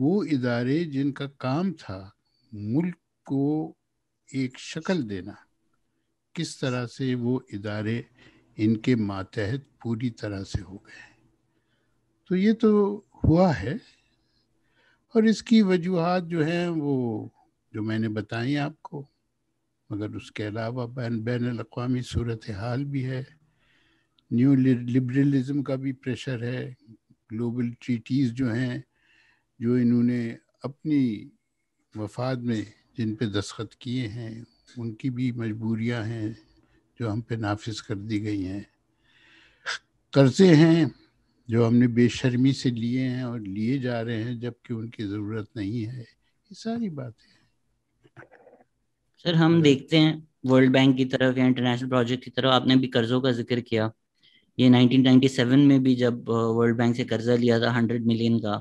وہ ادارے جن کا کام تھا ملک کو ایک شکل دینا، کس طرح سے وہ ادارے ان کے ماتحت پوری طرح سے ہو گئے. تو یہ تو ہوا ہے، اور اس کی وجوہات جو ہیں وہ جو میں نے بتائیں آپ کو، مگر اس کے علاوہ بین الاقوامی صورتحال بھی ہے، نیو لبرلزم کا بھی پریشر ہے، گلوبل ٹریٹیز جو ہیں جو انہوں نے اپنی مفاد میں جن پہ دستخط کیے ہیں ان کی بھی مجبوریاں ہیں جو ہم پہ نافذ کر دی گئی ہیں، قرضے ہیں جو ہم نے بے شرمی سے لیے ہیں اور لیے جا رہے ہیں جبکہ ان کی ضرورت نہیں ہے. یہ ساری باتیں ہیں. سر ہم دیکھتے ہیں ورلڈ بینک کی طرف یا انٹرنیشنل پروجیکٹ کی طرف، آپ نے بھی قرضوں کا ذکر کیا. یہ 1997 میں بھی جب ورلڈ بینک سے قرضہ لیا تھا 100 ملین کا،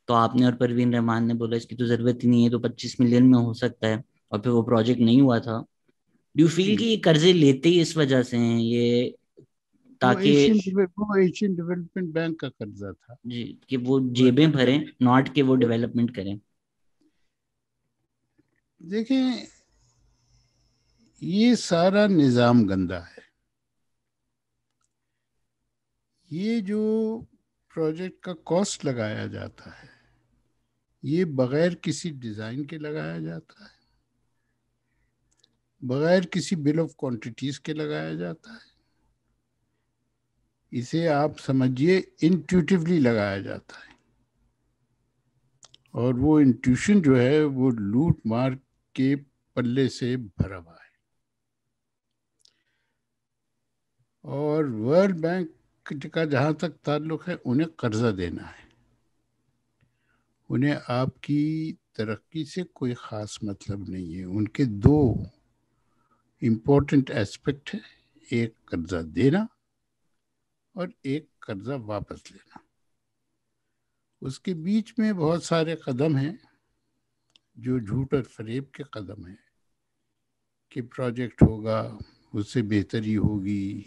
تو آپ نے اور پروین رحمان نے بولا اس کی تو ضرورت ہی نہیں ہے، تو 25 ملین میں ہو سکتا ہے، اور پھر وہ پروجیکٹ نہیں ہوا تھا. ڈو یو فیل کہ یہ قرضے لیتے ہی اس وجہ سے ہیں یہ وہ تاکہ ایشین ڈیولپمنٹ بینک کا قرضہ تھا جی کہ وہ جیبیں بھریں، ناٹ کہ وہ ڈیولپمنٹ کریں؟ دیکھیں یہ سارا نظام گندا ہے. یہ جو پروجیکٹ کا کاسٹ لگایا جاتا ہے یہ بغیر کسی ڈیزائن کے لگایا جاتا ہے، بغیر کسی بل آف کوانٹیٹیز کے لگایا جاتا ہے. اسے آپ سمجھیے انٹیوٹیولی لگایا جاتا ہے، اور وہ انٹیوشن جو ہے وہ لوٹ مار کے پلے سے بھرا ہوا ہے. اور ورلڈ بینک کا جہاں تک تعلق ہے انہیں قرضہ دینا ہے، انہیں آپ کی ترقی سے کوئی خاص مطلب نہیں ہے. ان کے دو امپورٹنٹ ایسپیکٹ ہیں، ایک قرضہ دینا اور ایک قرضہ واپس لینا. اس کے بیچ میں بہت سارے قدم ہیں جو جھوٹ اور فریب کے قدم ہیں کہ پروجیکٹ ہوگا اس سے بہتری ہوگی،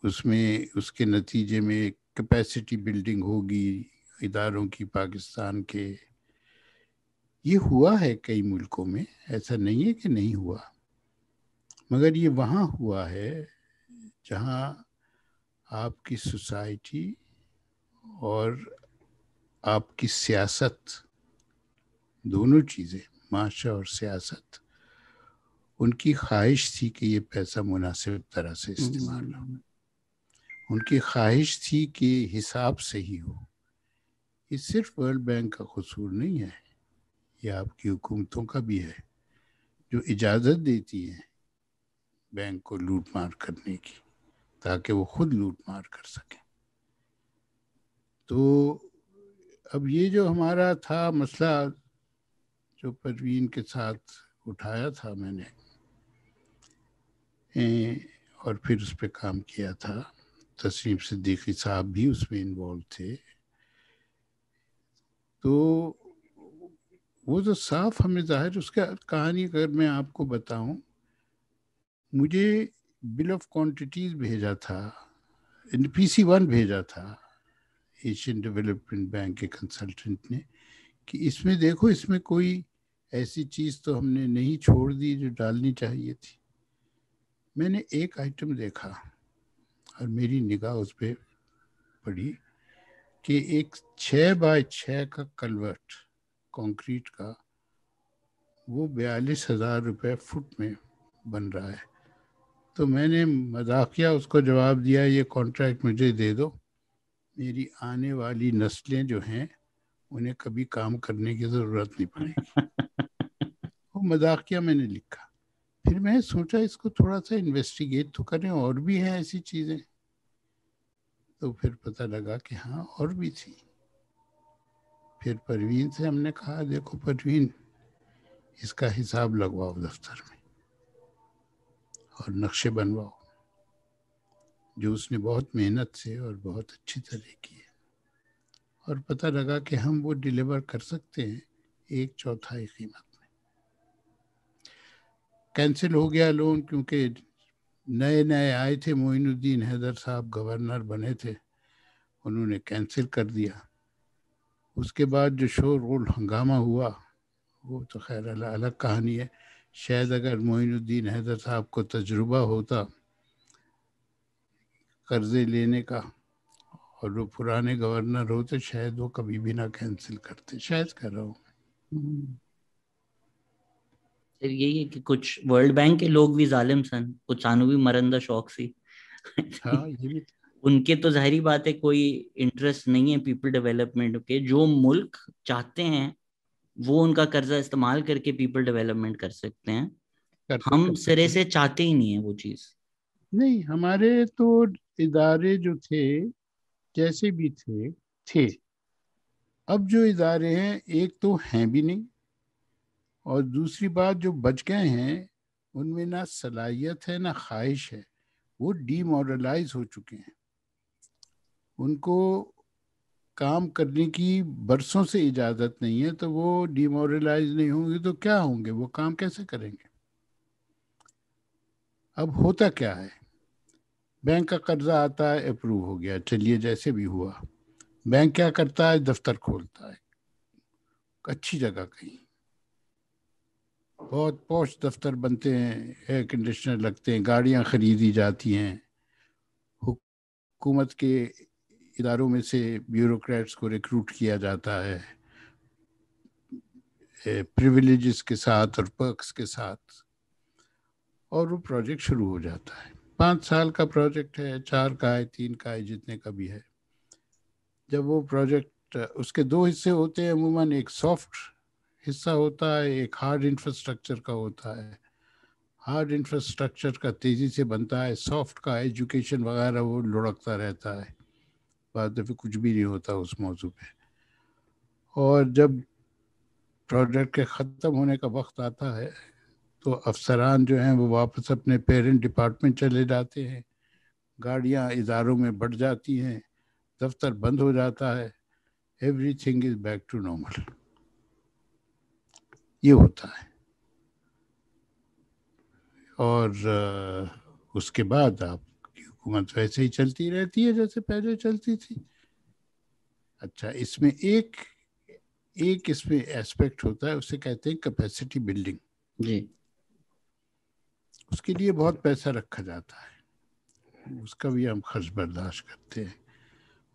اس میں اس کے نتیجے میں کیپیسٹی بلڈنگ ہوگی اداروں کی پاکستان کے. یہ ہوا ہے کئی ملکوں میں، ایسا نہیں ہے کہ نہیں ہوا، مگر یہ وہاں ہوا ہے جہاں آپ کی سوسائٹی اور آپ کی سیاست، دونوں چیزیں معاشرہ اور سیاست، ان کی خواہش تھی کہ یہ پیسہ مناسب طرح سے استعمال ہو، ان کی خواہش تھی کہ حساب صحیح ہو. یہ صرف ورلڈ بینک کا قصور نہیں ہے، یہ آپ کی حکومتوں کا بھی ہے جو اجازت دیتی ہیں بینک کو لوٹ مار کرنے کی تاکہ وہ خود لوٹ مار کر سکیں. تو اب یہ جو ہمارا تھا مسئلہ جو پروین کے ساتھ اٹھایا تھا میں نے اور پھر اس پہ کام کیا تھا، تسنیم صدیقی صاحب بھی اس میں انوالو تھے، تو وہ جو صاف ہمیں ظاہر اس کا کہانی اگر میں آپ کو بتاؤں، مجھے بل آف کوانٹیٹیز بھیجا تھا، PC1 بھیجا تھا ایشین ڈیولپمنٹ بینک کے کنسلٹنٹ نے کہ اس میں دیکھو اس میں کوئی ایسی چیز تو ہم نے نہیں چھوڑ دی جو ڈالنی چاہیے تھی. میں نے ایک آئٹم دیکھا اور میری نگاہ اس پہ پڑی کہ ایک 6x6 کا کلورٹ کنکریٹ کا وہ 42,000 روپے فٹ میں بن رہا ہے. تو میں نے مذاقیہ اس کو جواب دیا یہ کانٹریکٹ مجھے دے دو، میری آنے والی نسلیں جو ہیں انہیں کبھی کام کرنے کی ضرورت نہیں پڑے گی. وہ مذاقیہ میں نے لکھا. پھر میں سوچا اس کو تھوڑا سا انویسٹیگیٹ تو کریں، اور بھی ہیں ایسی چیزیں. تو پھر پتہ لگا کہ ہاں اور بھی تھی. پھر پروین سے ہم نے کہا دیکھو پروین اس کا حساب لگواؤ دفتر میں اور نقشے بنواؤ، جو اس نے بہت محنت سے اور بہت اچھی طرح کی ہے. اور پتہ لگا کہ ہم وہ ڈیلیور کر سکتے ہیں 1/4 قیمت میں. کینسل ہو گیا لون کیونکہ نئے آئے تھے، معین الدین حیدر صاحب گورنر بنے تھے، انہوں نے کینسل کر دیا. اس کے بعد جو شور غول ہنگامہ ہوا وہ تو خیر الگ کہانی ہے. شاید اگر معین الدین حیدر صاحب کو تجربہ ہوتا قرضے لینے کا اور وہ پرانے گورنر ہوتے شاید وہ کبھی بھی نہ کینسل کرتے. شاید کر رہا ہوں. پھر یہی ہے کہ کچھ ورلڈ بینک کے لوگ بھی ظالم سن, کچھ سانو بھی مرندہ شوق سی. ہاں یہ بھی ان کے تو ظاہری بات ہے کوئی انٹرسٹ نہیں ہے پیپل ڈیولپمنٹ کے. جو ملک چاہتے ہیں وہ ان کا قرضہ استعمال کر کے پیپل ڈیولپمنٹ کر سکتے ہیں. ہم کر سرے سکتے. سے چاہتے ہی نہیں ہے وہ چیز. نہیں ہمارے تو ادارے جو تھے جیسے بھی تھے. اب جو ادارے ہیں ایک تو ہیں بھی نہیں, اور دوسری بات جو بچ گئے ہیں ان میں نہ صلاحیت ہے نہ خواہش ہے. وہ ڈی مورلائز ہو چکے ہیں. ان کو کام کرنے کی برسوں سے اجازت نہیں ہے, تو وہ ڈی مورلائز نہیں ہوں گے تو کیا ہوں گے, وہ کام کیسے کریں گے. اب ہوتا کیا ہے, بینک کا قرضہ آتا ہے اپروو ہو گیا, چلیے جیسے بھی ہوا. بینک کیا کرتا ہے, دفتر کھولتا ہے اچھی جگہ کہیں, بہت پوش دفتر بنتے ہیں, ایئر کنڈیشنر لگتے ہیں, گاڑیاں خریدی جاتی ہیں. حکومت کے اداروں میں سے بیوروکریٹس کو ریکروٹ کیا جاتا ہے پریویلیجز کے ساتھ اور پرکس کے ساتھ, اور وہ پروجیکٹ شروع ہو جاتا ہے. 5 سال کا پروجیکٹ ہے, 4 کا ہے, 3 کا ہے, جتنے کا بھی ہے. جب وہ پروجیکٹ, اس کے 2 حصے ہوتے ہیں عموماً, ایک سافٹ حصہ ہوتا ہے, ایک ہارڈ انفراسٹرکچر کا ہوتا ہے. ہارڈ انفراسٹرکچر کا تیزی سے بنتا ہے, سافٹ کا ایجوکیشن وغیرہ وہ لڑکتا رہتا ہے, بعد دفعہ کچھ بھی نہیں ہوتا اس موضوع پہ. اور جب پروجیکٹ کے ختم ہونے کا وقت آتا ہے تو افسران جو ہیں وہ واپس اپنے پیرنٹ ڈپارٹمنٹ چلے جاتے ہیں, گاڑیاں اداروں میں بڑھ جاتی ہیں, دفتر بند ہو جاتا ہے, everything is back to normal. یہ ہوتا ہے. اور اس کے بعد آپ کی حکومت ویسے ہی چلتی رہتی ہے جیسے پہلے چلتی تھی. اچھا, اس میں ایک اس میں ایسپیکٹ ہوتا ہے, اسے کہتے ہیں کیپیسٹی بلڈنگ. جی. اس کے لیے بہت پیسہ رکھا جاتا ہے, اس کا بھی ہم خرچ برداشت کرتے ہیں.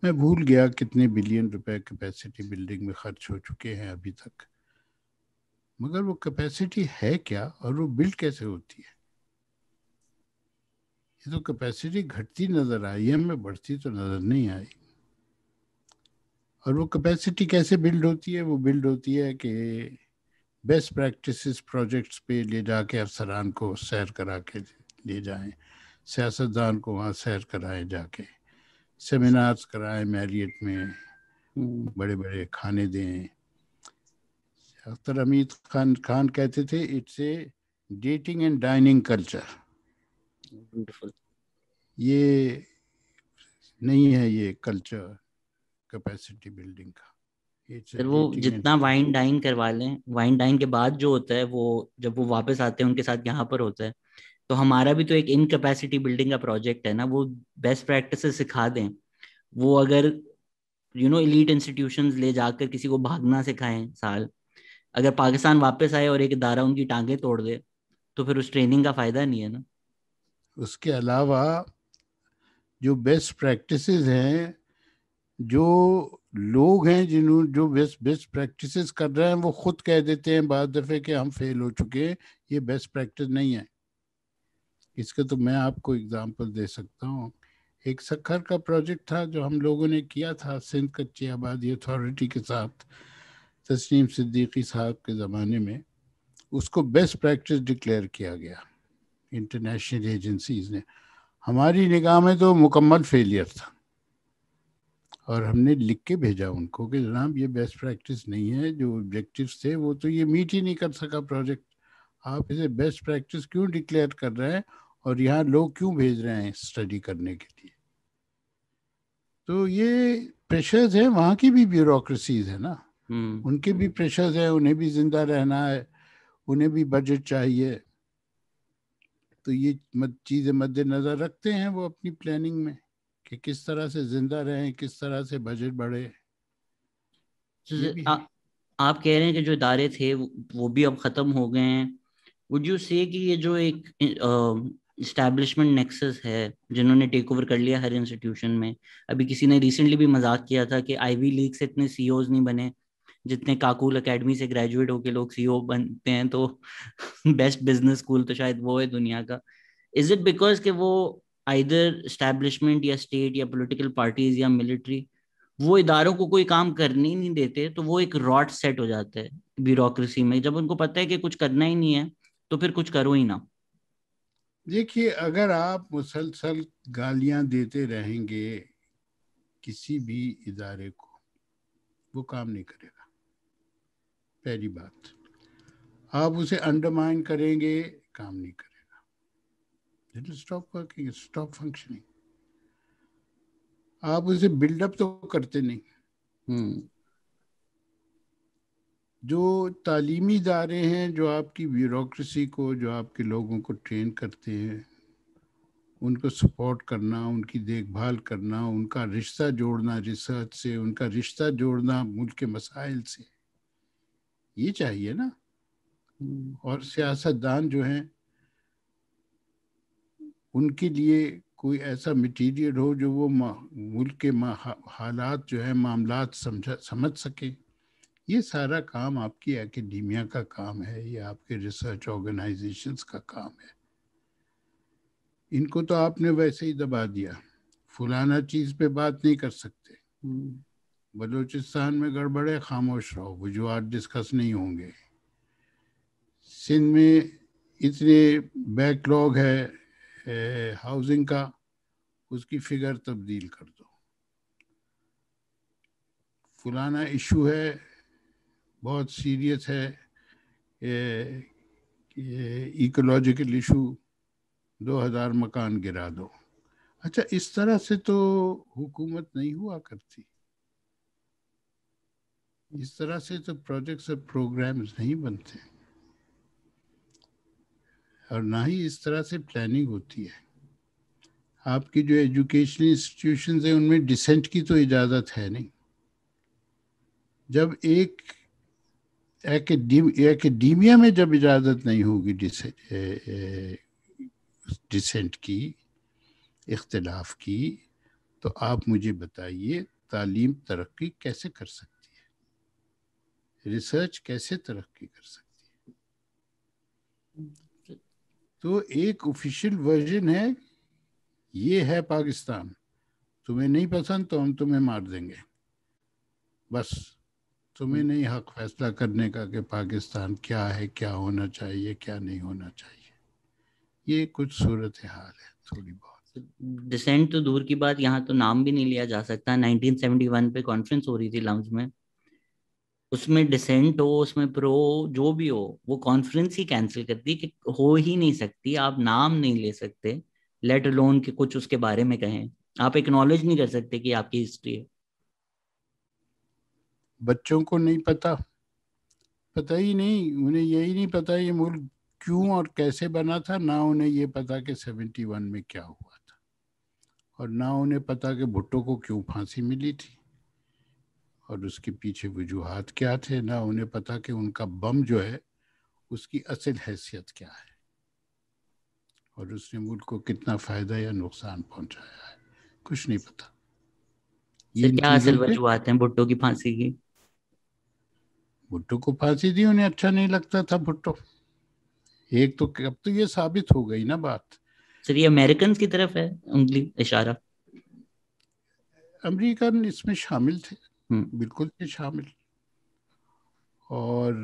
میں بھول گیا کتنے بلین روپے کیپیسٹی بلڈنگ میں خرچ ہو چکے ہیں ابھی تک, مگر وہ کیپیسٹی ہے کیا اور وہ بلڈ کیسے ہوتی ہے. یہ تو کیپیسٹی گھٹتی نظر آئی ہے, ہمیں بڑھتی تو نظر نہیں آئی. اور وہ کیپیسٹی کیسے بلڈ ہوتی ہے, وہ بلڈ ہوتی ہے کہ بیسٹ پریکٹسز پروجیکٹس پہ لے جا کے افسران کو سیر کرا کے لے جائیں, سیاستدان کو وہاں سیر کرائیں, جا کے سیمینارز کرائیں, میریٹ میں بڑے بڑے کھانے دیں. اختر حمید خان کہتے تھے it's a dating and dining culture. Beautiful. یہ نہیں ہے یہ کلچر کیپیسٹی بلڈنگ کا. پھر وہ جتنا وائن ڈائن کروا لیں, وائن ڈائن کے بعد جو ہوتا ہے وہ جب وہ واپس آتے ہیں ان کے ساتھ یہاں پر ہوتا ہے, تو ہمارا بھی تو ایک ان کیپیسٹی بلڈنگ کا پروجیکٹ ہے نا. وہ بیسٹ پریکٹسز سکھا دیں. وہ اگر ایلیٹ انسٹیٹیوشنز لے جا کر کسی کو بھاگنا سکھائیں سال, اگر پاکستان واپس آئے اور ایک ادارہ ان کی ٹانگیں توڑ دے تو پھر اس ٹریننگ کا فائدہ نہیں ہے نا. اس کے علاوہ جو بیسٹ پریکٹسز ہیں, جو لوگ ہیں جو بیسٹ پریکٹسز کر رہے ہیں وہ خود کہہ دیتے ہیں بعض دفعے کہ ہم فیل ہو چکے ہیں, یہ بیسٹ پریکٹس نہیں ہے. اس کا تو میں آپ کو اگزامپل دے سکتا ہوں. ایک سکھر کا پروجیکٹ تھا جو ہم لوگوں نے کیا تھا سندھ کچی آبادی اتھارٹی کے ساتھ, تسنیم صدیقی صاحب کے زمانے میں. اس کو بیسٹ پریکٹس ڈکلیئر کیا گیا انٹرنیشنل ایجنسیز نے. ہماری نگاہ میں تو مکمل فیلئر تھا, اور ہم نے لکھ کے بھیجا ان کو کہ جناب یہ بیسٹ پریکٹس نہیں ہے. جو آبجیکٹیوز تھے وہ تو یہ میٹ ہی نہیں کر سکا پروجیکٹ, آپ اسے بیسٹ پریکٹس کیوں ڈکلیئر کر رہے ہیں اور یہاں لوگ کیوں بھیج رہے ہیں اسٹڈی کرنے کے لیے. تو یہ پریشرز ہیں, وہاں کی بھی بیوروکریسیز ہے نا, ان کے بھی پریشرز ہیں, انہیں بھی زندہ رہنا ہے, انہیں بھی بجٹ چاہیے. تو یہ چیزیں مد نظر رکھتے ہیں وہ اپنی پلاننگ میں کہ کس طرح سے زندہ رہیں, کس طرح سے بجٹ بڑھے. یہ بھی ہے. آپ کہہ رہے ہیں کہ جو ادارے تھے وہ بھی اب ختم ہو گئے ہیں. وڈ یو سے کہ یہ جو ایک اسٹیبلشمنٹ نیکسس ہے جنہوں نے ٹیک اوور کر لیا ہر انسٹیٹیوشن میں. ابھی کسی نے ریسنٹلی بھی مذاق کیا تھا کہ آئی وی لیگ سے اتنے سی اوز نہیں بنے جتنے کاکول اکیڈمی سے گریجویٹ ہو کے لوگ سی او بنتے ہیں. تو بیسٹ بزنس اسکول تو شاید وہ ہے دنیا کا. از اٹ بیکاز کہ وہ آئیدر اسٹیبلشمنٹ یا اسٹیٹ یا پولیٹیکل پارٹیز یا ملٹری وہ اداروں کو کوئی کام کرنے ہی نہیں دیتے تو وہ ایک راٹ سیٹ ہو جاتا ہے بیوروکریسی میں. جب ان کو پتہ ہے کہ کچھ کرنا ہی نہیں ہے تو پھر کچھ کرو ہی نہ. دیکھیے اگر آپ مسلسل گالیاں دیتے رہیں گے کسی بھی ادارے کو وہ کام نہیں کرے گا. پہلی بات آپ اسے انڈرمائن کریں گے کام نہیں کرے گا. It will stop working, it will stop functioning. آپ اسے بلڈ اپ تو کرتے نہیں. جو تعلیمی ادارے ہیں جو آپ کی بیوروکریسی کو جو آپ کے لوگوں کو ٹرین کرتے ہیں ان کو سپورٹ کرنا ان کی دیکھ بھال کرنا ان کا رشتہ جوڑنا ریسرچ سے ان کا رشتہ جوڑنا ملک کے مسائل سے یہ چاہیے نا. اور سیاستدان جو ہیں ان کے لیے کوئی ایسا مٹیریل ہو جو وہ ملک کے حالات جو ہیں معاملات سمجھ سکے. یہ سارا کام آپ کی اکیڈیمیا کا کام ہے. یہ آپ کے ریسرچ آرگنائزیشنز کا کام ہے. ان کو تو آپ نے ویسے ہی دبا دیا. فلانا چیز پہ بات نہیں کر سکتے. بلوچستان میں گڑبڑے خاموش رہو وجوہات ڈسکس نہیں ہوں گے. سندھ میں اتنے بیک لاگ ہے ہاؤسنگ کا اس کی فگر تبدیل کر دو. فلانا ایشو ہے بہت سیریس ہے ایکولوجیکل ایشو 2000 مکان گرا دو. اچھا اس طرح سے تو حکومت نہیں ہوا کرتی. اس طرح سے تو پروجیکٹس اور پروگرامز نہیں بنتے اور نہ ہی اس طرح سے پلاننگ ہوتی ہے. آپ کی جو ایجوکیشنل انسٹیٹیوشنز ہیں ان میں ڈسینٹ کی تو اجازت ہے نہیں. جب ایک ایکیڈیمیا میں جب اجازت نہیں ہوگی ڈسینٹ کی اختلاف کی تو آپ مجھے بتائیے تعلیم ترقی کیسے کر سکتی ہے. ریسرچ کیسے ترقی کر سکتی ہے. تو ایک آفیشیل ورژن ہے یہ ہے پاکستان تمہیں نہیں پسند تو ہم تمہیں مار دیں گے. بس تمہیں نہیں حق فیصلہ کرنے کا کہ پاکستان کیا ہے کیا ہونا چاہیے کیا نہیں ہونا چاہیے. یہ کچھ صورتحال ہے تھوڑی بہت. ڈسینٹ تو دور کی بات یہاں تو نام بھی نہیں لیا جا سکتا. 1971 پہ کانفرنس ہو رہی تھی لمز میں اس میں ڈسینٹ ہو اس میں پرو جو بھی ہو وہ کانفرنس ہی کینسل کر دی کہ ہو ہی نہیں سکتی. آپ نام نہیں لے سکتے لیٹ الون کہ کچھ اس کے بارے میں کہیں. آپ ایکنالج نہیں کر سکتے کہ آپ کی ہسٹری ہے. بچوں کو نہیں پتہ ہی نہیں. انہیں یہی نہیں پتا یہ ملک کیوں اور کیسے بنا تھا. نہ انہیں یہ پتا کہ 71 میں کیا ہوا تھا اور نہ انہیں پتا کہ بھٹو کو کیوں پھانسی ملی تھی اور اس کے پیچھے وجوہات کیا تھے. نہ انہیں پتا کہ ان کا بم جو ہے اس کی اصل حیثیت کیا ہے اور اس نے ملک کو کتنا فائدہ یا نقصان پہنچایا ہے. کچھ نہیں پتا. سر ان کیا چیزوں اصل پہ وجوہات ہیں بھٹو کی پھانسی کی؟ بھٹو کو پھانسی دی انہیں اچھا نہیں لگتا تھا بھٹو. ایک تو اب تو یہ ثابت ہو گئی نا بات. سر یہ امریکنز کی طرف ہے انگلی اشارہ؟ امریکن اس میں شامل تھے بالکل تھے شامل. اور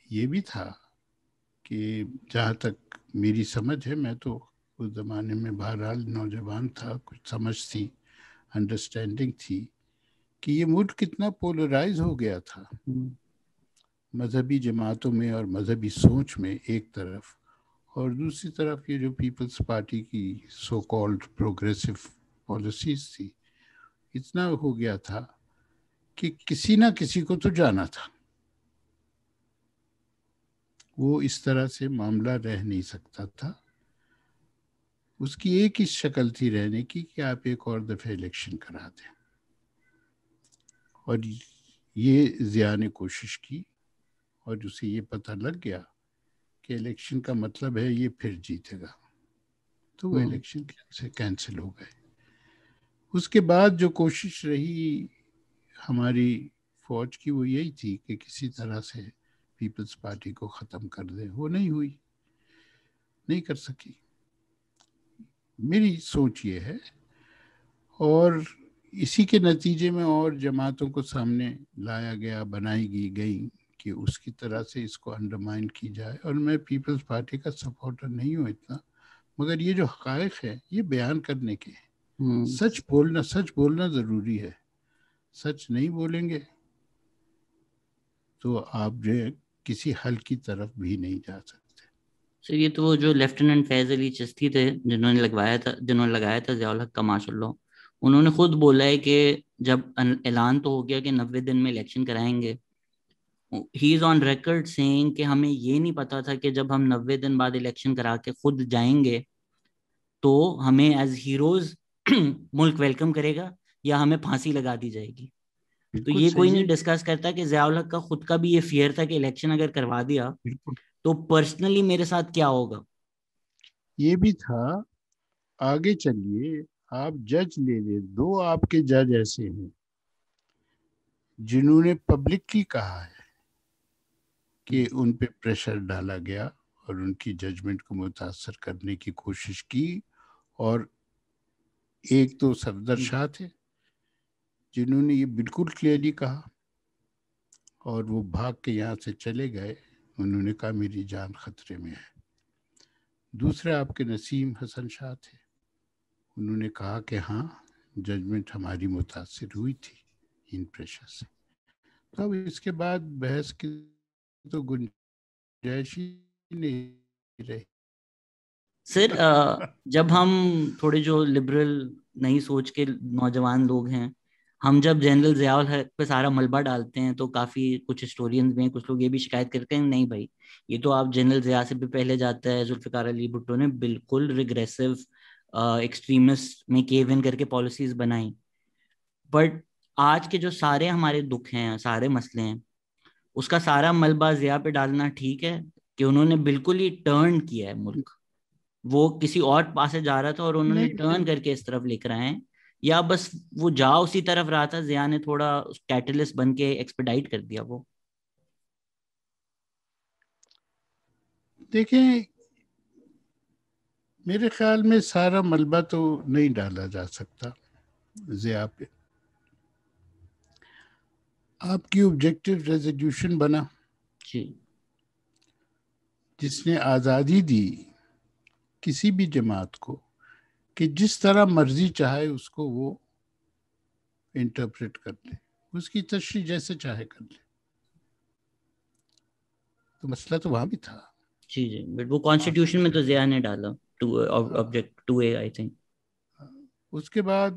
یہ بھی تھا کہ جہاں تک میری سمجھ ہے میں تو اس زمانے میں بہرحال نوجوان تھا کچھ سمجھ تھی انڈرسٹینڈنگ تھی کہ یہ ملک کتنا پولرائز ہو گیا تھا مذہبی جماعتوں میں اور مذہبی سوچ میں ایک طرف اور دوسری طرف یہ جو پیپلز پارٹی کی سو کالڈ پروگریسو پالیسیز تھی اتنا ہو گیا تھا کہ کسی نہ کسی کو تو جانا تھا. وہ اس طرح سے معاملہ رہ نہیں سکتا تھا. اس کی ایک ہی شکل تھی رہنے کی کہ آپ ایک اور دفعہ الیکشن کرا دیں. اور یہ ضیاء نے کوشش کی اور اسے یہ پتہ لگ گیا کہ الیکشن کا مطلب ہے یہ پھر جیتے گا، تو وہ الیکشن سے کینسل ہو گئے۔ اس کے بعد جو کوشش رہی ہماری فوج کی وہ یہی تھی کہ کسی طرح سے پیپلز پارٹی کو ختم کر دیں، وہ نہیں ہوئی، نہیں کر سکی، میری سوچ یہ ہے۔ اور اسی کے نتیجے میں اور جماعتوں کو سامنے لایا گیا، بنائی گئی کہ اس کی طرح سے اس کو انڈرمائن کی جائے۔ اور میں پیپلز پارٹی کا سپورٹر نہیں ہوں اتنا، مگر یہ جو حقائق ہیں یہ بیان کرنے کے ہیں۔ سچ بولنا ضروری ہے، سچ نہیں بولیں گے تو آپ جو ہے کسی حل کی طرف بھی نہیں جا سکتے۔ سر یہ تو وہ جو لیفٹیننٹ فیض علی چشتی تھے جنہوں نے لگایا تھا ضیاء الحق کا، ماشاء اللہ انہوں نے خود بولا ہے کہ جب اعلان تو ہو گیا کہ 90 دن میں الیکشن کرائیں گے، ہی از آن ریکارڈ سینگ کہ ہمیں یہ نہیں پتا تھا کہ جب ہم 90 دن بعد الیکشن کرا کے خود جائیں گے تو ہمیں ایز ہیروز ملک ویلکم کرے گا یا ہمیں پھانسی لگا دی جائے گی۔ تو یہ کوئی نہیں ڈسکس کرتا کہ ضیاء الحق کا خود کا بھی یہ فیئر تھا کہ الیکشن اگر کروا دیا تو پرسنلی میرے ساتھ کیا ہوگا۔ یہ بھی تھا۔ آگے چلیے، آپ جج لے لیں، دو آپ کے جج ایسے ہیں جنہوں نے پبلکلی کہا ہے کہ ان پہ پریشر ڈالا گیا اور ان کی ججمنٹ کو متاثر کرنے کی کوشش کی، اور ایک تو صفدر شاہ تھے جنہوں نے یہ بالکل کلیئرلی کہا اور وہ بھاگ کے یہاں سے چلے گئے، انہوں نے کہا میری جان خطرے میں ہے۔ دوسرے آپ کے نسیم حسن شاہ تھے، انہوں نے کہا کہ ہاں ججمنٹ ہماری متاثر ہوئی تھی ان پریشر سے۔ تو اب اس کے بعد بحث کی تو گنجائش ہی نہیں رہی۔ سر جب ہم تھوڑے جو لبرل نئی سوچ کے نوجوان لوگ ہیں، ہم جب جنرل ضیاء الحق پہ سارا ملبہ ڈالتے ہیں تو کافی کچھ ہسٹورینز میں کچھ لوگ یہ بھی شکایت کرتے ہیں نہیں بھائی یہ تو آپ جنرل ضیاء سے بھی پہلے جاتا ہے، ذوالفقار علی بھٹو نے بالکل ریگریسو ایکسٹریمسٹ میں کیو ان کر کے پالیسیز بنائیں، بٹ آج کے جو سارے ہمارے دکھ ہیں، سارے مسئلے ہیں، اس کا سارا ملبہ ضیاء پہ ڈالنا ٹھیک ہے کہ انہوں نے بالکل ہی ٹرن کیا ہے ملک، وہ کسی اور پاسے جا رہا تھا اور انہوں نے ٹرن کر کے اس طرف لے کر آئے ہیں، یا بس وہ جا اسی طرف رہا تھا، ضیاء نے تھوڑا کیٹلسٹ بن کے ایکسپیڈائٹ کر دیا وہ؟ دیکھیں میرے خیال میں سارا ملبہ تو نہیں ڈالا جا سکتا ضیاء پہ۔ آپ کی آبجیکٹو ریزولوشن بنا جی جس نے آزادی دی کسی بھی جماعت کو کہ جس طرح مرضی چاہے اس کو وہ انٹرپریٹ کر لے، اس کی تشریح جیسے چاہے کر لے، تو مسئلہ تو وہاں بھی تھا۔ جی جی، بٹ وہ کانسٹیٹیوشن میں تو ضیاء نے ڈالا آبجیکٹ 2A آئی تھنک۔ اس کے بعد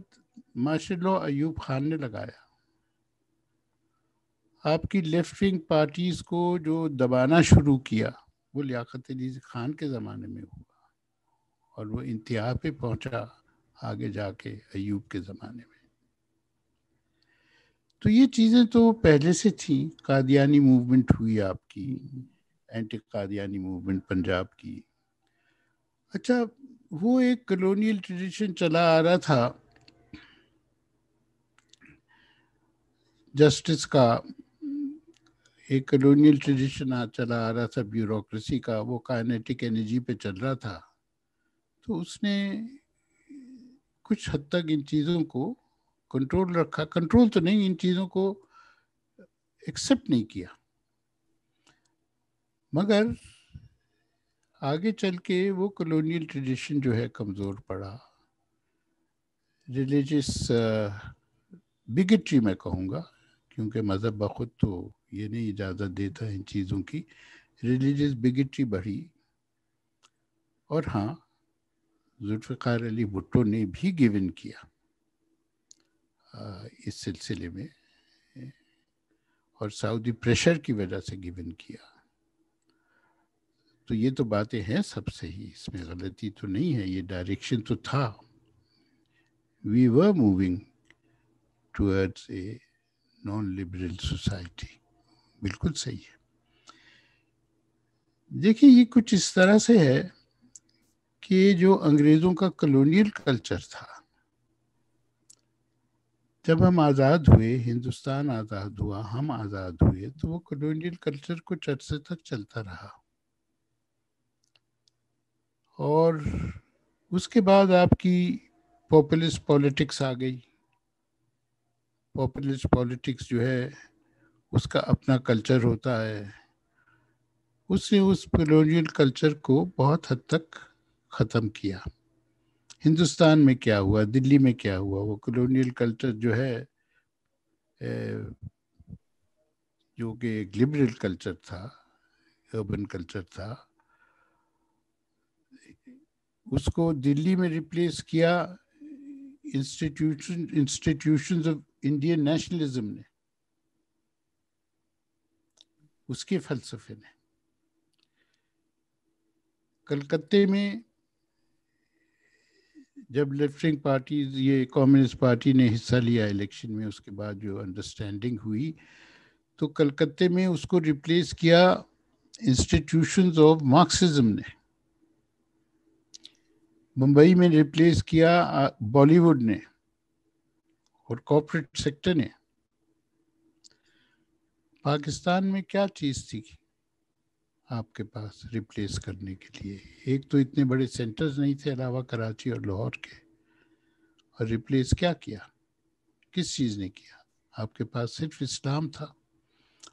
ماشاء اللہ ایوب خان نے لگایا۔ آپ کی لیفٹ ونگ پارٹیز کو جو دبانا شروع کیا وہ لیاقت علی خان کے زمانے میں ہوا، اور وہ انتہا پہ پہنچا آگے جا کے ایوب کے زمانے میں۔ تو یہ چیزیں تو پہلے سے تھیں۔ قادیانی موومنٹ ہوئی آپ کی، اینٹی قادیانی موومنٹ پنجاب کی۔ اچھا وہ ایک کلونیل ٹریڈیشن چلا آ رہا تھا جسٹس کا، ایک کلونیل ٹریڈیشن چلا آ رہا تھا بیوروکریسی کا، وہ کائنیٹک انرجی پہ چل رہا تھا، تو اس نے کچھ حد تک ان چیزوں کو کنٹرول رکھا، کنٹرول تو نہیں، ان چیزوں کو ایکسیپٹ نہیں کیا، مگر آگے چل کے وہ کلونیل ٹریڈیشن جو ہے کمزور پڑا۔ ریلیجس بگٹری میں کہوں گا، کیونکہ مذہب بخود تو یہ نہیں اجازت دیتا ان چیزوں کی، ریلیجس بگٹری بڑھی۔ اور ہاں ذوالفقار علی بھٹو نے بھی گیون کیا اس سلسلے میں، اور سعودی پریشر کی وجہ سے گیون کیا۔ تو یہ تو باتیں ہیں سب صحیح، اس میں غلطی تو نہیں ہے، یہ ڈائریکشن تو تھا۔ We were moving towards a naan liberal society. بالکل صحیح ہے. دیکھیں یہ کچھ اس طرح سے ہے کہ جو انگریزوں کا کلونیل کلچر تھا، جب ہم آزاد ہوئے، ہندوستان آزاد ہوا، ہم آزاد ہوئے، تو وہ کلونیل کلچر کچھ عرصے تک چلتا رہا. اور اس کے بعد آپ کی پاپولسٹ پالیٹکس آ گئی. پاپولسٹ پالیٹکس جو ہے اس کا اپنا کلچر ہوتا ہے. اس نے اس کلونیل کلچر کو بہت حد تک ختم کیا. ہندوستان میں کیا ہوا، دلی میں کیا ہوا، وہ کلونیل کلچر جو ہے جو کہ ایک لبرل کلچر تھا، اربن کلچر تھا، اس کو دلی میں ریپلیس کیا انسٹیٹیوشنز آف انڈین نیشنلزم نے، اس کے فلسفے نے. کلکتے میں جب لیفٹ ونگ پارٹیز، یہ کمیونسٹ پارٹی نے حصہ لیا الیکشن میں، اس کے بعد جو انڈرسٹینڈنگ ہوئی تو کلکتے میں اس کو ریپلیس کیا انسٹیٹیوشنز آف مارکسزم نے. ممبئی میں ریپلیس کیا بالی ووڈ نے اور کارپوریٹ سیکٹر نے. پاکستان میں کیا چیز تھی آپ کے پاس ریپلیس کرنے کے لیے؟ ایک تو اتنے بڑے سینٹرز نہیں تھے علاوہ کراچی اور لاہور کے. اور ریپلیس کیا کیا؟ کس چیز نے کیا؟ آپ کے پاس صرف اسلام تھا،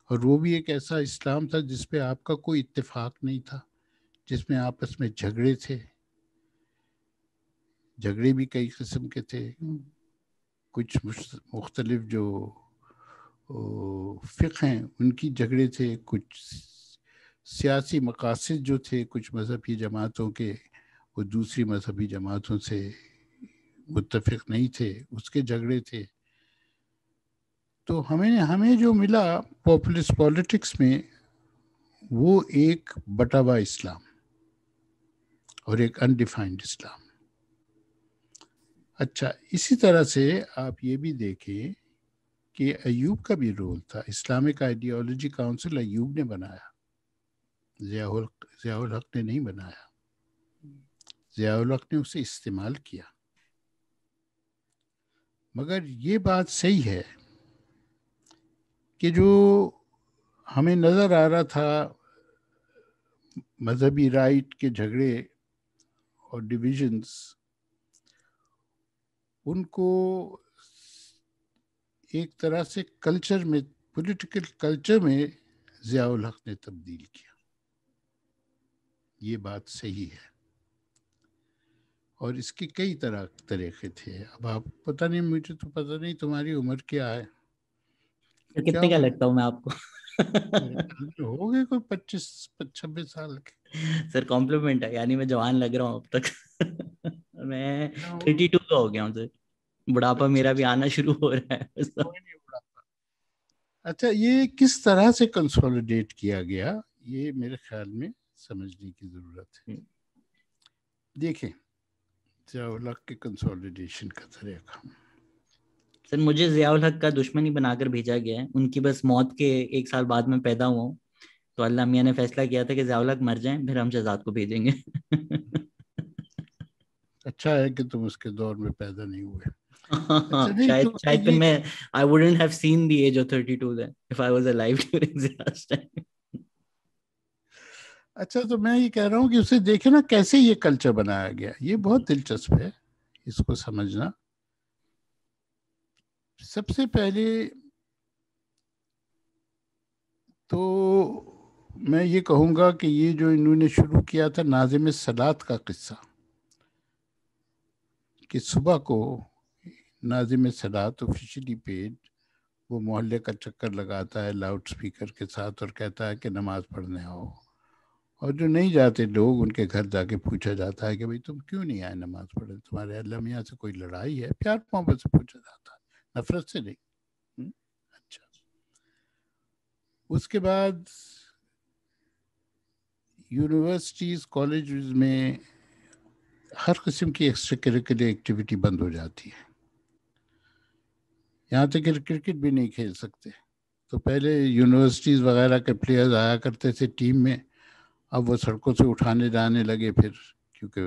اور وہ بھی ایک ایسا اسلام تھا جس پہ آپ کا کوئی اتفاق نہیں تھا، جس میں آپس میں جھگڑے تھے. جھگڑے بھی کئی قسم کے تھے. کچھ مختلف جو فقہ ہیں ان کی جھگڑے تھے، کچھ سیاسی مقاصد جو تھے کچھ مذہبی جماعتوں کے، وہ دوسری مذہبی جماعتوں سے متفق نہیں تھے، اس کے جھگڑے تھے. تو ہمیں جو ملا پاپولسٹ پالیٹکس میں، وہ ایک بٹا ہوا اسلام اور ایک انڈیفائنڈ اسلام. اچھا، اسی طرح سے آپ یہ بھی دیکھیں کہ ایوب کا بھی رول تھا. اسلامک آئیڈیالوجی کاؤنسل ایوب نے بنایا، ضیاء الحق نے نہیں بنایا. ضیاء الحق نے اسے استعمال کیا. مگر یہ بات صحیح ہے کہ جو ہمیں نظر آ رہا تھا مذہبی رائٹ کے جھگڑے اور ڈویژنز، ان کو ایک طرح سے کلچر میں، پولیٹیکل کلچر میں ضیاء الحق نے تبدیل کیا. یہ بات صحیح ہے. اور اس کے کئی طریقے تھے. اب آپ پتہ نہیں، مجھے تو پتہ نہیں تمہاری عمر کیا ہے. کیا کتنے کا عمر لگتا ہوں میں آپ کو؟ میرے خیال میں ہو گئے کوئی 25-26 سال کے. سر کمپلیمنٹ ہے، یعنی میں جوان لگ رہا ہوں اب تک. میں کیا ہو؟ 32 کا ہو گیا ہوں سر. بڑھاپا اچھا میرا بھی اچھا، آنا شروع ہو رہا ہے. کوئی نہیں بڑا. اچھا، یہ کس طرح سے کنسولیڈیٹ کیا گیا، یہ میرے خیال میں سمجھنے کی ضرورت ہے. دیکھیں ضیاء الحق کے کنسولیڈیشن کا طریقہ. سر مجھے ضیاء الحق کا دشمن ہی بنا کر بھیجا گیا ہے. ان کی بس موت کے 1 سال بعد میں پیدا ہوا ہوں، تو اللہ میاں نے فیصلہ کیا تھا کہ ضیاء الحق مر جائیں، پھر ہم شہزاد کو بھیجیں گے. اچھا ہے کہ تم اس کے دور میں پیدا نہیں ہوئے. اچھا، نہیں شاید تو شاید پھر یہ، میں I wouldn't have seen the age of 32 then if I was alive during Zia's time. اچھا تو میں یہ کہہ رہا ہوں کہ اسے دیکھیں نا کیسے یہ کلچر بنایا گیا. یہ بہت دلچسپ ہے اس کو سمجھنا. سب سے پہلے تو میں یہ کہوں گا کہ یہ جو انہوں نے شروع کیا تھا ناظم صلات کا قصہ، کہ صبح کو ناظم صلات آفیشلی پیڈ وہ محلے کا چکر لگاتا ہے لاؤڈ سپیکر کے ساتھ اور کہتا ہے کہ نماز پڑھنے آؤ. اور جو نہیں جاتے لوگ، ان کے گھر جا کے پوچھا جاتا ہے کہ بھئی تم کیوں نہیں آئے نماز پڑھنے، تمہارے اللہ میاں سے کوئی لڑائی ہے؟ پیار محبت سے پوچھا جاتا ہے، نفرت سے نہیں. اچھا، اس کے بعد یونیورسٹیز، کالجز میں ہر قسم کی ایکسٹرا کریکولر ایکٹیویٹی بند ہو جاتی ہے. یہاں تک کہ کرکٹ بھی نہیں کھیل سکتے. تو پہلے یونیورسٹیز وغیرہ کے پلیئرز آیا کرتے تھے ٹیم میں, اب وہ سڑکوں سے اٹھانے جانے لگے پھر, کیونکہ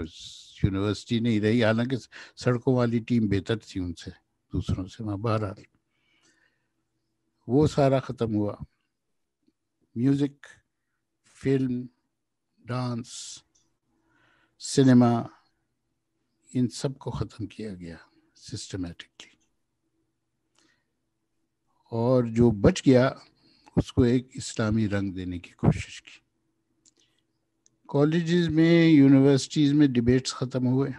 یونیورسٹی نہیں رہی, حالانکہ سڑکوں والی ٹیم بہتر تھی ان سے, دوسروں سے. وہاں بہرحال وہ سارا ختم ہوا. میوزک, فلم, ڈانس, سنیما, ان سب کو ختم کیا گیا سسٹمیٹکلی, اور جو بچ گیا اس کو ایک اسلامی رنگ دینے کی کوشش کی. کالجز میں, یونیورسٹیز میں ڈیبیٹس ختم ہوئے.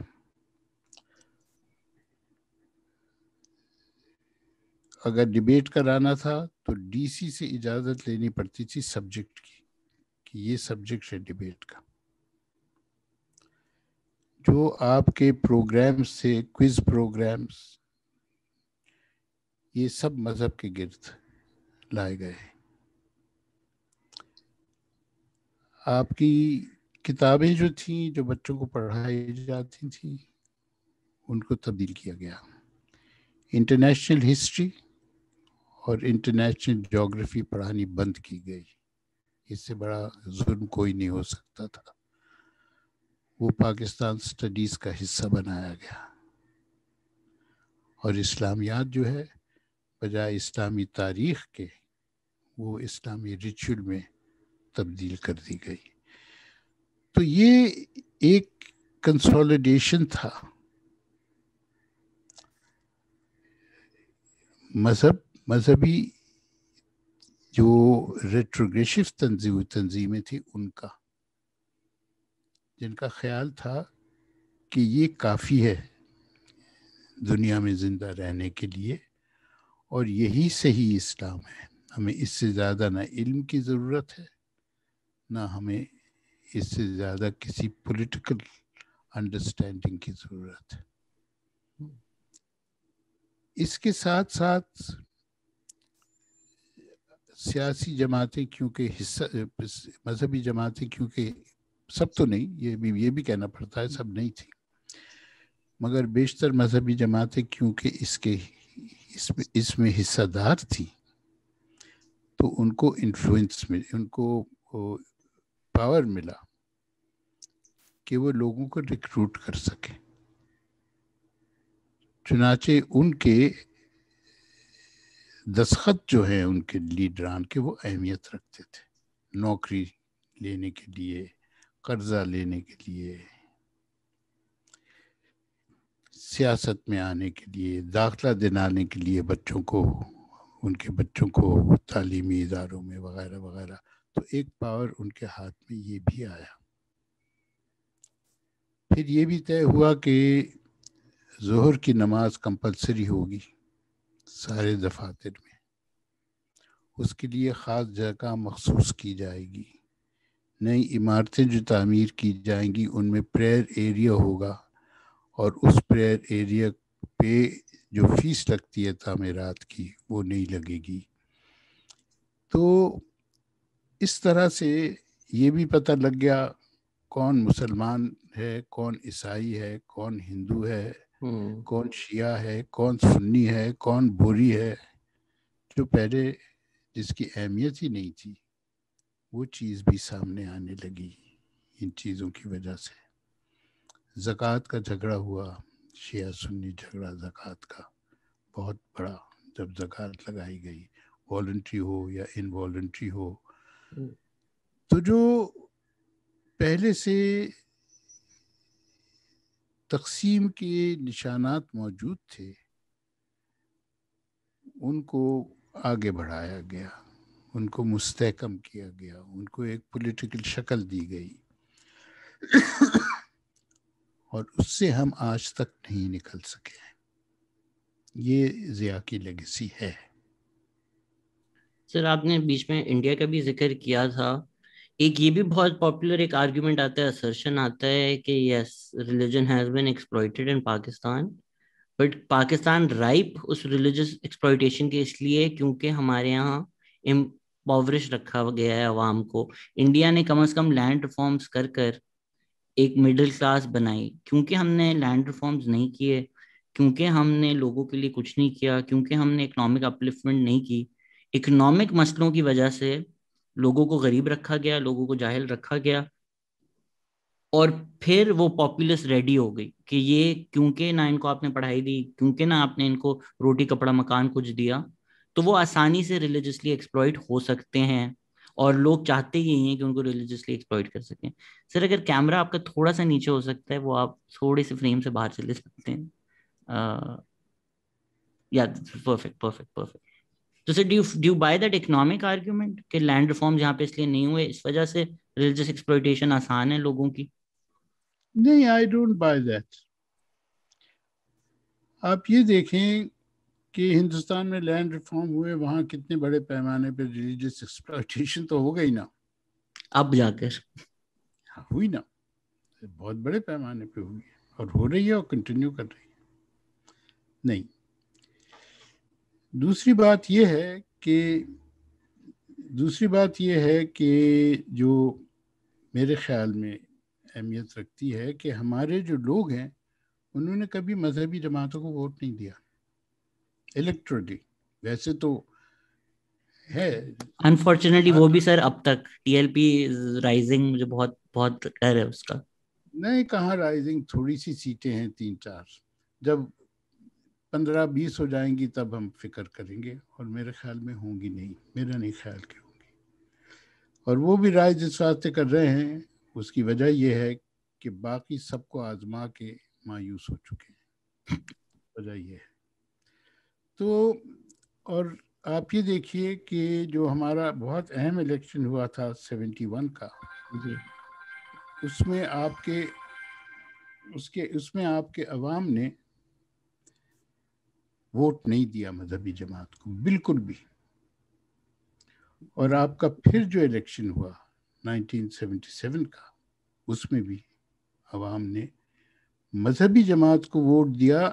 اگر ڈیبیٹ کرانا تھا تو ڈی سی سے اجازت لینی پڑتی تھی سبجیکٹ کی, کہ یہ سبجیکٹ ہے ڈیبیٹ کا. جو آپ کے پروگرامز تھے, کوئز پروگرامز, یہ سب مذہب کے گرد لائے گئے. آپ کی کتابیں جو تھیں, جو بچوں کو پڑھائی جاتی تھیں, ان کو تبدیل کیا گیا. انٹرنیشنل ہسٹری اور انٹرنیشنل جغرافی پڑھانی بند کی گئی. اس سے بڑا ظلم کوئی نہیں ہو سکتا تھا. وہ پاکستان سٹڈیز کا حصہ بنایا گیا, اور اسلامیات جو ہے بجائے اسلامی تاریخ کے وہ اسلامی ریچول میں تبدیل کر دی گئی. تو یہ ایک کنسولیڈیشن تھا. مذہبی جو ریٹروگریشو تنظیمیں تھیں ان کا, جن کا خیال تھا کہ یہ کافی ہے دنیا میں زندہ رہنے کے لیے, اور یہی صحیح اسلام ہے. ہمیں اس سے زیادہ نہ علم کی ضرورت ہے, نہ ہمیں اس سے زیادہ کسی پولیٹیکل انڈرسٹینڈنگ کی ضرورت ہے. اس کے ساتھ ساتھ سیاسی جماعتیں, کیونکہ مذہبی جماعتیں, کیونکہ سب تو نہیں, یہ بھی کہنا پڑتا ہے سب نہیں تھی, مگر بیشتر مذہبی جماعتیں کیونکہ اس میں حصہ دار تھی, تو ان کو انفلوئنس ان کو پاور ملا کہ وہ لوگوں کو ریکروٹ کر سکے. چنانچہ ان کے دستخط جو ہیں ان کے لیڈران کے, وہ اہمیت رکھتے تھے. نوکری لینے کے لیے, قرضہ لینے کے لیے, سیاست میں آنے کے لیے, داخلہ دلانے کے لیے بچوں کو, ان کے بچوں کو تعلیمی اداروں میں وغیرہ وغیرہ. تو ایک پاور ان کے ہاتھ میں یہ بھی آیا. پھر یہ بھی طے ہوا کہ ظہر کی نماز کمپلسری ہوگی سارے دفاتر میں. اس کے لیے خاص جگہ مخصوص کی جائے گی. نئی عمارتیں جو تعمیر کی جائیں گی ان میں پریئر ایریا ہوگا, اور اس پریئر ایریا پہ جو فیس لگتی ہے تعمیرات کی وہ نہیں لگے گی. تو اس طرح سے یہ بھی پتہ لگ گیا کون مسلمان ہے, کون عیسائی ہے, کون ہندو ہے, کون شیعہ ہے, کون سنی ہے, کون بوری ہے. جو پہلے جس کی اہمیت ہی نہیں تھی, وہ چیز بھی سامنے آنے لگی ان چیزوں کی وجہ سے. زکوٰۃ کا جھگڑا ہوا, شیعہ سنی جھگڑا زکوٰۃ کا بہت بڑا. جب زکوٰۃ لگائی گئی, والنٹری ہو یا انوالنٹری ہو, تو جو پہلے سے تقسیم کے نشانات موجود تھے ان کو آگے بڑھایا گیا, ان کو مستحکم کیا گیا, ان کو ایک پولیٹیکل شکل دی گئی, اور اس سے ہم آج تک نہیں نکل سکے. یہ ضیاء کی لیگیسی ہے. سر آپ نے بیچ میں انڈیا کا بھی ذکر کیا تھا. ایک یہ بھی بہت پاپولر ایک آرگیومنٹ آتا ہے, assertion آتا ہے کہ yes, religion has been exploited in Pakistan, but Pakistan ripe اس ریلیجس ایکسپلوئٹیشن کے اس لیے کیونکہ ہمارے یہاں امپاورش رکھا گیا ہے عوام کو. انڈیا نے کم از کم لینڈ ریفارمز کر ایک مڈل کلاس بنائی. کیونکہ ہم نے لینڈ ریفارمز نہیں کیے, کیونکہ ہم نے لوگوں کے لیے کچھ نہیں کیا، کیونکہ ہم نے اکنامک اپلفٹمنٹ نہیں کی، اکنامک مسئلوں کی وجہ سے لوگوں کو غریب رکھا گیا، لوگوں کو جاہل رکھا گیا، اور پھر وہ پاپولس ریڈی ہو گئی کہ یہ کیونکہ نہ ان کو آپ نے پڑھائی دی، کیونکہ نہ آپ نے ان کو روٹی کپڑا مکان کچھ دیا، تو وہ آسانی سے ریلیجسلی ایکسپلائٹ ہو سکتے ہیں، اور لوگ چاہتے ہی ہیں کہ ان کو ریلیجسلی ایکسپلائٹ کر سکیں. سر اگر کیمرہ آپ کا تھوڑا سا نیچے ہو سکتا ہے، وہ آپ تھوڑے سے فریم سے باہر چلے سکتے ہیں. یا پرفیکٹ پرفیکٹ پرفیکٹ. تو sir do buy that economic argument کہ لینڈ ریفارم جہاں پہ اس لیے نہیں ہوئے اس وجہ سے ریلیجس ایکسپلائٹیشن آسان ہے لوگوں کی؟ نہیں، آئی ڈونٹ بائی دیٹ. آپ یہ دیکھیں کہ ہندوستان میں لینڈ ریفارم ہوئے، وہاں کتنے بڑے پیمانے پہ ریلیجس ایکسپلائٹیشن تو ہو گئی نا. اب جا کر ہوئی نا، بہت بڑے پیمانے پہ ہوئی ہے، اور ہو رہی ہے اور کنٹینیو کر رہی ہے. نہیں، دوسری بات یہ ہے کہ جو میرے خیال میں اہمیت رکھتی ہے کہ ہمارے جو لوگ ہیں انہوں نے کبھی مذہبی جماعتوں کو ووٹ نہیں دیا الیکٹورلی. ویسے تو ہے، انفارچونیٹلی وہ بھی سر اب تک ٹی ایل پی رائزنگ، مجھے بہت بہت ڈر ہے اس کا. نہیں، کہاں رائزنگ، تھوڑی سی سیٹیں ہیں، 3-4. جب 15-20 ہو جائیں گی تب ہم فکر کریں گے، اور میرے خیال میں ہوں گی نہیں، میرا نہیں خیال کہ ہوں گی. اور وہ بھی رائے جس واسطے کر رہے ہیں اس کی وجہ یہ ہے کہ باقی سب کو آزما کے مایوس ہو چکے ہیں، وجہ یہ ہے. تو اور آپ یہ دیکھیے کہ جو ہمارا بہت اہم الیکشن ہوا تھا 71 کا، جی اس میں آپ کے عوام نے ووٹ نہیں دیا مذہبی جماعت کو بالکل بھی. اور آپ کا پھر جو الیکشن ہوا 1977 کا، اس میں بھی عوام نے مذہبی جماعت کو ووٹ دیا.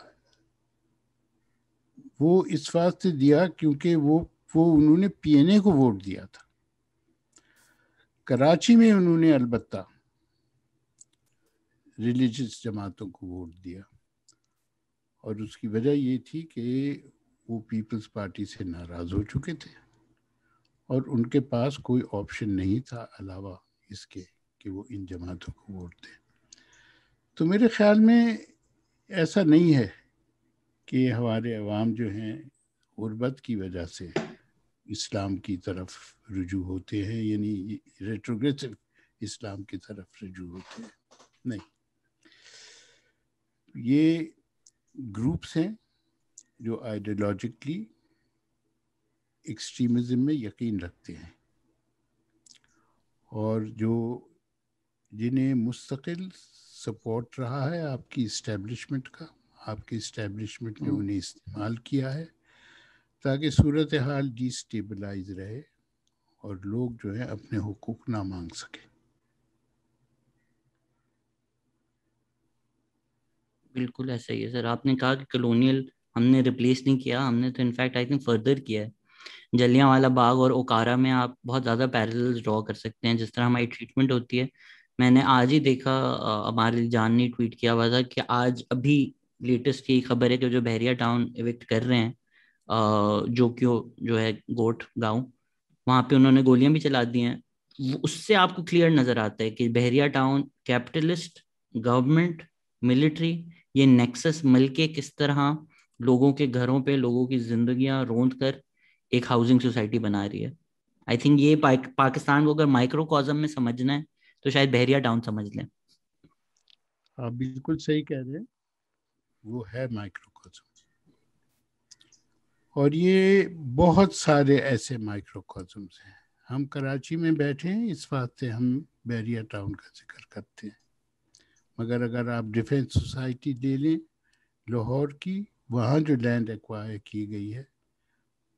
وہ اس واسطے دیا کیونکہ وہ انہوں نے پی این اے کو ووٹ دیا تھا. کراچی میں انہوں نے البتہ ریلیجس جماعتوں کو ووٹ دیا، اور اس کی وجہ یہ تھی کہ وہ پیپلز پارٹی سے ناراض ہو چکے تھے، اور ان کے پاس کوئی آپشن نہیں تھا علاوہ اس کے کہ وہ ان جماعتوں کو ووٹ دیں. تو میرے خیال میں ایسا نہیں ہے کہ ہمارے عوام جو ہیں غربت کی وجہ سے اسلام کی طرف رجوع ہوتے ہیں، یعنی ریٹروگریسو اسلام کی طرف رجوع ہوتے ہیں. نہیں، یہ گروپس ہیں جو آئیڈیالوجیکلی ایکسٹریمزم میں یقین رکھتے ہیں، اور جنہیں مستقل سپورٹ رہا ہے آپ کی اسٹیبلشمنٹ کا، آپ کی اسٹیبلشمنٹ نے انہیں استعمال کیا ہے تاکہ صورتحال ڈی سٹیبلائز رہے اور لوگ جو ہیں اپنے حقوق نہ مانگ سکیں. بالکل ایسا ہی ہے سر. آپ نے کہا کہ کلونیل ہم نے ریپلیس نہیں کیا، ہم نے تو انفیکٹ آئی تھنک فردر کیا ہے. جلیاں والا باغ اور اوکارا میں آپ بہت زیادہ پیرلز ڈرا کر سکتے ہیں جس طرح ہماری ٹریٹمنٹ ہوتی ہے. میں نے آج ہی دیکھا، ہمارے جان نے ٹویٹ کیا ہوا تھا کہ آج ابھی لیٹسٹ یہی خبر ہے کہ جو بحریہ ٹاؤن ایوکٹ کر رہے ہیں، جو ہے گوٹ گاؤں، وہاں پہ انہوں نے گولیاں بھی چلا دی ہیں. اس سے آپ کو کلیئر نظر آتا ہے کہ بحریہ ٹاؤن کیپٹلسٹ، گورنمنٹ، ملٹری، یہ نیکسس مل کے کس طرح لوگوں کے گھروں پہ لوگوں کی زندگیاں روند کر ایک ہاؤسنگ سوسائٹی بنا رہی ہے. آئی تھنک یہ پاکستان کو اگر مائکرو کازم میں سمجھنا ہے تو شاید بحریہ ٹاؤن سمجھ لیں. آپ بالکل صحیح کہہ رہے ہیں، وہ ہے مائکرو کازم. اور یہ بہت سارے ایسے مائکرو کازمز ہیں. ہم کراچی میں بیٹھے ہیں اس واسطے ہم بحریہ ٹاؤن کا ذکر کرتے ہیں، مگر اگر آپ ڈیفینس سوسائٹی لے لیں لاہور کی، وہاں جو لینڈ ایکوائر کی گئی ہے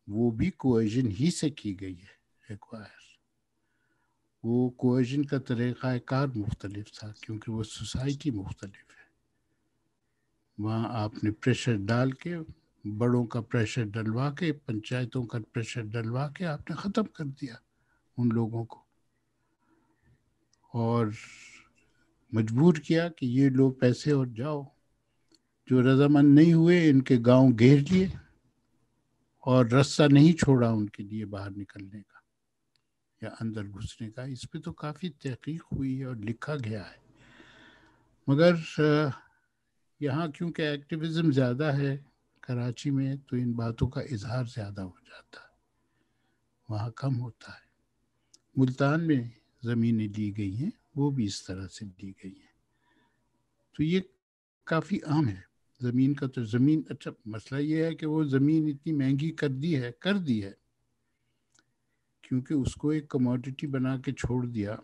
وہ بھی کوئیژن ہی سے کی گئی ہے ایکوائر. وہ کوئیژن کا طریقہ کار مختلف تھا کیونکہ وہ سوسائٹی مختلف ہے. وہاں آپ نے پریشر ڈال کے، بڑوں کا پریشر ڈلوا کے، پنچایتوں کا پریشر ڈلوا کے آپ نے ختم کر دیا ان لوگوں کو، اور مجبور کیا کہ یہ لو پیسے اور جاؤ. جو رضامند نہیں ہوئے ان کے گاؤں گھیر لیے اور راستہ نہیں چھوڑا ان کے لیے باہر نکلنے کا یا اندر گھسنے کا. اس پہ تو کافی تحقیق ہوئی ہے اور لکھا گیا ہے. مگر یہاں کیونکہ ایکٹیویزم زیادہ ہے کراچی میں تو ان باتوں کا اظہار زیادہ ہو جاتا ہے, وہاں کم ہوتا ہے. ملتان میں زمینیں لی گئی ہیں وہ بھی اس طرح سے لی گئی ہیں. تو یہ کافی عام ہے زمین کا. تو زمین, اچھا مسئلہ یہ ہے کہ وہ زمین اتنی مہنگی کر دی ہے کیونکہ اس کو ایک کموڈٹی بنا کے چھوڑ دیا.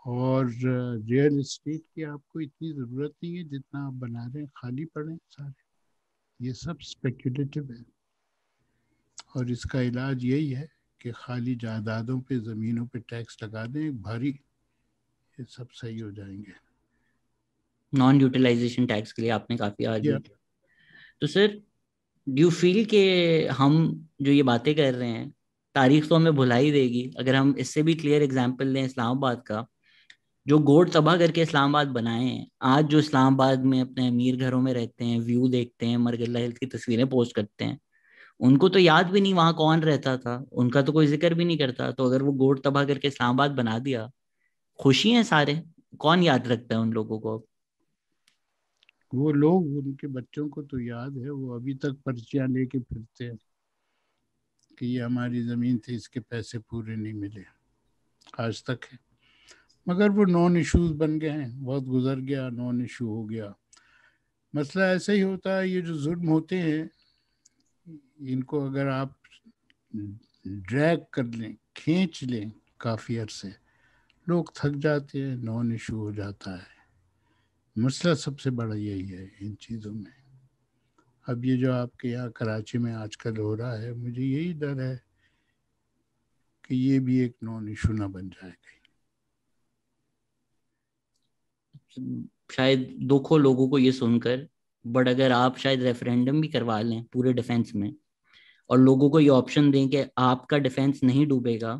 اور ریئل اسٹیٹ کی آپ کو اتنی ضرورت نہیں ہے جتنا آپ بنا رہے ہیں, خالی پڑے سارے. یہ سب اسپیکولیٹو ہے اور اس کا علاج یہی ہے کہ خالی جائیدادوں پہ زمینوں پہ ٹیکس لگا دیں ایک بھاری, یہ سب صحیح ہو جائیں گے. نان یوٹیلائزیشن ٹیکس کے لیے آپ نے کافی آرگیو کیا. تو سر ڈو یو فیل کہ ہم جو یہ باتیں کر رہے ہیں تاریخ تو ہمیں بھلا ہی دے گی. اگر ہم اس سے بھی کلیئر اگزامپل لیں اسلام آباد کا, جو گوٹ تباہ کر کے اسلام آباد بنائے ہیں, آج جو اسلام آباد میں اپنے امیر گھروں میں رہتے ہیں, ویو دیکھتے ہیں, مرگلہ ہلز کی تصویریں پوسٹ کرتے ہیں, ان کو تو یاد بھی نہیں وہاں کون رہتا تھا, ان کا تو کوئی ذکر بھی نہیں کرتا. تو اگر وہ گوٹ تباہ کر کے اسلام آباد بنا دیا, خوشی ہیں سارے, کون یاد رکھتا ہے ان لوگوں کو؟ وہ لوگ, ان کے بچوں کو تو یاد ہے, وہ ابھی تک پرچیاں لے کے پھرتے ہیں کہ یہ ہماری زمین تھی, اس کے پیسے پورے نہیں ملے, آج تک ہے. مگر وہ نان ایشوز بن گئے ہیں, وقت گزر گیا, نان ایشو ہو گیا. مسئلہ ایسا ہی ہوتا ہے, یہ جو ظلم ہوتے ہیں ان کو اگر آپ ڈریگ کر لیں, کھینچ لیں کافی عرصے, لوگ تھک جاتے ہیں, نان ایشو ہو جاتا ہے. مسئلہ سب سے بڑا یہی ہے ان چیزوں میں. اب یہ جو آپ کے یہاں کراچی میں آج کل ہو رہا ہے, مجھے یہی ڈر ہے کہ یہ بھی ایک نان ایشو نہ بن جائے گا. شاید دکھ ہو لوگوں کو یہ سن کر, بٹ اگر آپ شاید ریفرینڈم بھی کروا لیں پورے ڈیفینس میں اور لوگوں کو یہ آپشن دیں کہ آپ کا ڈیفینس نہیں ڈوبے گا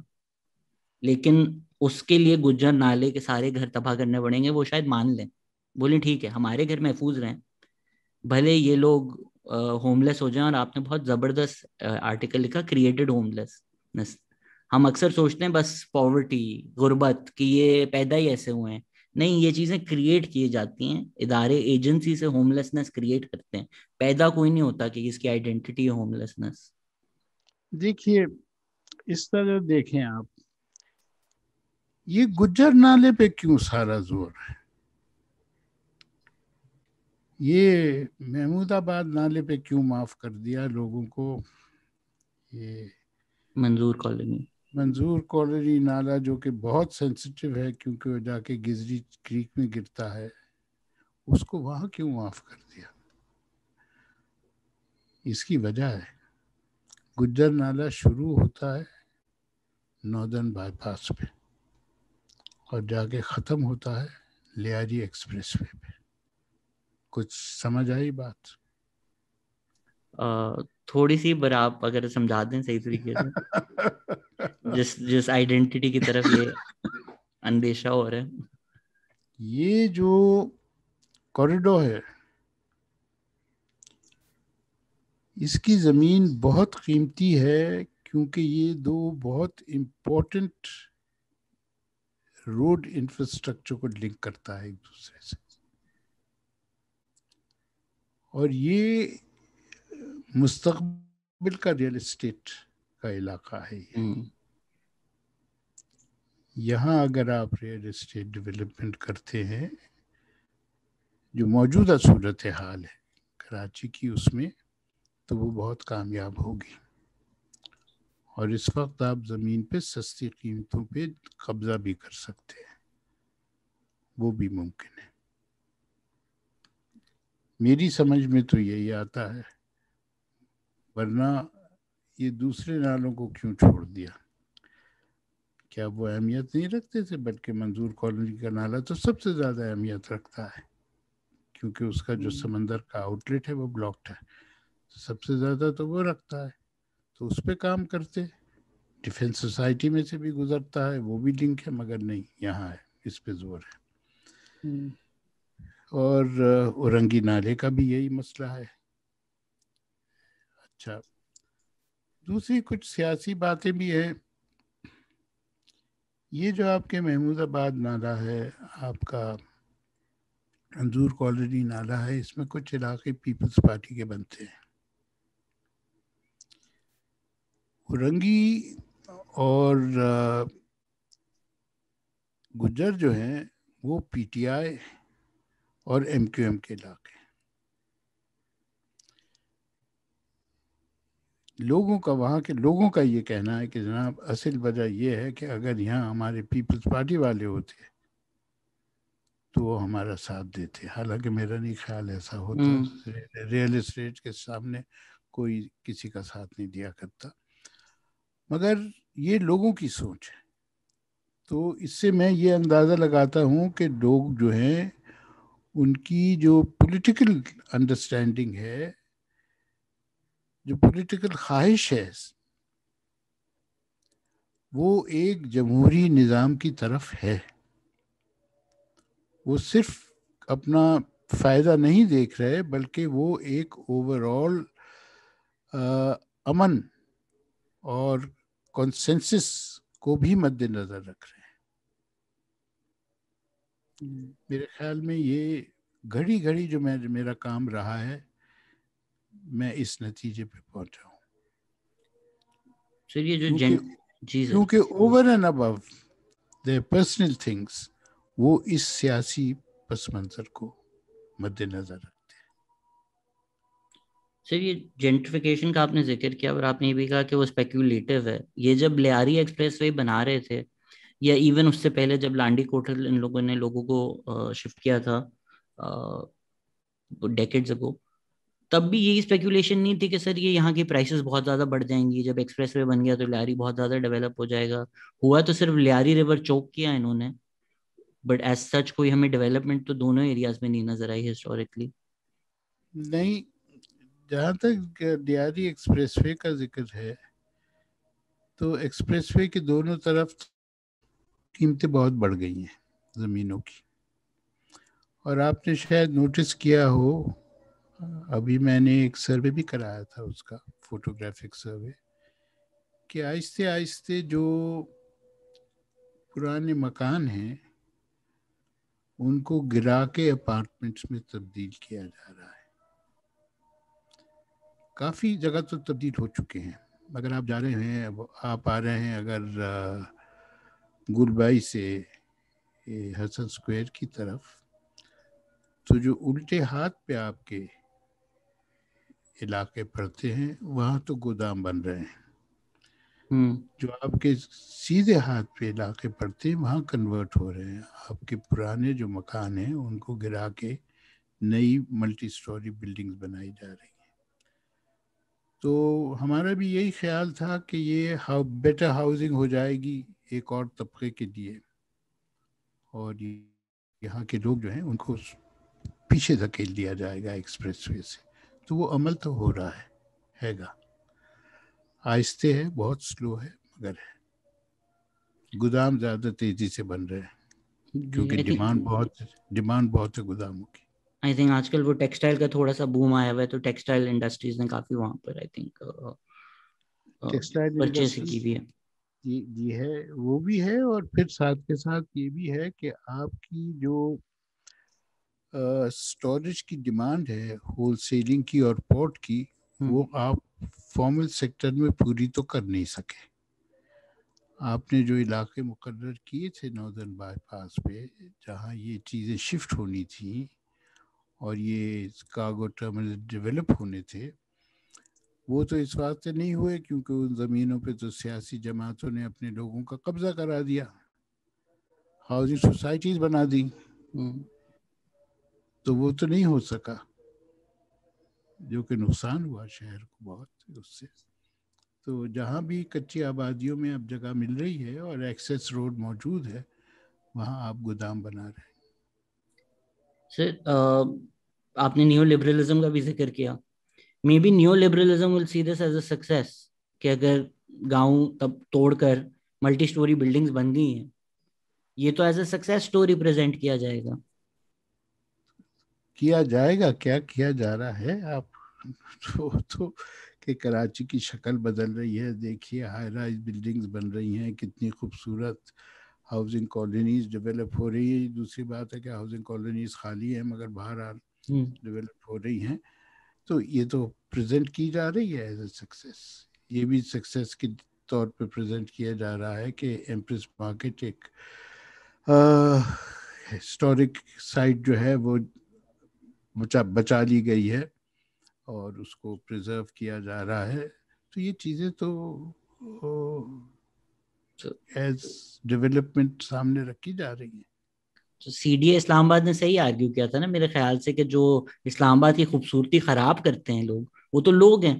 لیکن اس کے لیے گجر نالے کے سارے گھر تباہ کرنے پڑیں گے, وہ شاید مان لیں, بولیں ٹھیک ہے ہمارے گھر محفوظ رہیں, بھلے یہ لوگ ہوم لیس ہو جائیں. اور آپ نے بہت زبردست آرٹیکل لکھا, کریٹڈ ہوم لیسنس. ہم اکثر سوچتے ہیں بس پاورٹی, غربت, کہ یہ پیدا ہی ایسے ہوئے ہیں. نہیں, یہ چیزیں کریٹ کی جاتی ہیں, ادارے ایجنسی سے ہوم لیسنس کریٹ کرتے ہیں. پیدا کوئی نہیں ہوتا کہ اس کی آئیڈینٹی ہے ہوم لیسنس. دیکھیے اس طرح دیکھیں آپ, یہ گجر نالے پہ کیوں سارا زور ہے؟ یہ محمود آباد نالے پہ کیوں معاف کر دیا لوگوں کو؟ یہ منظور کالونی, منظور کالونی نالا جو کہ بہت سینسیٹیو ہے کیونکہ وہ جا کے گزری کریک میں گرتا ہے, اس کو وہاں کیوں معاف کر دیا؟ اس کی وجہ ہے گجر نالا شروع ہوتا ہے ناردرن بائی پاس پہ اور جا کے ختم ہوتا ہے لیاری ایکسپریس وے پہ. کچھ سمجھ آئی بات؟ تھوڑی سی بر آپ اگر سمجھا دیں صحیح طریقے سے, جس آئیڈینٹی کی طرف یہ اندیشہ ہو رہا ہے. یہ جو کوریڈور ہے اس کی زمین بہت قیمتی ہے کیونکہ یہ دو بہت امپورٹنٹ روڈ انفراسٹرکچر کو لنک کرتا ہے ایک دوسرے سے, اور یہ مستقبل کا ریئل اسٹیٹ کا علاقہ ہے. یہاں اگر آپ ریئل اسٹیٹ ڈیولپمنٹ کرتے ہیں, جو موجودہ صورتحال ہے کراچی کی, اس میں تو وہ بہت کامیاب ہوگی. اور اس وقت آپ زمین پہ سستی قیمتوں پہ قبضہ بھی کر سکتے ہیں, وہ بھی ممکن ہے. میری سمجھ میں تو یہی آتا ہے, ورنہ یہ دوسرے نالوں کو کیوں چھوڑ دیا؟ کیا وہ اہمیت نہیں رکھتے تھے؟ بلکہ منظور کالونی کا نالا تو سب سے زیادہ اہمیت رکھتا ہے کیونکہ اس کا جو سمندر کا آؤٹ لیٹ ہے وہ بلاکڈ ہے, سب سے زیادہ تو وہ رکھتا ہے. تو اس پہ کام کرتے, ڈیفینس سوسائٹی میں سے بھی گزرتا ہے, وہ بھی لنک ہے, مگر نہیں, یہاں ہے, اس پہ زور ہے. اور اورنگی نالے کا بھی یہی مسئلہ ہے. اچھا، دوسری کچھ سیاسی باتیں بھی ہیں. یہ جو آپ کے محمود آباد نالہ ہے، آپ کا انظور کالونی نالہ ہے، اس میں کچھ علاقے پیپلز پارٹی کے بنتے ہیں. اورنگی اور گجر جو ہیں وہ پی ٹی آئی اور ایم کیو ایم کے علاقے. لوگوں کا، وہاں کے لوگوں کا یہ کہنا ہے کہ جناب اصل وجہ یہ ہے کہ اگر یہاں ہمارے پیپلز پارٹی والے ہوتے تو وہ ہمارا ساتھ دیتے. حالانکہ میرا نہیں خیال ایسا ہوتا. ریئل اسٹیٹ کے سامنے کوئی کسی کا ساتھ نہیں دیا کرتا، مگر یہ لوگوں کی سوچ ہے. تو اس سے میں یہ اندازہ لگاتا ہوں کہ لوگ جو ہیں ان کی جو پولیٹیکل انڈرسٹینڈنگ ہے، جو پولیٹیکل خواہش ہے، وہ ایک جمہوری نظام کی طرف ہے. وہ صرف اپنا فائدہ نہیں دیکھ رہے، بلکہ وہ ایک اوور آل امن اور کنسنسس کو بھی مد نظر رکھ رہے ہیں. میرے خیال میں یہ گھڑی گھڑی جو میرا کام رہا ہے، میں اس نتیجے پہ پہنچا ہوں. سر یہ جو کیونکہ over and above their personal things وہ اس سیاسی پس منظر کو مد نظر رکھتے ہیں. سر یہ جینٹریفیکیشن کا آپ نے ذکر کیا، اور آپ نے یہ بھی کہا کہ وہ اسپیکولیٹو ہے. یہ جب لیاری ایکسپریس وے بنا رہے تھے، یا ایون اس سے پہلے جب لانڈی کوٹل ان لوگوں نے لوگوں کو شفٹ کیا تھا ڈیکیڈز اگو، تب بھی یہی اسپیکولیشن نہیں تھی کہ سر یہ یہاں کی پرائسز بہت زیادہ بڑھ جائیں گی، جب ایکسپریس وے بن گیا تو لیاری بہت زیادہ ڈیولپ ہو جائے گا. ہوا تو صرف لیاری ریور چوک کیا انہوں نے، بٹ ایز سچ کوئی ہمیں ڈیولپمنٹ تو دونوں ایریاز میں نہیں نظر آئی ہسٹوریکلی. نہیں، جہاں تک لیاری ایکسپریس وے کا ذکر ہے تو ایکسپریس وے کے دونوں طرف قیمتیں بہت بڑھ گئی ہیں زمینوں کی. اور آپ نے شاید نوٹس کیا ہو، ابھی میں نے ایک سروے بھی کرایا تھا اس کا، فوٹوگرافک سروے، کہ آہستہ آہستہ جو پرانے مکان ہیں ان کو گرا کے اپارٹمنٹس میں تبدیل کیا جا رہا ہے. کافی جگہ تو تبدیل ہو چکے ہیں. اگر آپ جا رہے ہیں، آپ آ رہے ہیں اگر گلبائی سے حسن اسکوائر کی طرف، تو جو الٹے ہاتھ پہ آپ کے علاقے پڑتے ہیں وہاں تو گودام بن رہے ہیں. جو آپ کے سیدھے ہاتھ پہ علاقے پڑتے ہیں وہاں کنورٹ ہو رہے ہیں. آپ کے پرانے جو مکان ہیں ان کو گرا کے نئی ملٹی سٹوری بلڈنگز بنائی جا رہی ہیں. تو ہمارا بھی یہی خیال تھا کہ یہ بیٹر ہاؤسنگ ہو جائے گی ایک اور طبقے کے لیے، اور یہاں کے لوگ جو ہیں ان کو پیچھے دھکیل دیا جائے گا ایکسپریس وے سے. تو وہ عمل تو ہو رہا ہے گا، آہستہ ہے، بہت سلو ہے، مگر ہے. گودام زیادہ تیزی سے بن رہے ہیں کیونکہ ڈیمانڈ بہت ہے گوداموں کی. آئی تھنک آج کل وہ ٹیکسٹائل کا تھوڑا سا بوم آیا ہوا ہے، تو ٹیکسٹائل انڈسٹریز نے کافی وہاں پر آئی تھنک ٹیکسٹائل پرچیز کی بھی ہے. جی ہے، وہ بھی ہے. اور پھر ساتھ کے ساتھ یہ بھی ہے کہ آپ کی جو سٹوریج کی ڈیمانڈ ہے ہول سیلنگ کی اور پورٹ کی، وہ آپ فارمل سیکٹر میں پوری تو کر نہیں سکے. آپ نے جو علاقے مقرر کیے تھے ناردرن بائی پاس پہ جہاں یہ چیزیں شفٹ ہونی تھیں اور یہ کارگو ٹرمینل ڈیولپ ہونے تھے، وہ تو اس واسطے نہیں ہوئے کیونکہ ان زمینوں پہ تو سیاسی جماعتوں نے اپنے لوگوں کا قبضہ کرا دیا، ہاؤسنگ سوسائٹیز بنا دی. تو وہ تو نہیں ہو سکا، جو کہ نقصان ہوا شہر کو بہت اس سے. تو جہاں بھی کچی آبادیوں میں اب جگہ مل رہی ہے اور ایکسیس روڈ موجود ہے، وہاں آپ گودام بنا رہے ہیں. سر آپ نے نیو لبرلزم کا بھی ذکر کیا. Maybe neo liberalism will see this as a success, کہ اگر گاؤں تب توڑ کر ملٹی سٹوری بلڈنگز بن گئی ہیں، یہ تو as a success story present کیا جائے گا. کیا جائے گا، کیا کیا جا رہا ہے آپ تو کہ کراچی کی شکل بدل رہی ہے. دیکھیے ہائی رائز بلڈنگز بن رہی ہیں، کتنی خوبصورت ہاؤسنگ کالونیز ڈیولپ ہو رہی ہے. دوسری بات ہے کہ ہاؤسنگ کالونیز خالی ہیں مگر بہرحال ڈیولپ ہو رہی ہیں. تو یہ تو پریزنٹ کی جا رہی ہے ایز اے سکسیس. یہ بھی سکسیس کے طور پہ پریزنٹ کیا جا رہا ہے کہ ایمپریس مارکیٹ ایک ہسٹورک سائٹ جو ہے وہ بچا لی گئی ہے اور اس کو پریزرو کیا جا رہا ہے. تو یہ چیزیں تو ایز ڈیولپمنٹ سامنے رکھی جا رہی ہیں. سی ڈی اے اسلام آباد نے صحیح آرگیو کیا تھا نا میرے خیال سے، کہ جو اسلام آباد کی خوبصورتی خراب کرتے ہیں لوگ، وہ تو لوگ ہیں.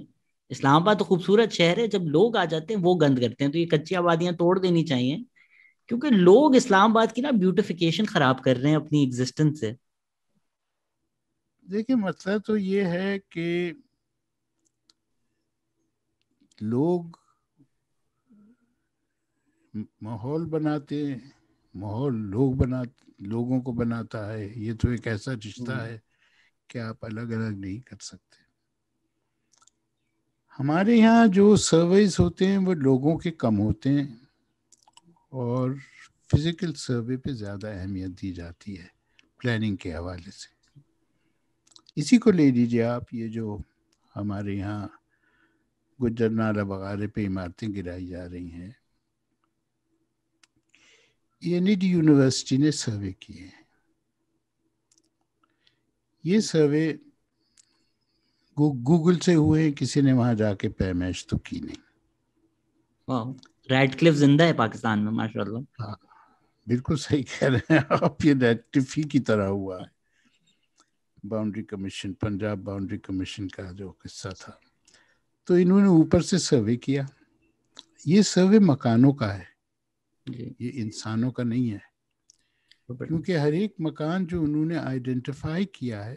اسلام آباد تو خوبصورت شہر ہے، جب لوگ آ جاتے ہیں وہ گند کرتے ہیں. تو یہ کچی آبادیاں توڑ دینی چاہیے، کیونکہ لوگ اسلام آباد کی نا بیوٹیفیکیشن خراب کر رہے ہیں اپنی ایگزسٹنس سے. دیکھیں مسئلہ تو یہ ہے کہ لوگ ماحول بناتے ہیں، ماحول لوگوں کو بناتا ہے. یہ تو ایک ایسا رشتہ ہے کہ آپ الگ الگ نہیں کر سکتے. ہمارے یہاں جو سرویز ہوتے ہیں وہ لوگوں کے کم ہوتے ہیں اور فزیکل سروے پہ زیادہ اہمیت دی جاتی ہے پلاننگ کے حوالے سے. اسی کو لے لیجیے آپ، یہ جو ہمارے یہاں گجر نالہ وغیرہ پہ عمارتیں گرائی جا رہی ہیں، این ڈی یونیورسٹی نے سروے کیے ہیں. یہ سروے گوگل سے ہوئے ہیں، کسی نے وہاں جا کے پیمائش تو کی نہیں. ریڈ کلف زندہ ہے پاکستان میں ماشاء اللہ. ہاں بالکل صحیح کہہ رہے ہیں آپ. یہ ریڈ کلف ہی کی طرح ہوا ہے. Boundary commission, Punjab boundary commission کا جو قصہ تھا، تو انہوں نے اوپر سے سروے کیا. یہ سروے مکانوں کا ہے، یہ انسانوں کا نہیں ہے. کیونکہ ہر ایک مکان جو انہوں نے آئیڈینٹیفائی کیا ہے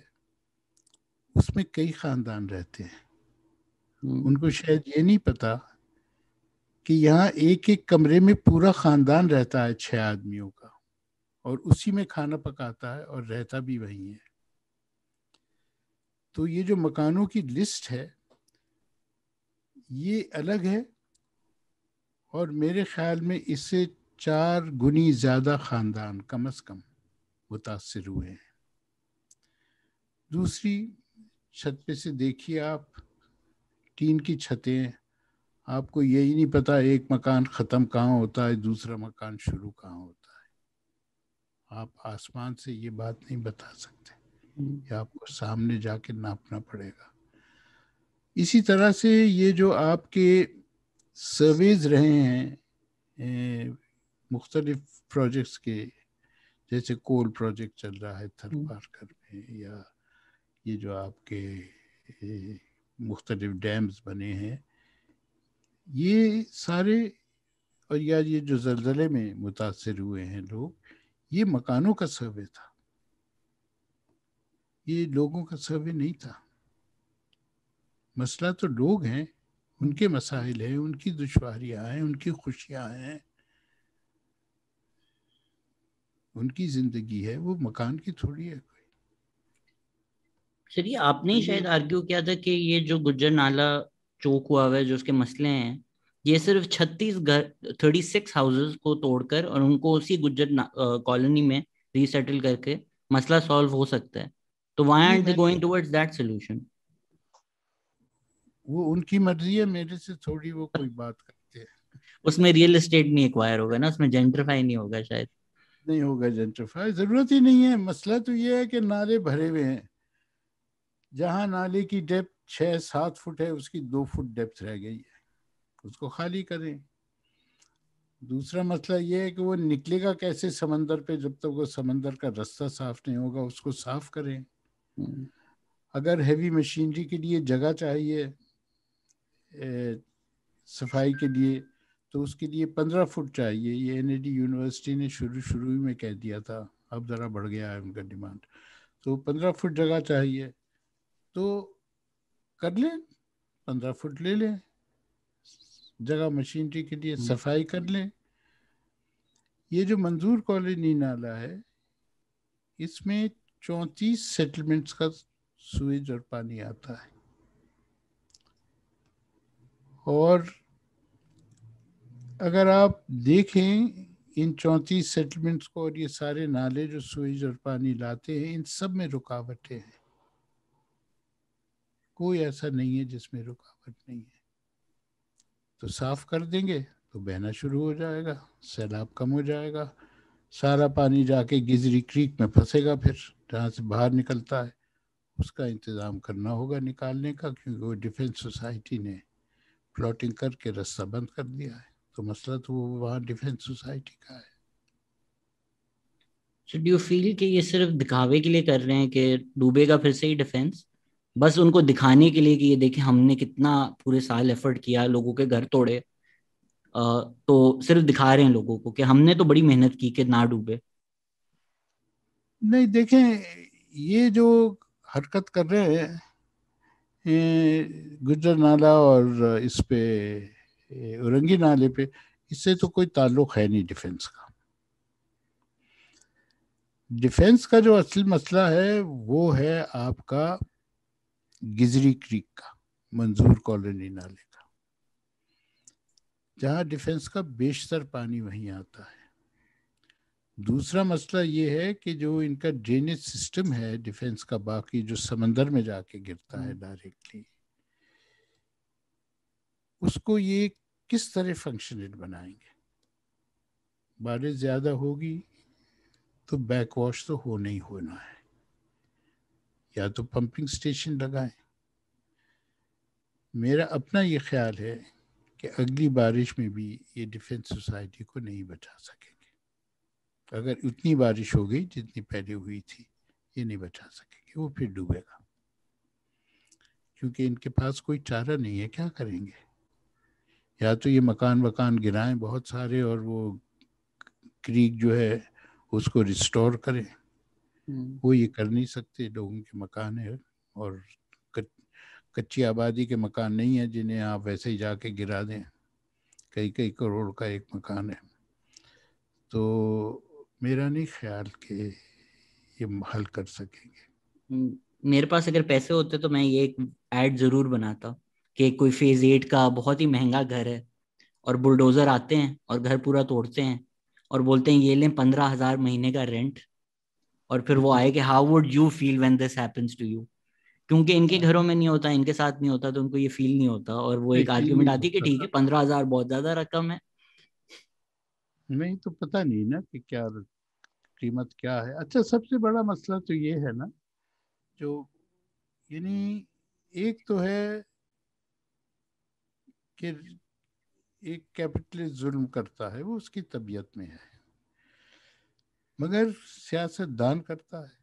اس میں کئی خاندان رہتے ہیں. ان کو شاید یہ نہیں پتا کہ یہاں ایک ایک کمرے میں پورا خاندان رہتا ہے 6 آدمیوں کا، اور اسی میں کھانا پکاتا ہے اور رہتا بھی وہی ہے. تو یہ جو مکانوں کی لسٹ ہے یہ الگ ہے، اور میرے خیال میں اس سے 4 گنی زیادہ خاندان کم از کم متاثر ہوئے ہیں. دوسری چھت پہ سے دیکھیے آپ، ٹین کی چھتیں ہیں، آپ کو یہی نہیں پتا ایک مکان ختم کہاں ہوتا ہے، دوسرا مکان شروع کہاں ہوتا ہے. آپ آسمان سے یہ بات نہیں بتا سکتے، یہ آپ کو سامنے جا کے ناپنا پڑے گا. اسی طرح سے یہ جو آپ کے سرویز رہے ہیں مختلف پروجیکٹس کے، جیسے کول پروجیکٹ چل رہا ہے تھر پارکر میں، یا یہ جو آپ کے مختلف ڈیمز بنے ہیں، یہ سارے، اور یا یہ جو زلزلے میں متاثر ہوئے ہیں لوگ، یہ مکانوں کا سروے تھا، یہ لوگوں کا سروے نہیں تھا. مسئلہ تو لوگ ہیں، ان کے مسائل ہیں، ان کی دشواریاں ہیں، ان کی خوشیاں ہیں، ان کی زندگی ہے، وہ مکان کی تھوڑی ہے. چلیے، آپ نے شاید آرگیو کیا تھا کہ یہ جو گجر نالہ چوک ہوا ہوا ہے، جو اس کے مسئلے ہیں، یہ صرف 36 ہاؤسز کو توڑ کر اور ان کو اسی گجر کالونی میں ری سیٹل کر کے مسئلہ سالو ہو سکتا ہے. تو why aren't they going towards that solution؟ وہ ان کی مرضی ہے، میرے سے تھوڑی وہ کوئی بات کرتے ہیں. اس میں ریئل اسٹیٹ نہیں ایکوائر ہوگا نا، اس میں جینٹریفائی نہیں ہوگا شاید. نہیں ہوگا جینٹریفائی، ضرورت ہی نہیں ہے. مسئلہ تو یہ ہے کہ نالے بھرے ہوئے ہیں، جہاں نالے کی ڈیپتھ 6-7 فٹ ہے اس کی 2 فٹ ڈیپتھ رہ گئی ہے، اس کو خالی کریں. دوسرا مسئلہ یہ ہے کہ وہ نکلے گا کیسے سمندر پہ، جب تک وہ سمندر کا رستہ صاف نہیں ہوگا اس کو صاف کریں. اگر ہیوی مشینری کے لیے جگہ چاہیے صفائی کے لیے، تو اس کے لیے 15 فٹ چاہیے. یہ این اے ڈی یونیورسٹی نے شروع میں کہہ دیا تھا، اب ذرا بڑھ گیا ہے ان کا ڈیمانڈ. تو 15 فٹ جگہ چاہیے، تو کر لیں، 15 فٹ لے لیں جگہ مشینری کے لیے، صفائی کر لیں. یہ جو منظور کالونی نالہ ہے، اس میں 34 سیٹلمنٹس کا سویج اور پانی آتا ہے، اور اگر آپ دیکھیں ان 34 سیٹلمنٹس کو اور یہ سارے نالے جو سویج اور پانی لاتے ہیں، ان سب میں رکاوٹیں ہیں، کوئی ایسا نہیں ہے جس میں رکاوٹ نہیں ہے. تو صاف کر دیں گے تو بہنا شروع ہو جائے گا، سیلاب کم ہو جائے گا، سارا پانی جا کے گزری کریک میں پھنسے گا، پھر جہاں سے باہر نکلتا ہے اس کا انتظام کرنا ہوگا نکالنے کا، کیونکہ وہ ڈیفنس سوسائٹی نے پلاٹنگ کر کے رستہ بند کر دیا ہے. تو مسئلہ تو وہ وہاں ڈیفنس سوسائٹی کا ہے. So do you feel کہ یہ صرف دکھاوے کے لیے کر رہے ہیں کہ ڈوبے گا پھر سے ہی ڈیفنس، بس ان کو دکھانے کے لیے کہ یہ دیکھیں ہم نے کتنا پورے سال ایفرٹ کیا، لوگوں کے گھر توڑے، تو صرف دکھا رہے ہیں لوگوں کو کہ ہم نے تو بڑی محنت کی کہ نہ ڈوبے؟ نہیں دیکھیں، یہ جو حرکت کر رہے ہیں گجر نالہ اور اس پہ اورنگی نالے پہ، اس سے تو کوئی تعلق ہے نہیں ڈیفنس کا. ڈیفنس کا جو اصل مسئلہ ہے وہ ہے آپ کا گزری کریک کا، منظور کالونی نالے کا، جہاں ڈیفنس کا بیشتر پانی وہیں آتا ہے. دوسرا مسئلہ یہ ہے کہ جو ان کا ڈرینیج سسٹم ہے ڈیفنس کا، باقی جو سمندر میں جا کے گرتا ہے ڈائریکٹلی، اس کو یہ کس طرح فنکشنل بنائیں گے. بارش زیادہ ہوگی تو بیک واش تو ہونا ہی ہونا ہے، یا تو پمپنگ سٹیشن لگائیں. میرا اپنا یہ خیال ہے کہ اگلی بارش میں بھی یہ ڈیفنس سوسائٹی کو نہیں بچا سکیں گے. اگر اتنی بارش ہو گئی جتنی پہلے ہوئی تھی، یہ نہیں بچا سکیں گے، وہ پھر ڈوبے گا، کیونکہ ان کے پاس کوئی چارہ نہیں ہے. کیا کریں گے؟ یا تو یہ مکان گرائیں بہت سارے اور وہ کریک جو ہے اس کو ریسٹور کریں. وہ یہ کر نہیں سکتے، لوگوں کے مکان ہے اور کچی آبادی کے مکان نہیں ہیں جنہیں آپ ویسے ہی جا کے گرا دیں. کئی کروڑ کا ایک مکان ہے. تو میرا نہیں خیال کہ یہ حل کر سکیں گے. میرے پاس اگر پیسے ہوتے تو میں یہ ایک ایڈ ضرور بناتا کہ کوئی فیز 8 کا بہت ہی مہنگا گھر ہے اور بلڈوزر آتے ہیں اور گھر پورا توڑتے ہیں اور بولتے ہیں یہ لیں 15,000 مہینے کا رینٹ، اور پھر وہ آئے کہ how would you feel when this happens to you. کیونکہ ان کے گھروں میں نہیں ہوتا، ان کے ساتھ نہیں ہوتا، تو ان کو یہ فیل نہیں ہوتا، اور وہ نہیں ایک فیل آرگیومنٹ نہیں آتی ہے کہ ٹھیک ہوتا. ہے 15,000 بہت زیادہ رقم ہے. نہیں تو پتہ نہیں نا کہ کیا قیمت کیا ہے. اچھا سب سے بڑا مسئلہ تو یہ ہے نا، جو یعنی ایک تو ہے کہ ایک کیپٹلسٹ ظلم کرتا ہے، وہ اس کی طبیعت میں ہے، مگر سیاست دان کرتا ہے،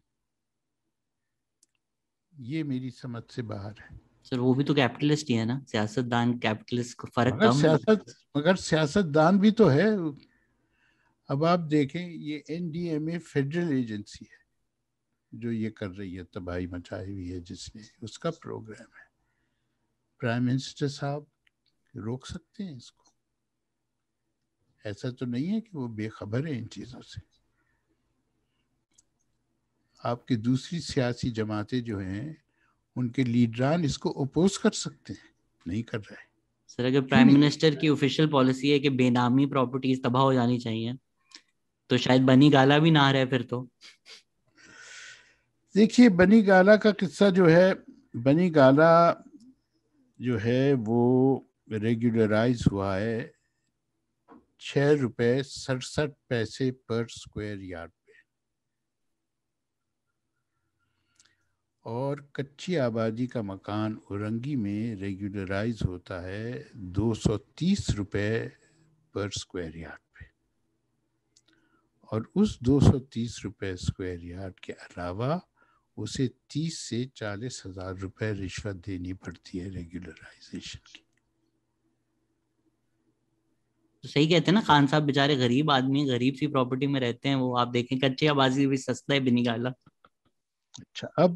یہ میری سمجھ سے باہر ہے. سر وہ بھی تو کیپٹلسٹ ہی ہے نا، سیاست دان کیپٹلسٹ کا فرق کم ہے. مگر سیاست دان بھی تو ہے. اب آپ دیکھیں یہ NDMA فیڈرل ایجنسی ہے جو یہ کر رہی ہے، تباہی مچائی ہوئی ہے جس نے، اس کا پروگرام ہے. پرائم منسٹر صاحب روک سکتے ہیں اس کو؟ ایسا تو نہیں ہے کہ وہ بے خبر ہے ان چیزوں سے. آپ کی دوسری سیاسی جماعتیں جو ہیں ان کے لیڈران اس کو اپوز کر سکتے ہیں، نہیں کر رہے. سر اگر کیوں پرائم نہیں منسٹر کی آفیشیل پالیسی ہے کہ بے نامی پراپرٹیز تباہ ہو جانی چاہیے، تو شاید بنی گالا بھی نہ رہے پھر تو. دیکھیے بنی گالا کا قصہ جو ہے، بنی گالا جو ہے وہ ریگولرائز ہوا ہے 6.67 روپے پر سکوائر یارڈ پہ، اور کچی آبادی کا مکان اورنگی میں ریگولرائز ہوتا ہے 230 روپے پر سکوائر یارڈ پہ. اور اس 230 روپے سکوائر یارڈ کے علاوہ اسے 30 سے 40 ہزار روپے رشوت دینی پڑتی ہے ریگولرائزیشن کی. تو صحیح کہتے ہیں نا خان صاحب، بےچارے غریب آدمی ہیں، غریب سی پراپرٹی میں رہتے ہیں وہ. آپ دیکھیں کچی آبادی بھی سستا ہے بنی گالا. اچھا اب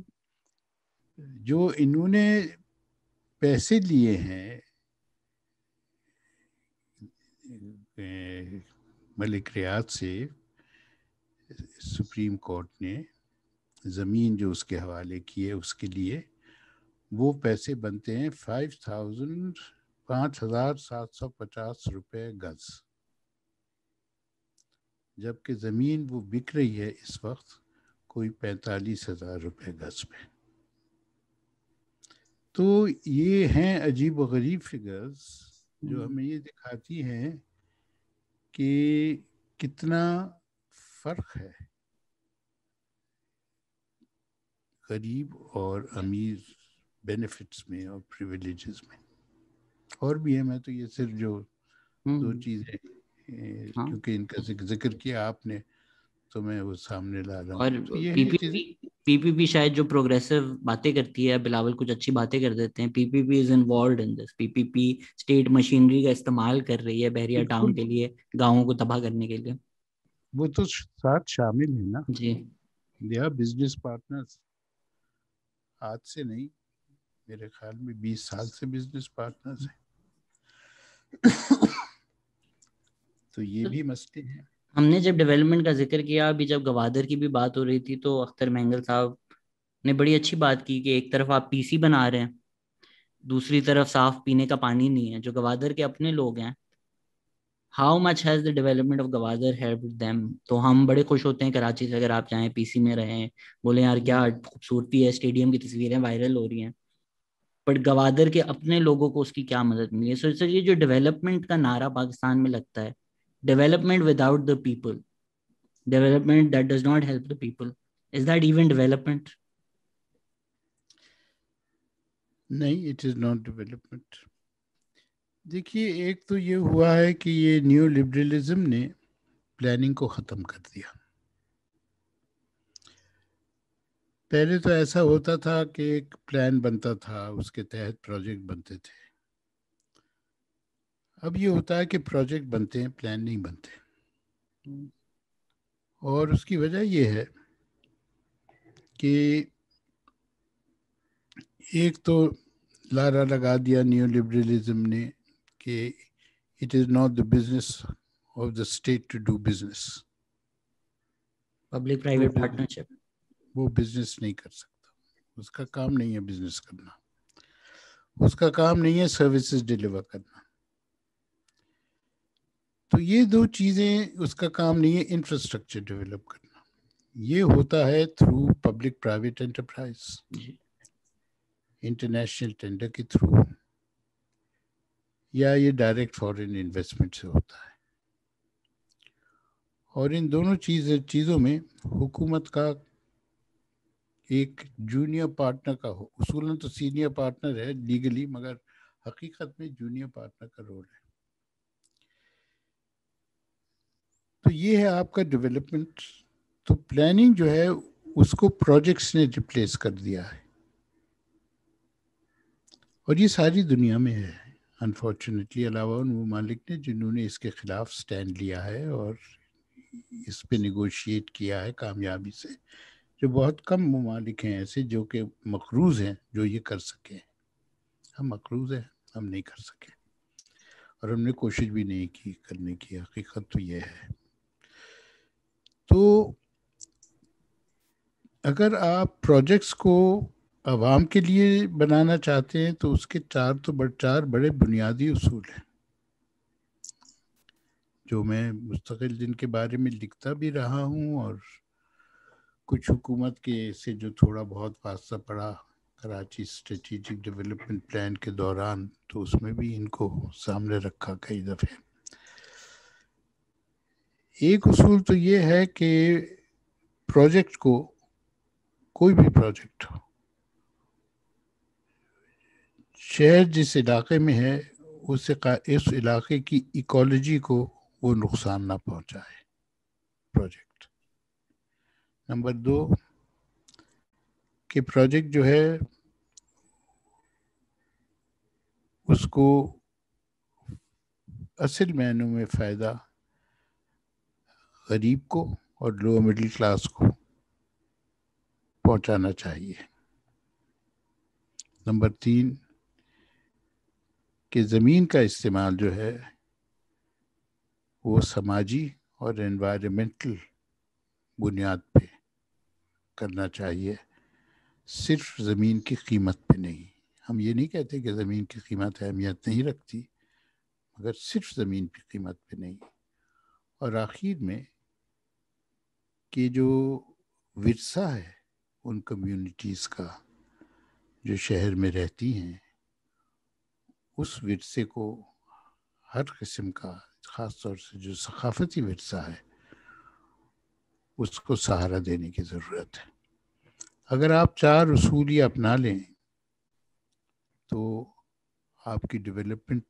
جو انہوں نے پیسے لیے ہیں ملک ریاض سے، سپریم کورٹ نے زمین جو اس کے حوالے کی ہے اس کے لیے وہ پیسے بنتے ہیں 5,750 روپے گز، جبکہ زمین وہ بک رہی ہے اس وقت کوئی 45,000 روپے گز پہ. تو یہ ہیں عجیب و غریب فگرز جو ہمیں یہ دکھاتی ہیں کہ کتنا فرق ہے غریب اور امیر بینیفٹس میں اور پریویلیجز میں. اور بھی ہے، میں تو یہ صرف جو دو چیزیں کیونکہ ان کا ذکر کیا آپ نے تو میں وہ سامنے لا رہا ہوں. اور تو یہ پی پی پی شاید جو پروگریسو باتیں کرتی ہے، بلاول کچھ اچھی باتیں کر دیتے ہیں. P P P is involved in this. P P P state machinery کا استعمال کر رہی ہے بحریہ ٹاؤن کے لیے، گاؤں کو تباہ کرنے کے لیے. وہ تو ساتھ شامل ہے نا جی. دیا بزنس پارٹنرز، آج سے نہیں، میرے خیال میں 20 سال سے بزنس پارٹنرز ہیں. تو یہ بھی مسئلے ہیں. ہم نے جب ڈیولپمنٹ کا ذکر کیا، ابھی جب گوادر کی بھی بات ہو رہی تھی، تو اختر مینگل صاحب نے بڑی اچھی بات کی کہ ایک طرف آپ پی سی بنا رہے ہیں، دوسری طرف صاف پینے کا پانی نہیں ہے. جو گوادر کے اپنے لوگ ہیں، how much has the development of Gwadar helped them? تو ہم بڑے خوش ہوتے ہیں کراچی سے اگر آپ جائیں پی سی میں رہیں، بولیں یار کیا خوبصورتی ہے، اسٹیڈیم کی تصویریں وائرل ہو رہی ہیں، بٹ گوادر کے اپنے لوگوں کو اس کی کیا مدد ملی ہے؟ سو یہ جو ڈیولپمنٹ کا نعرہ پاکستان میں لگتا ہے، development without the people, development that does not help the people, is that even development? نہیں، اٹ از ناٹ ڈیولپمنٹ. دیکھیے، ایک تو یہ ہوا ہے کہ یہ نیو لبرلزم نے پلاننگ کو ختم کر دیا. پہلے تو ایسا ہوتا تھا کہ ایک پلان بنتا تھا، اس کے تحت پروجیکٹ بنتے تھے. اب یہ ہوتا ہے کہ پروجیکٹ بنتے ہیں، پلان نہیں بنتے. اور اس کی وجہ یہ ہے کہ ایک تو لارا لگا دیا نیو لبرلزم نے کہ it is not the business of the state to do business. Public private partnership, وہ بزنس نہیں کر سکتا، اس کا کام نہیں ہے بزنس کرنا، اس کا کام نہیں ہے سروسز ڈیلیور کرنا. تو یہ دو چیزیں، اس کا کام نہیں ہے انفراسٹرکچر ڈیولپ کرنا. یہ ہوتا ہے through public private enterprise, international tender کے تھرو، یا یہ ڈائریکٹ فارن انویسٹمنٹ سے ہوتا ہے. اور ان دونوں چیزوں میں حکومت کا ایک جونیئر پارٹنر کا ہو، اصولاً تو سینئر پارٹنر ہے لیگلی، مگر حقیقت میں جونیئر پارٹنر کا رول ہے. تو یہ ہے آپ کا ڈیولپمنٹ. تو پلاننگ جو ہے اس کو پروجیکٹس نے ریپلیس کر دیا ہے، اور یہ ساری دنیا میں ہے انفارچونیٹلی، علاوہ ان ممالک نے جنہوں نے اس کے خلاف سٹینڈ لیا ہے اور اس پہ نیگوشیٹ کیا ہے کامیابی سے. جو بہت کم ممالک ہیں ایسے جو کہ مقروض ہیں جو یہ کر سکے. ہم مقروض ہیں، ہم نہیں کر سکے، اور ہم نے کوشش بھی نہیں کی کرنے کی. حقیقت تو یہ ہے. تو اگر آپ پروجیکٹس کو عوام کے لیے بنانا چاہتے ہیں تو اس کے چار بڑے بنیادی اصول ہیں جو میں مستقل جن کے بارے میں لکھتا بھی رہا ہوں، اور کچھ حکومت کے سے جو تھوڑا بہت واسطہ پڑا کراچی اسٹریٹجک ڈیولپمنٹ پلان کے دوران، تو اس میں بھی ان کو سامنے رکھا کئی دفعے. ایک اصول تو یہ ہے کہ پروجیکٹ کو، کوئی بھی پروجیکٹ ہو، شہر جس علاقے میں ہے اس علاقے کی ایکولوجی کو وہ نقصان نہ پہنچائے پروجیکٹ. نمبر 2 کہ پروجیکٹ جو ہے اس کو اصل معنوں میں فائدہ غریب کو اور لو مڈل کلاس کو پہنچانا چاہیے. نمبر 3 کہ زمین کا استعمال جو ہے وہ سماجی اور انوائرمنٹل بنیاد پہ کرنا چاہیے، صرف زمین کی قیمت پہ نہیں. ہم یہ نہیں کہتے کہ زمین کی قیمت اہمیت نہیں رکھتی، مگر صرف زمین کی قیمت پہ نہیں. اور آخر میں کہ جو ورثہ ہے ان کمیونٹیز کا جو شہر میں رہتی ہیں، اس ورثے کو ہر قسم کا، خاص طور سے جو ثقافتی ورثہ ہے، اس کو سہارا دینے کی ضرورت ہے. اگر آپ 4 اصول یہ اپنا لیں تو آپ کی ڈیولپمنٹ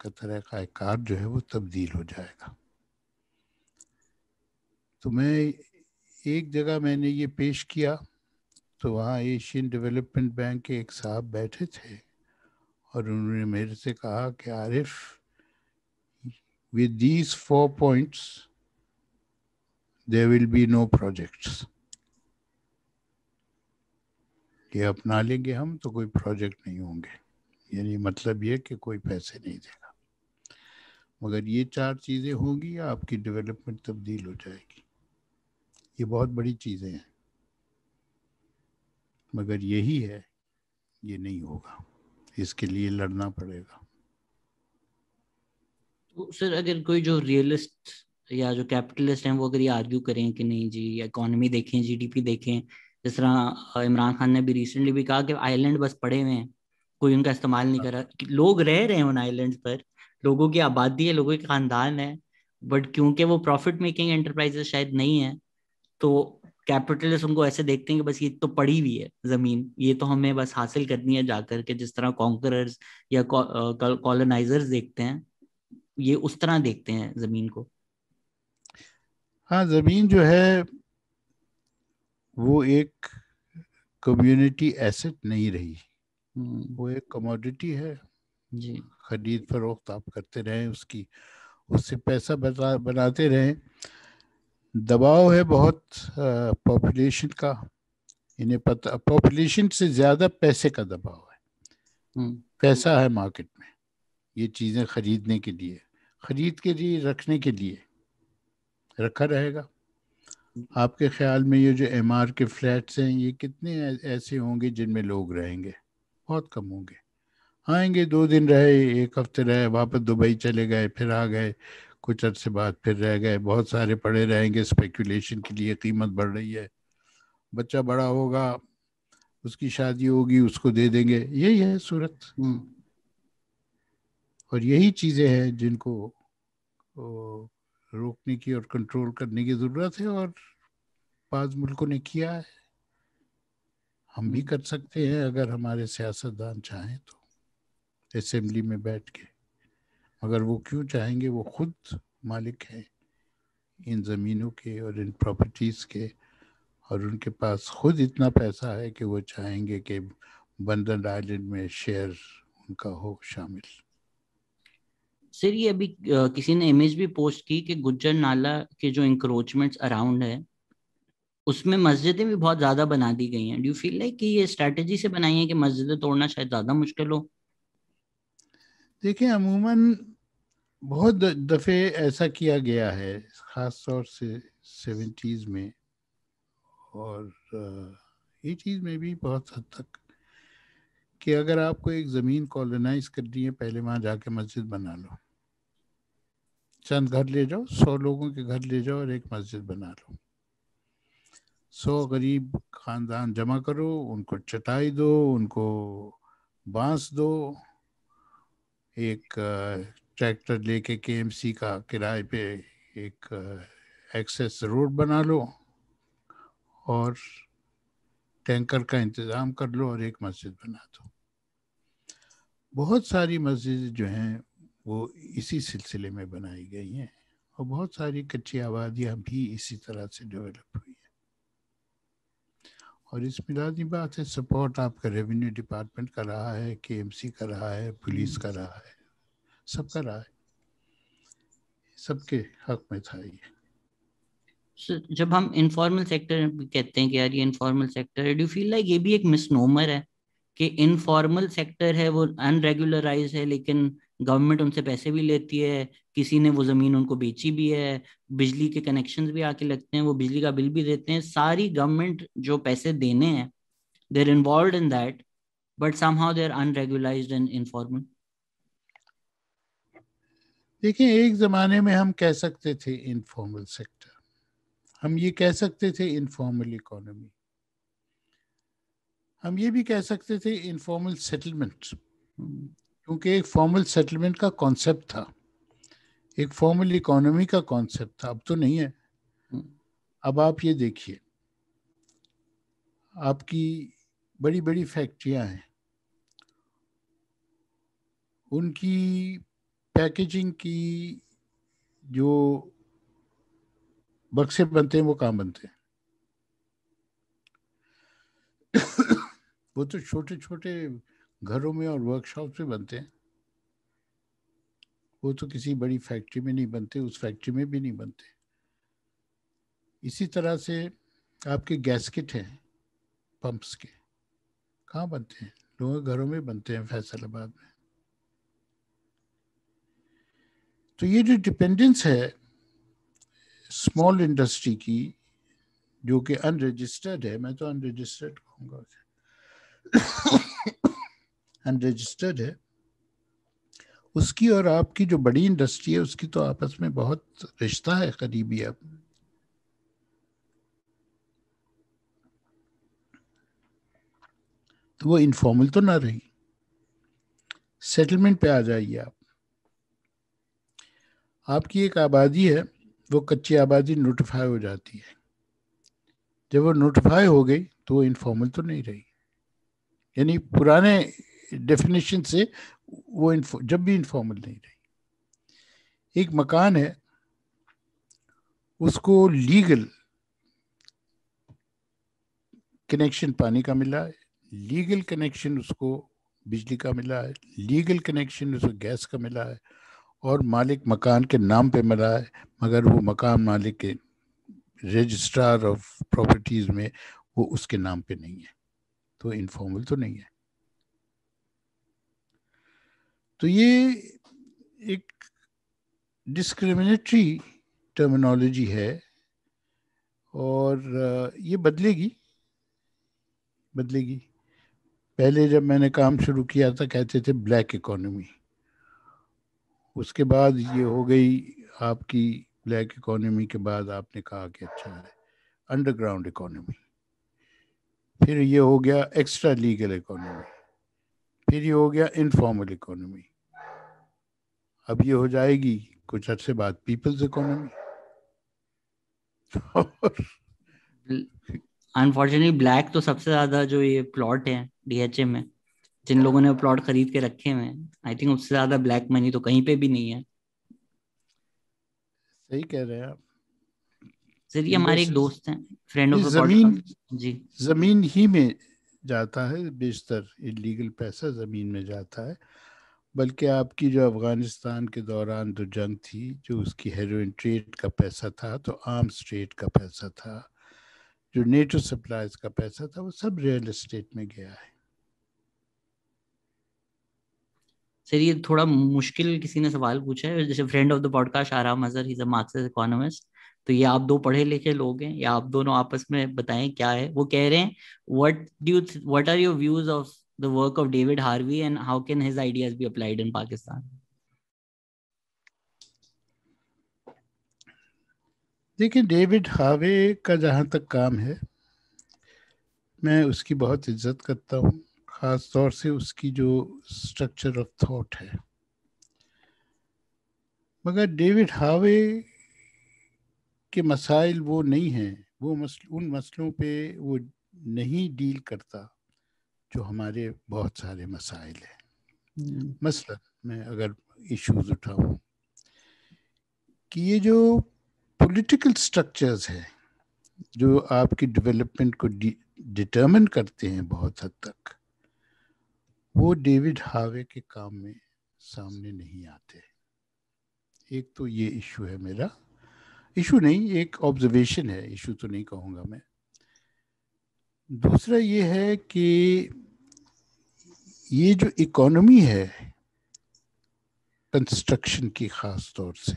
کا طریقہ کار جو ہے وہ تبدیل ہو جائے گا. تو ایک جگہ میں نے یہ پیش کیا، تو وہاں ایشین ڈیولپمنٹ بینک کے ایک صاحب بیٹھے تھے اور انہوں نے میرے سے کہا کہ عارف، with these 4 points there will be no projects. یہ اپنا لیں گے ہم تو کوئی پروجیکٹ نہیں ہوں گے. یعنی مطلب یہ کہ کوئی پیسے نہیں دے گا، مگر یہ 4 چیزیں ہوں گی آپ کی ڈیولپمنٹ تبدیل ہو جائے گی. یہ بہت بڑی چیزیں ہیں، مگر یہی ہے، یہ نہیں ہوگا، اس کے لیے لڑنا پڑے گا. تو سر اگر کوئی جو ریئلسٹ یا جو کیپٹلسٹ ہیں وہ اگر یہ آرگیو کریں کہ نہیں جی اکانومی دیکھیں، جی ڈی پی دیکھیں، جس طرح عمران خان نے بھی ریسنٹلی بھی کہا کہ آئی لینڈ بس پڑے ہوئے ہیں، کوئی ان کا استعمال نہیں کر رہا، لوگ رہ رہے ہیں ان آئی لینڈ پر، لوگوں کی آبادی ہے، لوگوں کے خاندان ہے، بٹ کیونکہ وہ پروفٹ میکنگ انٹرپرائزز شاید نہیں ہیں، تو کیپٹلسٹ ان کو ایسے دیکھتے ہیں کہ بس یہ تو پڑی ہوئی ہے زمین، یہ تو ہمیں بس حاصل کرنی ہے جا کر کے، جس طرح کانکررز یا کالونائزرز دیکھتے ہیں، یہ اس طرح دیکھتے ہیں زمین کو. ہاں، زمین جو ہے وہ ایک کمیونٹی ایسٹ نہیں رہی، وہ ایک کموڈٹی ہے. جی، خرید فروخت آپ کرتے رہیں، اس سے پیسہ بناتے رہیں. دباؤ ہے بہت پاپولیشن کا، انہیں پتہ، پاپولیشن سے زیادہ پیسے کا دباؤ ہے. پیسہ ہے مارکیٹ میں یہ چیزیں خریدنے کے لیے، خرید کے لیے، رکھنے کے لیے رکھا رہے گا. آپ کے خیال میں یہ جو ایم آر کے فلیٹس ہیں یہ کتنے ایسے ہوں گے جن میں لوگ رہیں گے؟ بہت کم ہوں گے. آئیں گے 2 دن رہے، 1 ہفتے رہے، واپس دبئی چلے گئے، پھر آ گئے، کچھ عرصے بعد پھر رہ گئے. بہت سارے پڑے رہیں گے اسپیکولیشن کے لیے، قیمت بڑھ رہی ہے، بچہ بڑا ہوگا، اس کی شادی ہوگی، اس کو دے دیں گے. یہی ہے صورت. اور یہی چیزیں ہیں جن کو روکنے کی اور کنٹرول کرنے کی ضرورت ہے، اور بعض ملکوں نے کیا ہے. ہم بھی کر سکتے ہیں اگر ہمارے سیاستدان چاہیں تو، اسمبلی میں بیٹھ کے. مگر وہ کیوں چاہیں گے؟ وہ خود مالک ہیں ان زمینوں کے اور ان پراپرٹیز کے، اور ان کے پاس خود اتنا پیسہ ہے کہ وہ چاہیں گے کہ بندر آئلینڈ میں شیئر ان کا ہو شامل. سر یہ ابھی کسی نے امیج بھی پوسٹ کی کہ گجر نالہ کے جو انکروچمنٹس اراؤنڈ ہے اس میں مسجدیں بھی بہت زیادہ بنا دی گئی ہیں. ڈو یو فیل لائک کہ یہ اسٹریٹجی سے بنائی ہیں کہ مسجدیں توڑنا شاید زیادہ مشکل ہو؟ دیکھیں، عموماً بہت دفعے ایسا کیا گیا ہے، خاص طور سے 70s میں اور 80s میں بھی بہت حد تک، کہ اگر آپ کو ایک زمین کالونائز کرنی ہے، پہلے وہاں جا کے مسجد بنا لو. چند گھر لے جاؤ، 100 لوگوں کے گھر لے جاؤ اور ایک مسجد بنا لو. 100 غریب خاندان جمع کرو، ان کو چٹائی دو، ان کو بانس دو، ایک ٹریکٹر لے کے KMC کا کرائے پہ ایک ایکسیس روڈ بنا لو اور ٹینکر کا انتظام کر لو اور ایک مسجد بنا دو. بہت ساری مسجد جو ہیں وہ اسی سلسلے میں بنائی گئی ہیں، اور بہت ساری کچی آبادیاں بھی اسی طرح سے ڈیولپ ہوئی ہیں. اور اس میں لازمی بات ہے سپورٹ آپ کا ریونیو ڈپارٹمنٹ کر رہا ہے، KMC کر رہا ہے، پولیس کر رہا ہے، سب کر رہا ہے. سب کے حق میں تھا یہ. جب ہم انفارمل سیکٹر کہتے ہیں کہ یار یہ انفارمل سیکٹر ہے، ڈو یو فیل لائک یہ بھی ایک مس نومر ہے کہ انفارمل سیکٹر ہے وہ ان ریگولرائز ہے، لیکن گورنمنٹ ان سے پیسے بھی لیتی ہے, کسی نے وہ زمین ان کو بیچی بھی ہے, بجلی کے کنیکشنز بھی آ کے لگتے ہیں, وہ بجلی کا بل بھی دیتے ہیں, ساری گورنمنٹ جو پیسے دینے ہیں they're involved in that, but somehow they're unregularized and informal. دیکھیں ایک زمانے میں ہم کہہ سکتے تھے انفارمل سیکٹر, ہم یہ کہہ سکتے تھے انفارمل اکانومی, ہم یہ بھی کہہ سکتے تھے انفارمل سیٹلمنٹ, کیونکہ ایک فارمل سیٹلمنٹ کا کانسیپٹ تھا, ایک فارمل اکانومی کا کانسیپٹ تھا, اب تو نہیں ہے. اب آپ یہ دیکھیے, آپ کی بڑی بڑی فیکٹریاں ہیں, ان کی پیکیجنگ کی جو بکسے بنتے ہیں وہ کہاں بنتے ہیں؟ وہ تو چھوٹے چھوٹے گھروں میں اور ورک شاپ میں بنتے ہیں, وہ تو کسی بڑی فیکٹری میں نہیں بنتے, اس فیکٹری میں بھی نہیں بنتے. اسی طرح سے آپ کے گیسکٹ ہیں پمپس کے, کہاں بنتے ہیں؟ لوگوں کے گھروں میں بنتے ہیں, فیصل آباد میں. تو یہ جو ڈپینڈنس ہے اسمال انڈسٹری کی, جو کہ ان رجسٹرڈ ہے, میں تو ان رجسٹرڈ کہوں گا, ان رجسٹرڈ ہے, اس کی اور آپ کی جو بڑی انڈسٹری ہے اس کی تو آپس میں بہت رشتہ ہے قریبی. اب تو وہ انفارمل تو نہ رہی. سیٹلمنٹ پہ آ جائیے آپ, آپ کی ایک آبادی ہے, وہ کچی آبادی نوٹیفائی ہو جاتی ہے, جب وہ نوٹیفائی ہو گئی تو وہ انفارمل تو نہیں رہی. یعنی پرانے ڈیفینیشن سے وہ جب بھی انفارمل نہیں رہی. ایک مکان ہے, اس کو لیگل کنیکشن پانی کا ملا ہے, لیگل کنیکشن اس کو بجلی کا ملا ہے, لیگل کنیکشن اس کو گیس کا ملا ہے, اور مالک مکان کے نام پہ ملا ہے, مگر وہ مکان مالک کے رجسٹرار آف پراپرٹیز میں وہ اس کے نام پہ نہیں ہے, تو انفارمل تو نہیں ہے. تو یہ ایک ڈسکریمنیٹری ٹرمینالوجی ہے, اور یہ بدلے گی. پہلے جب میں نے کام شروع کیا تھا کہتے تھے بلیک اکانومی, اس کے بعد یہ ہو گئی آپ کی بلیک اکانومی کے بعد آپ نے کہا کہ اچھا ہے انڈر گراؤنڈ اکانومی, پھر یہ ہو گیا ایکسٹرا لیگل اکانومی, پھر یہ ہو گیا انفارمل اکانومی, اب یہ ہو جائے گی کچھ عرصے بعد پیپلز اکانومی. انفارچونیٹلی بلیک تو سب سے زیادہ جو یہ پلاٹ ہیں ڈی ایچ اے میں, جن لوگوں نے پلاٹ خرید کے رکھے ہوئے ہیں, آئی تھنک اس سے زیادہ بلیک منی تو کہیں پہ بھی نہیں ہے. صحیح کہہ رہے ہیں آپ. سر یہ ہمارے ایک دوست ہیں, فرینڈ آف دا پوڈ زمین کاسٹ. جی, زمین ہی میں جاتا ہے, بیشتر انلیگل پیسہ زمین میں جاتا ہے. بلکہ آپ کی جو افغانستان کے دوران جو جنگ تھی, جو اس کی ہیروئن ٹریڈ کا پیسہ تھا, تو آرمز ٹریڈ کا پیسہ تھا, جو نیٹو سپلائز کا پیسہ تھا, وہ سب ریئل اسٹیٹ میں گیا ہے. سر یہ تھوڑا مشکل کسی نے سوال پوچھا ہے, جیسے friend of the podcast آرام اظہر, he is a Marxist economist, تو یہ آپ دو پڑھے لکھے لوگ ہیں, یا آپ دونوں آپس میں بتائیں کیا ہے. وہ کہہ رہے ہیں what are your views of the work of David Harvey and how can his ideas be applied in Pakistan? دیکھیں ڈیوڈ ہاوے کا جہاں تک کام ہے, میں اس کی بہت عزت کرتا ہوں, خاص طور سے اس کی جو اسٹرکچر آف تھاٹ ہے. مگر ڈیوڈ ہاوے کے مسائل وہ نہیں ہیں, وہ ان مسئلوں پہ وہ نہیں ڈیل کرتا جو ہمارے بہت سارے مسائل ہیں. مثلا میں اگر ایشوز اٹھاؤں کہ یہ جو پولیٹیکل سٹرکچرز ہیں جو آپ کی ڈیولپمنٹ کو ڈٹرمن کرتے ہیں بہت حد تک, وہ ڈیوڈ ہاوے کے کام میں سامنے نہیں آتے. ایک تو یہ ایشو ہے میرا, ایشو نہیں, ایک آبزرویشن ہے, ایشو تو نہیں کہوں گا میں. دوسرا یہ ہے کہ یہ جو اکانومی ہے کنسٹرکشن کی خاص طور سے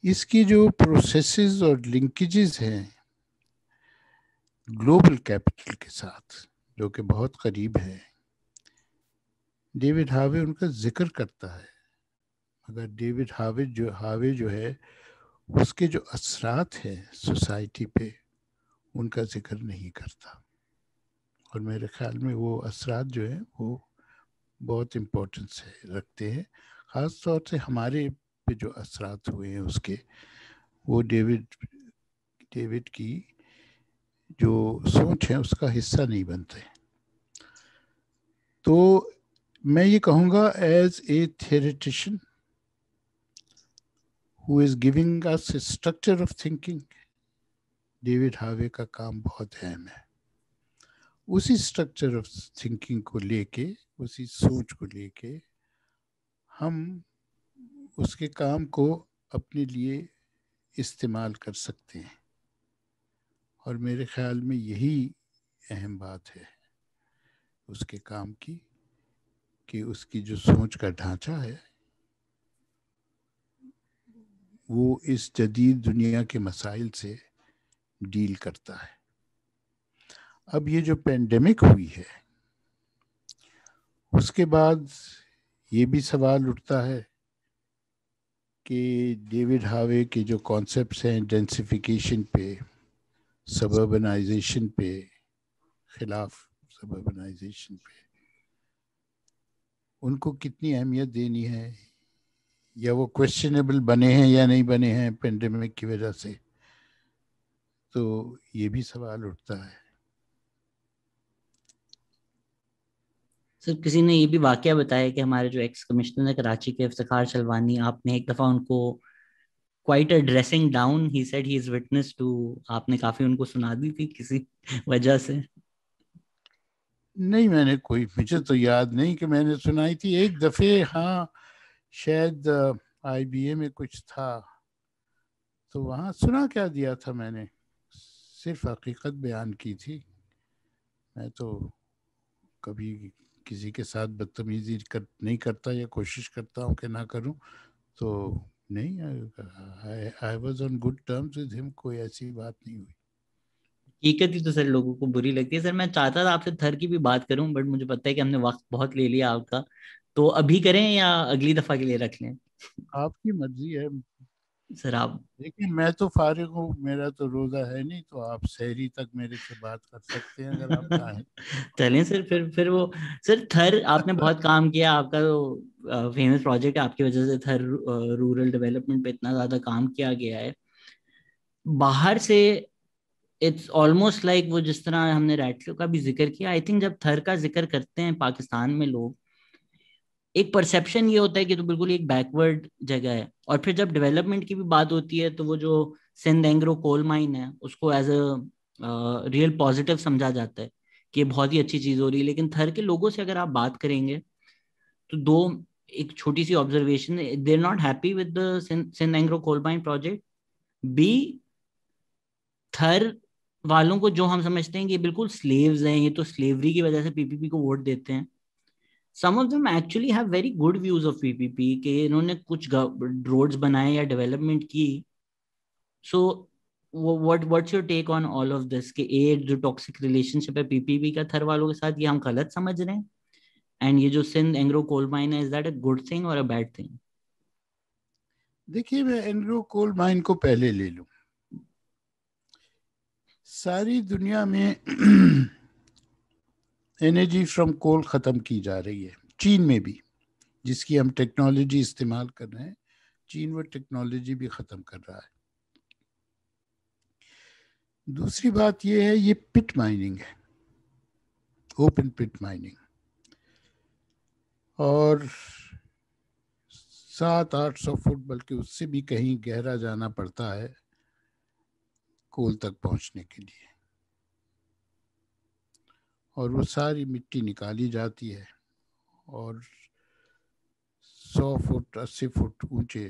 اس کی جو پروسیسز اور لنکیجز ہیں گلوبل کیپٹل کے ساتھ جو کہ بہت قریب ہے، ڈیوڈ ہاوے ان کا ذکر کرتا ہے، مگر ڈیوڈ ہاوے جو ہے اس کے جو اثرات ہیں سوسائٹی پہ ان کا ذکر نہیں کرتا، اور میرے خیال میں وہ اثرات جو ہیں وہ بہت امپورٹنس رکھتے ہیں، خاص طور سے ہمارے پہ جو اثرات ہوئے ہیں اس کے، وہ ڈیوڈ کی جو سوچ ہے اس کا حصہ نہیں بنتے۔ تو میں یہ کہوں گا as a theoretician who is giving us a structure of thinking، David Harvey کا کام بہت اہم ہے۔ اسی اسٹرکچر آف تھنکنگ کو لے کے، اسی سوچ کو لے کے ہم اس کے کام کو اپنے لیے استعمال کر سکتے ہیں، اور میرے خیال میں یہی اہم بات ہے اس کے کام کی، کہ اس کی جو سوچ کا ڈھانچہ ہے وہ اس جدید دنیا کے مسائل سے ڈیل کرتا ہے۔ اب یہ جو پینڈیمک ہوئی ہے اس کے بعد یہ بھی سوال اٹھتا ہے کہ ڈیوڈ ہاوے کے جو کانسیپٹس ہیں ڈینسیفیکیشن پہ، سبربنائزیشن پہ، خلاف سبربنائزیشن پہ، ان کو کتنی اہمیت دینی ہے، یا وہ کویسچنیبل بنے ہیں یا نہیں بنے ہیں پینڈیمک کی وجہ سے، تو یہ بھی سوال اٹھتا ہے۔ سر کسی نے یہ بھی واقعہ بتایا کہ ہمارے جو ایکس کمشنر ہیں کراچی کے افتخار شلوانی، آپ نے ایک دفعہ ان کو quite a dressing down he said he is witness to، آپ نے کافی ان کو سنا دی تھی کسی وجہ سے؟ نہیں، میں نے مجھے تو یاد نہیں کہ میں نے سنائی تھی، ایک دفعہ ہاں شاید آئی بی اے میں کچھ تھا تو وہاں سنا کیا دیا تھا، میں نے صرف حقیقت بیان کی تھی۔ میں تو کبھی کسی کے ساتھ بدتمیزی نہیں کرتا یا کوشش کرتا ہوں کہ نہ کروں، تو نہیں، I was on good terms with him، کوئی ایسی بات نہیں ہوئی۔ حقیقت ہی تو سر لوگوں کو بری لگتی ہے۔ سر میں چاہتا تھا آپ سے تھر کی بھی بات کروں، بٹ مجھے پتہ ہے کہ ہم نے وقت بہت لے لیا آپ کا، تو ابھی کریں یا اگلی دفعہ کے لیے رکھ لیں؟ آپ کی مرضی ہے سر آپ دیکھیں، میں تو فارغ ہوں، میرا تو روزہ ہے نہیں، تو آپ سحری تک میرے سے بات کر سکتے ہیں اگر آپ چاہیں۔ چلیں سر، پھر وہ سر تھر آپ نے بہت کام کیا، آپ کا تو فیمس پروجیکٹ ہے، آپ کی وجہ سے تھر رورل ڈیولپمنٹ پہ اتنا زیادہ کام کیا گیا ہے باہر سے۔ اٹس آلموسٹ لائک وہ جس طرح ہم نے ریٹلو کا بھی ذکر کیا، آئی تھنک جب تھر کا ذکر کرتے ہیں پاکستان میں لوگ، ایک پرسیپشن یہ ہوتا ہے کہ تو بالکل ایک بیکورڈ جگہ ہے، اور پھر جب ڈیولپمنٹ کی بھی بات ہوتی ہے تو وہ جو سندھ اینگرو کول مائن ہے اس کو ایز اے ریئل پازیٹیو سمجھا جاتا ہے کہ یہ بہت ہی اچھی چیز ہو رہی ہے، لیکن تھر کے لوگوں سے اگر آپ بات کریں گے تو دو ایک چھوٹی سی observation, they are not happy with the Sindh Engro coal mine project, بی تھر والوں کو جو ہم سمجھتے ہیں کہ یہ بالکل سلیوز ہیں، یہ تو سلیوری کی وجہ سے پی پی پی کو ووٹ دیتے ہیں، some of them actually have very good views of PPP کہ انہوں نے کچھ روڈز بنائے یا ڈیولپمنٹ کی۔ so what's your take on all of this کہ جو ٹاکسک ریلیشن شپ ہے پی پی پی کا تھر والوں کے ساتھ، یہ ہم غلط سمجھ رہے ہیں، اینڈ یہ جو سندھ اینگرو کول مائن ہے is that a good thing اور اے بیڈ تھنگ؟ دیکھیے، میں اینگرو کول مائن کو پہلے لے لوں۔ ساری دنیا میں انرجی فرام کول ختم کی جا رہی ہے، چین میں بھی، جس کی ہم ٹیکنالوجی استعمال کر رہے ہیں، چین وہ ٹیکنالوجی بھی ختم کر رہا ہے۔ دوسری بات یہ ہے، یہ پٹ مائننگ ہے، اوپن پٹ مائننگ، اور 700-800 فٹ بلکہ اس سے بھی کہیں گہرا جانا پڑتا ہے کول تک پہنچنے کے لیے، اور وہ ساری مٹی نکالی جاتی ہے، اور 100 فٹ 80 فٹ اونچے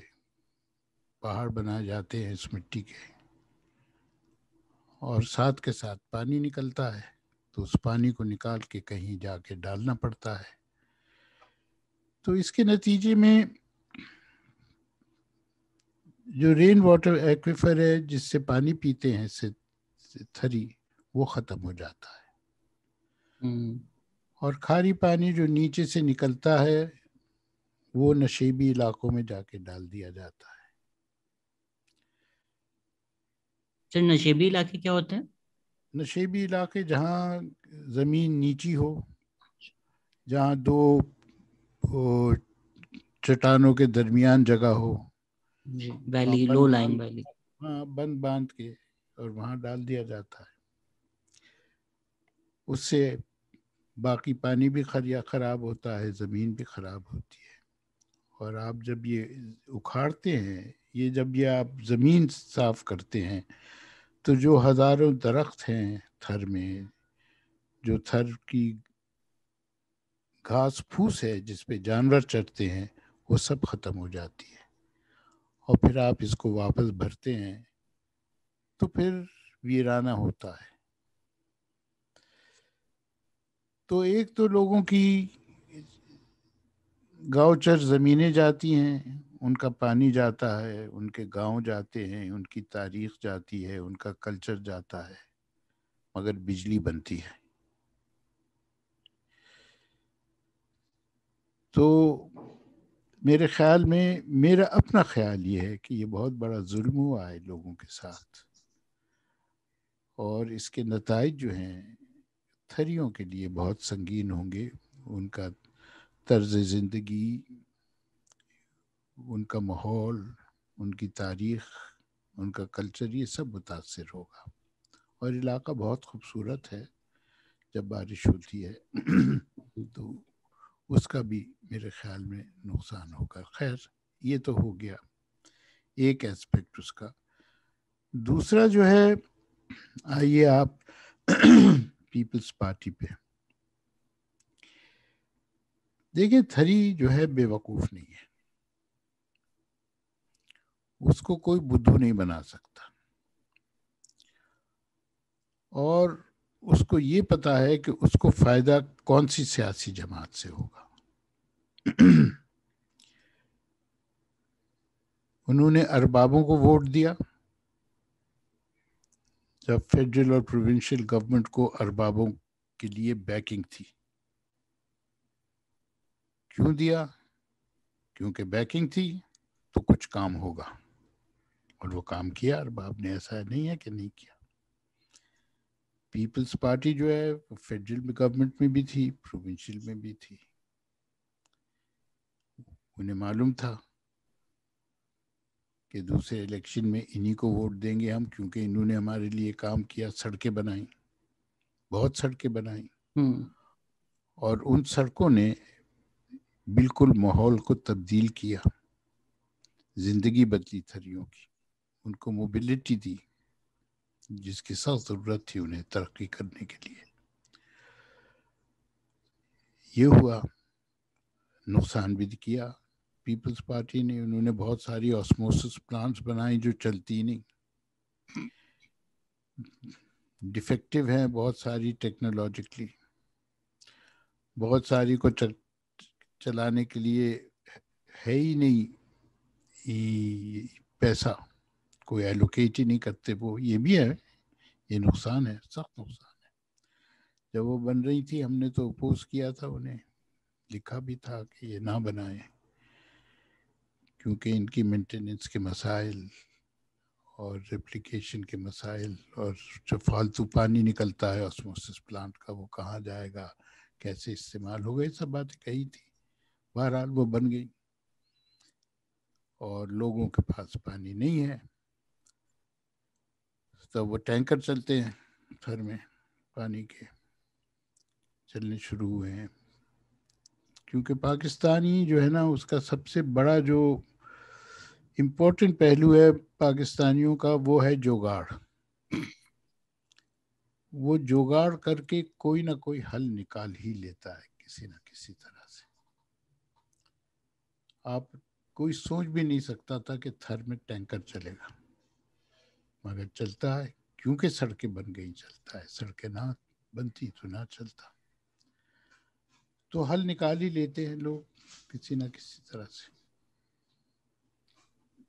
پہاڑ بنائے جاتے ہیں اس مٹی کے، اور ساتھ کے ساتھ پانی نکلتا ہے، تو اس پانی کو نکال کے کہیں جا کے ڈالنا پڑتا ہے۔ تو اس کے نتیجے میں جو رین واٹر ایکویفر ہے جس سے پانی پیتے ہیں تھری، وہ ختم ہو جاتا ہے، اور کھاری پانی جو نیچے سے نکلتا ہے وہ نشیبی علاقوں میں جا کے ڈال دیا جاتا ہے۔ سر نشیبی علاقے کیا ہوتے ہیں؟ نشیبی علاقے جہاں زمین نیچی ہو، جہاں دو چٹانوں کے درمیان جگہ ہو، جی، ویلی، لو لائن ویلی، ہاں، بند باندھ کے اور وہاں ڈال دیا جاتا ہے۔ اس سے باقی پانی بھی خراب ہوتا ہے، زمین بھی خراب ہوتی ہے۔ اور آپ جب یہ اکھاڑتے ہیں، جب یہ آپ زمین صاف کرتے ہیں، تو جو ہزاروں درخت ہیں تھر میں، جو تھر کی گھاس پھوس ہے جس پہ جانور چرتے ہیں، وہ سب ختم ہو جاتی ہے۔ اور پھر آپ اس کو واپس بھرتے ہیں تو پھر ویرانہ ہوتا ہے۔ تو ایک تو لوگوں کی گاؤچر زمینیں جاتی ہیں، ان کا پانی جاتا ہے، ان کے گاؤں جاتے ہیں، ان کی تاریخ جاتی ہے، ان کا کلچر جاتا ہے، مگر بجلی بنتی ہے۔ تو میرے خیال میں، میرا اپنا خیال یہ ہے کہ یہ بہت بڑا ظلم ہوا ہے لوگوں کے ساتھ، اور اس کے نتائج جو ہیں تھریوں کے لیے بہت سنگین ہوں گے۔ ان کا طرز زندگی، ان کا ماحول، ان کی تاریخ، ان کا کلچر، یہ سب متاثر ہوگا۔ اور علاقہ بہت خوبصورت ہے، جب بارش ہوتی ہے تو اس کا بھی میرے خیال میں نقصان ہوگا۔ خیر، یہ تو ہو گیا ایک ایسپیکٹ اس کا۔ دوسرا جو ہے، آئیے آپ پیپلز پارٹی پہ دیکھیں۔ تھری جو ہے بے وقوف نہیں ہے، اس کو کوئی بدھو نہیں بنا سکتا، اور اس کو یہ پتا ہے کہ اس کو فائدہ کون سی سیاسی جماعت سے ہوگا۔ انہوں نے اربابوں کو ووٹ دیا، جب فیڈرل اور پروونشل گورنمنٹ کو اربابوں کے لیے بیکنگ تھی۔ کیوں دیا؟ کیونکہ بیکنگ تھی تو کچھ کام ہوگا، اور وہ کام کیا ارباب نے، ایسا نہیں ہے کہ نہیں کیا۔ پیپلز پارٹی جو ہے فیڈرل گورنمنٹ میں بھی تھی، پروونشل میں بھی تھی۔ انہیں معلوم تھا کہ دوسرے الیکشن میں انہی کو ووٹ دیں گے ہم، کیونکہ انہوں نے ہمارے لیے کام کیا، سڑکیں بنائیں، بہت سڑکیں بنائیں، اور ان سڑکوں نے بالکل ماحول کو تبدیل کیا، زندگی بدلی تھریوں کی، ان کو موبلٹی دی جس کی سخت ضرورت تھی انہیں ترقی کرنے کے لیے۔ یہ ہوا، نقصان بھی کیا پیپلز پارٹی نے۔ انہوں نے بہت ساری آسموسس پلانٹس بنائی جو چلتی نہیں، ڈیفیکٹو ہیں بہت ساری ٹیکنالوجیکلی، بہت ساری کو چلانے کے لیے ہے ہی نہیں پیسہ، کوئی ایلوکیٹ ہی نہیں کرتے وہ۔ یہ بھی ہے، یہ نقصان ہے، سخت نقصان ہے۔ جب وہ بن رہی تھی ہم نے تو اپوز کیا تھا انہیں، لکھا بھی تھا کہ یہ نہ بنائیں، کیونکہ ان کی مینٹیننس کے مسائل اور ریپلیکیشن کے مسائل، اور جو فالتو پانی نکلتا ہے آسموسس پلانٹ کا، وہ کہاں جائے گا، کیسے استعمال ہوگا، یہ سب باتیں کہی تھی۔ بہرحال وہ بن گئی، اور لوگوں کے پاس پانی نہیں ہے، تو وہ ٹینکر چلتے ہیں تھر میں، پانی کے چلنے شروع ہوئے ہیں۔ کیونکہ پاکستانی جو ہے نا، اس کا سب سے بڑا جو امپورٹنٹ پہلو ہے پاکستانیوں کا، وہ ہے جوگاڑ۔ وہ جوگاڑ کر کے کوئی نہ کوئی حل نکال ہی لیتا ہے کسی نہ کسی طرح سے۔ آپ کوئی سوچ بھی نہیں سکتا تھا کہ تھر میں ٹینکر چلے گا، مگر چلتا ہے، کیونکہ سڑکیں بن گئی چلتا ہے، سڑکیں نہ بنتی تو نہ چلتا۔ تو حل نکال ہی لیتے ہیں لوگ کسی نہ کسی طرح سے.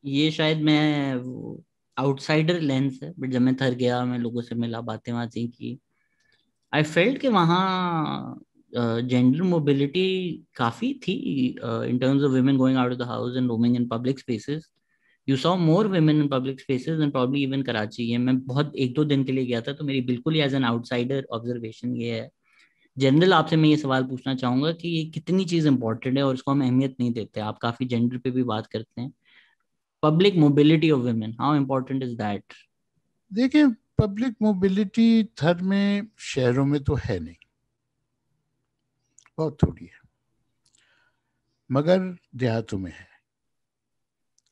یہ شاید میں آؤٹ سائڈر لینس ہے، بٹ جب میں تھر گیا، میں لوگوں سے ملا، باتیں باتیں کی، آئی فیلٹ کہ وہاں جینڈر موبلٹی کافی تھی in terms of women going out of the house and roaming in public spaces. You so more women in public spaces and probably even Karachi. یہ میں بہت ایک دو دن کے لیے گیا تھا، تو میری بالکل ہی as an outsider observation یہ ہے. جنرل آپ سے میں یہ سوال پوچھنا چاہوں گا کہ یہ کتنی چیز امپورٹنٹ ہے اور اس کو ہم اہمیت نہیں دیتے. آپ کافی جینڈر پہ بھی بات کرتے ہیں. Public mobility of women, how important is that? دیکھیں پبلک موبلٹی تھر میں شہروں میں تو ہے نہیں، بہت تھوڑی ہے، مگر دیہاتوں میں ہے.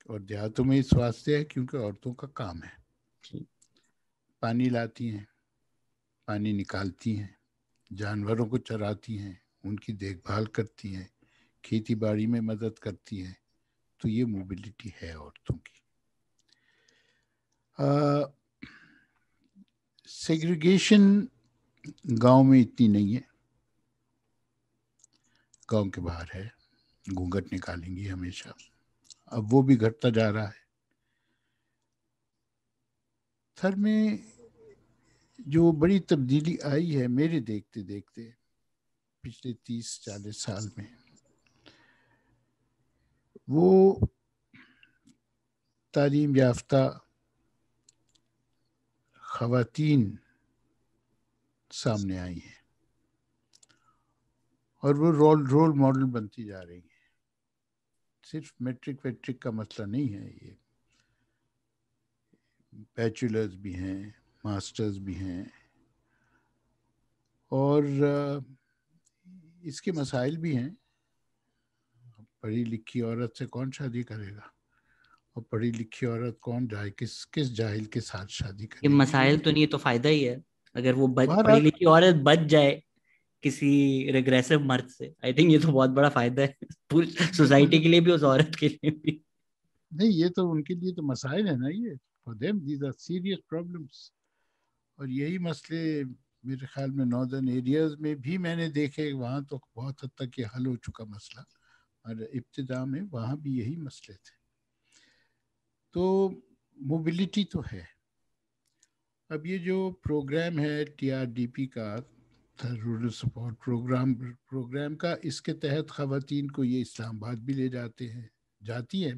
اور دیہاتوں میں اس واسطے ہے کیونکہ عورتوں کا کام ہے. پانی لاتی ہیں، پانی نکالتی ہیں، جانوروں کو چراتی ہیں، ان کی دیکھ بھال کرتی ہیں، کھیتی باڑی میں مدد کرتی ہیں. تو یہ موبلٹی ہے عورتوں کی. سیگریگیشن گاؤں میں اتنی نہیں ہے، گاؤں کے باہر ہے، گھونگھٹ نکالیں گی ہمیشہ. اب وہ بھی گھٹتا جا رہا ہے. تھر میں جو بڑی تبدیلی آئی ہے میرے دیکھتے دیکھتے پچھلے 30-40 سال میں، وہ تعلیم یافتہ خواتین سامنے آئی ہیں اور وہ رول ماڈل بنتی جا رہی ہیں. صرف میٹرک ویٹرک کا مسئلہ نہیں ہے، یہ بیچلرز بھی ہیں، ماسٹرز بھی ہیں، اور اس کے مسائل بھی ہیں. پڑھی لکھی عورت سے کون شادی کرے گا، اور پڑھی لکھی عورت کون جائے، کس جاہل کے ساتھ شادی یہ کرے گی. مسائل تو نہیں، تو فائدہ ہی ہے اگر وہ پڑھی بہرحال لکھی عورت بچ جائے کسی ریگریسو مرد سے. آئی تھنک یہ تو بہت بڑا فائدہ ہے پوری سوسائٹی کے لیے بھی، اس عورت کے لیے بھی. نہیں، یہ تو ان کے لیے تو مسائل ہیں نا. یہ for them these are serious problems. اور یہی مسئلے میرے خیال میں ناردرن ایریاز میں بھی میں نے دیکھے. وہاں تو بہت حد تک یہ حل ہو چکا مسئلہ، اور ابتدا میں وہاں بھی یہی مسئلے تھے. تو موبلٹی تو ہے. اب یہ جو پروگرام ہے TRDP کا، رورل سپورٹ پروگرام کا، اس کے تحت خواتین کو یہ اسلام آباد بھی لے جاتی ہیں.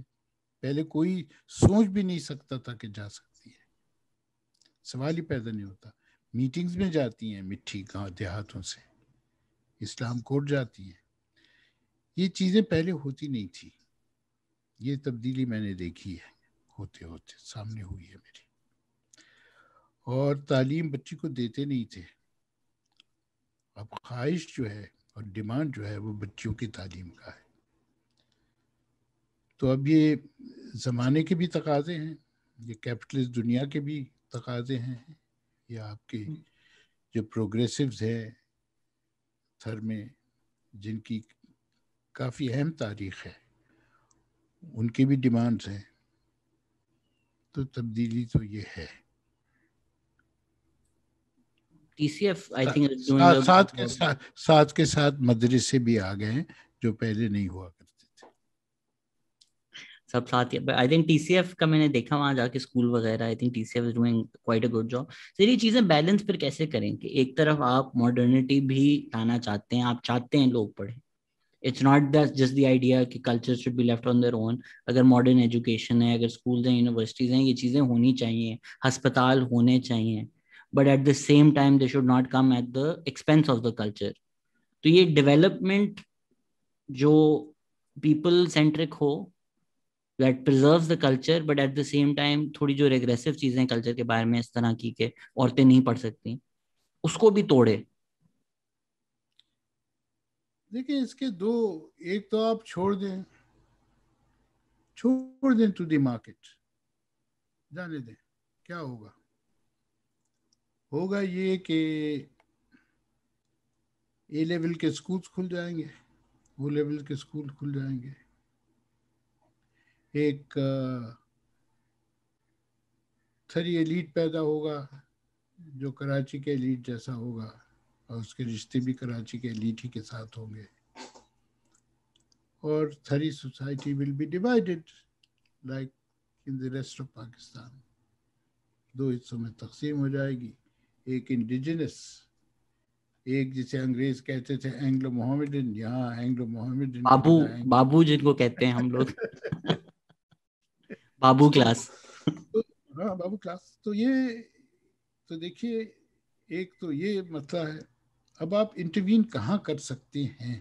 پہلے کوئی سوچ بھی نہیں سکتا تھا کہ جا سکتی ہے، سوال ہی پیدا نہیں ہوتا. میٹنگز میں جاتی ہیں مٹھی گاؤں دیہاتوں سے، اسلام کورٹ جاتی ہیں. یہ چیزیں پہلے ہوتی نہیں تھی. یہ تبدیلی میں نے دیکھی ہے ہوتے ہوتے سامنے ہوئی ہے میری. اور تعلیم بچی کو دیتے نہیں تھے. اب خواہش جو ہے اور ڈیمانڈ جو ہے وہ بچیوں کی تعلیم کا ہے. تو اب یہ زمانے کے بھی تقاضے ہیں، یہ کیپٹلسٹ دنیا کے بھی تقاضے ہیں، یا آپ کے جو پروگریسوز ہیں تھر میں، جن کی کافی اہم تاریخ ہے، ان کی بھی ڈیمانڈز ہیں. تو تبدیلی تو یہ ہے. TCF I think is doing a ساتھ کے ساتھ مدرسے بھی آ گئے ہیں جو پہلے نہیں ہوا کرتے تھے. سب ساتھ ہی. آئی تھنک TCF کا میں نے دیکھا وہاں جا کے اسکول وغیرہ. I think TCF is doing quite a good job. Sir یہ چیزیں بیلنس پھر کیسے کریں کہ ایک طرف آپ ماڈرنٹی بھی لانا چاہتے ہیں، آپ چاہتے ہیں لوگ پڑھیں. It's not just the idea کہ culture should be left on their own. اگر ماڈرن ایجوکیشن ہے، اگر اسکولز ہیں، یونیورسٹیز ہیں، یہ چیزیں ہونی چاہیے، ہسپتال ہونے چاہیے، but at the same time they should not come at the expense of the culture. تو یہ ڈیولپمنٹ جو پیپل سینٹرک ہو، that preserves the culture, but at the same time تھوڑی جو ریگریسو چیزیں کلچر کے بارے میں اس طرح کی کہ عورتیں نہیں پڑھ سکتی، اس کو بھی توڑے. دیکھیں اس کے دو، ایک تو آپ چھوڑ دیں ٹو دی مارکیٹ، جانے دیں. کیا ہوگا یہ کہ اے لیول کے اسکولز کھل جائیں گے، او لیول کے اسکول کھل جائیں گے. ایک تھری ایلیٹ پیدا ہوگا جو کراچی کے ایلیٹ جیسا ہوگا، اور اس کے رشتے بھی کراچی کے ایلیٹ ہی کے ساتھ ہوں گے. اور ساری society will be divided like in the rest of Pakistan. 2 حصوں میں تقسیم ہو جائے گی. ایک انڈیجنس، ایک جسے انگریز کہتے تھے اینگلو محمڈن، یہاں اینگلو محمڈن کی بابو بجائے بابو جن کو کہتے ہیں ہم لوگ بابو کلاس. ہاں بابو کلاس. تو یہ تو دیکھیے ایک تو یہ مسئلہ ہے. اب آپ انٹروین کہاں کر سکتے ہیں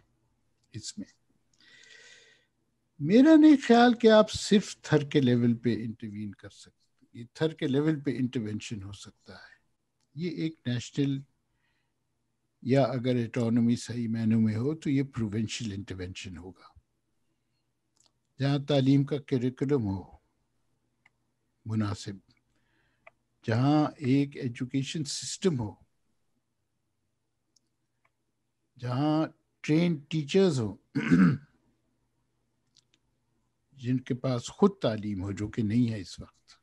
اس میں؟ میرا نہیں خیال کہ آپ صرف تھر کے لیول پہ انٹروین کر سکتے. یہ تھر کے لیول پہ انٹروینشن ہو سکتا ہے. یہ ایک نیشنل یا اگر اٹانومی صحیح معنوں میں ہو تو یہ پروونشل انٹروینشن ہوگا، جہاں تعلیم کا کریکولم ہو مناسب، جہاں ایک ایجوکیشن سسٹم ہو، جہاں ٹرین ٹیچرز ہوں جن کے پاس خود تعلیم ہو، جو کہ نہیں ہے اس وقت،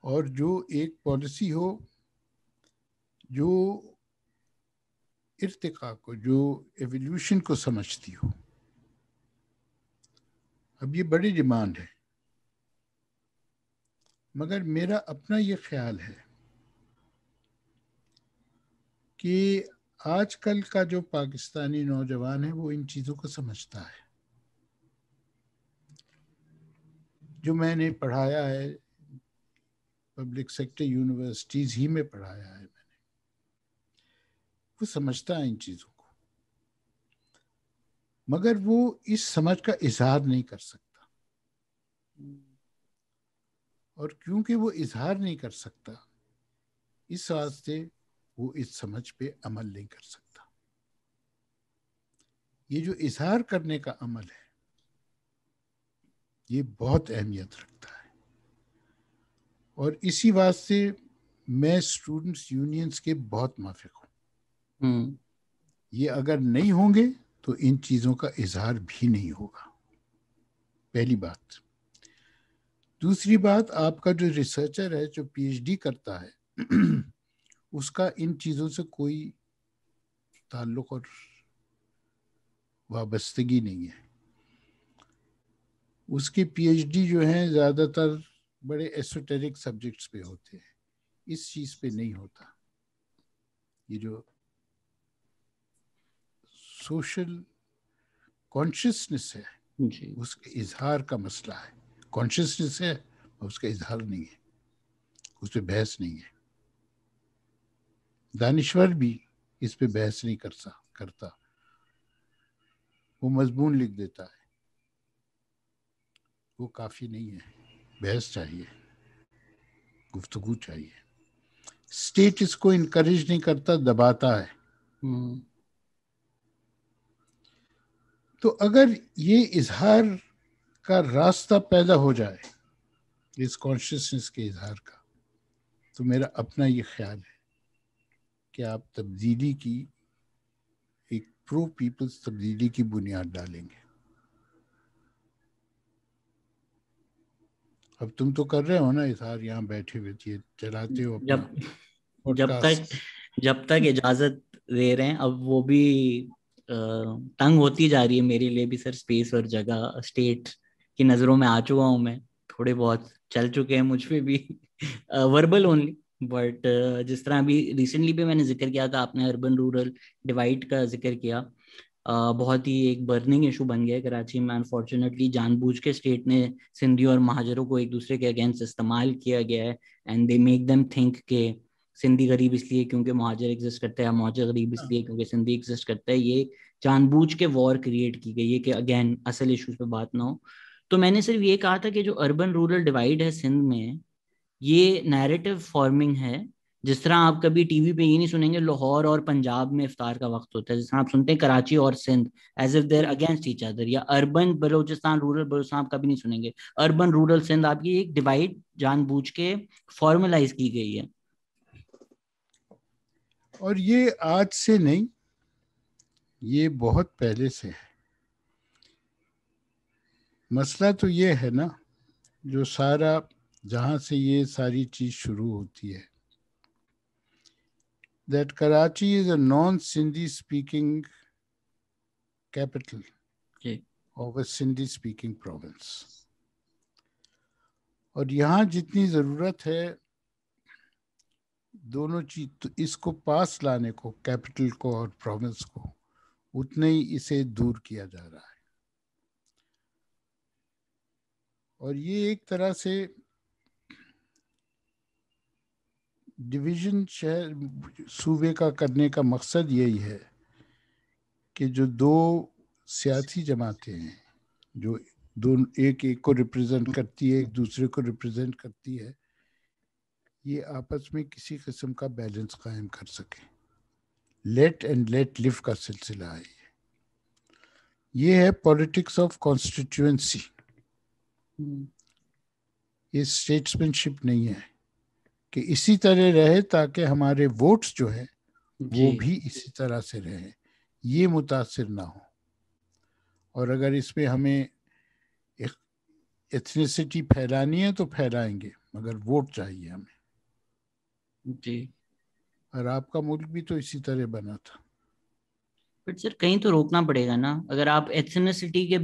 اور جو ایک پالیسی ہو جو ارتقاء کو، جو ایولیوشن کو سمجھتی ہو. اب یہ بڑی ڈیمانڈ ہے، مگر میرا اپنا یہ خیال ہے کہ آج کل کا جو پاکستانی نوجوان ہے وہ ان چیزوں کو سمجھتا ہے. جو میں نے پڑھایا ہے پبلک سیکٹر یونیورسٹیز ہی میں پڑھایا ہے میں نے، وہ سمجھتا ہے ان چیزوں کو، مگر وہ اس سمجھ کا اظہار نہیں کر سکتا. اور کیونکہ وہ اظہار نہیں کر سکتا، اس واسطے وہ اس سمجھ پہ عمل نہیں کر سکتا. یہ جو اظہار کرنے کا عمل ہے یہ بہت اہمیت رکھتا ہے. اور اسی واسطے میں اسٹوڈنٹس یونینز کے بہت موافق ہوں. یہ اگر نہیں ہوں گے تو ان چیزوں کا اظہار بھی نہیں ہوگا، پہلی بات. دوسری بات، آپ کا جو ریسرچر ہے جو پی ایچ ڈی کرتا ہے اس کا ان چیزوں سے کوئی تعلق اور وابستگی نہیں ہے. اس کی پی ایچ ڈی جو ہیں زیادہ تر بڑے ایسوٹیرک سبجیکٹس پہ ہوتے ہیں، اس چیز پہ نہیں ہوتا. یہ جو سوشل کانشیسنس ہے جی. اس کے اظہار کا مسئلہ ہے. کانشیسنس ہے اس کا اظہار نہیں ہے، اس پہ بحث نہیں ہے. دانشور بھی اس پہ بحث نہیں کرتا، وہ مضمون لکھ دیتا ہے. وہ کافی نہیں ہے، بحث چاہیے، گفتگو چاہیے. اسٹیٹ اس کو انکریج نہیں کرتا، دباتا ہے. تو اگر یہ اظہار کا راستہ پیدا ہو جائے اس کانشیسنس کے اظہار کا، تو میرا اپنا یہ خیال ہے کہ آپ تبدیلی کی ایک پرو پیپلز تبدیلی کی بنیاد ڈالیں گے. اب تم تو کر رہے ہو نا اظہار، یہاں بیٹھے ہوئے یہ چلاتے ہو اپنا پوڈ کاسٹ. جب تک اجازت دے رہے ہیں. اب وہ بھی تنگ ہوتی جا رہی ہے میرے لیے بھی سر، اسپیس اور جگہ. اسٹیٹ کی نظروں میں آ چکا ہوں میں، تھوڑے بہت چل چکے ہیں مجھ پہ بھی وربل اونلی. بٹ جس طرح ابھی ریسنٹلی بھی میں نے ذکر کیا تھا، آپ نے اربن رورل ڈیوائڈ کا ذکر کیا. بہت ہی ایک برننگ ایشو بن گیا ہے کراچی میں. انفارچونیٹلی جان بوجھ کے اسٹیٹ نے سندھی اور مہاجروں کو ایک دوسرے کے اگینسٹ استعمال کیا گیا ہے. And they make them think کہ سندھی غریب اس لیے کیونکہ مہاجر ایگزسٹ کرتا ہے، مہاجر غریب اس لیے کیونکہ سندھی ایگزسٹ کرتا ہے. یہ جان بوجھ کے وار کریٹ کی گئی ہے کہ اگین اصل ایشوز پہ بات نہ ہو. تو میں نے صرف یہ کہا تھا کہ جو اربن رورل ڈیوائڈ ہے سندھ میں، یہ نیریٹو فارمنگ ہے. جس طرح آپ کبھی ٹی وی پہ یہ نہیں سنیں گے لاہور اور پنجاب میں افطار کا وقت ہوتا ہے، جس طرح آپ سنتے ہیں کراچی اور Sindh as if there against each other, یا اربن بلوچستان رورل بلوچستان آپ کبھی نہیں سنیں گے. اربن رورل سندھ آپ کی ایک ڈیوائڈ جان بوجھ کے فارملائز کی گئی ہے. اور یہ آج سے نہیں، یہ بہت پہلے سے ہے. مسئلہ تو یہ ہے نا، جو سارا جہاں سے یہ ساری چیز شروع ہوتی ہے، that Karachi is a non-Sindhi speaking capital of a Sindhi speaking province. اور یہاں جتنی ضرورت ہے دونوں چیز تو اس کو پاس لانے کو کیپٹل کو اور پروونس کو اتنے ہی اسے دور کیا جا رہا ہے. اور یہ ایک طرح سے ڈویژن شہر صوبے کا کرنے کا مقصد یہی ہے کہ جو دو سیاسی جماعتیں ہیں جو ایک کو ریپرزینٹ کرتی ہے ایک دوسرے کو ریپرزینٹ کرتی ہے یہ آپس میں کسی قسم کا بیلنس قائم کر سکیں. لیٹ اینڈ لیٹ لیو کا سلسلہ ہے. یہ ہے پولیٹکس آف کانسٹیٹیوئنسی. یہ اسٹیٹسمین شپ نہیں ہے کہ اسی طرح رہے تاکہ ہمارے ووٹس جو ہیں وہ بھی اسی طرح سے رہیں, یہ متاثر نہ ہو. اور اگر اس میں ہمیں ایتھنیسٹی پھیلانی ہے تو پھیلائیں گے مگر ووٹ چاہیے ہمیں. جی. اور آپ کا ملک بھی تو اسی طرح بنا تھا. بٹ سر کہیں تو روکنا پڑے گا نا. اگر آپ ایتھنیسٹی کے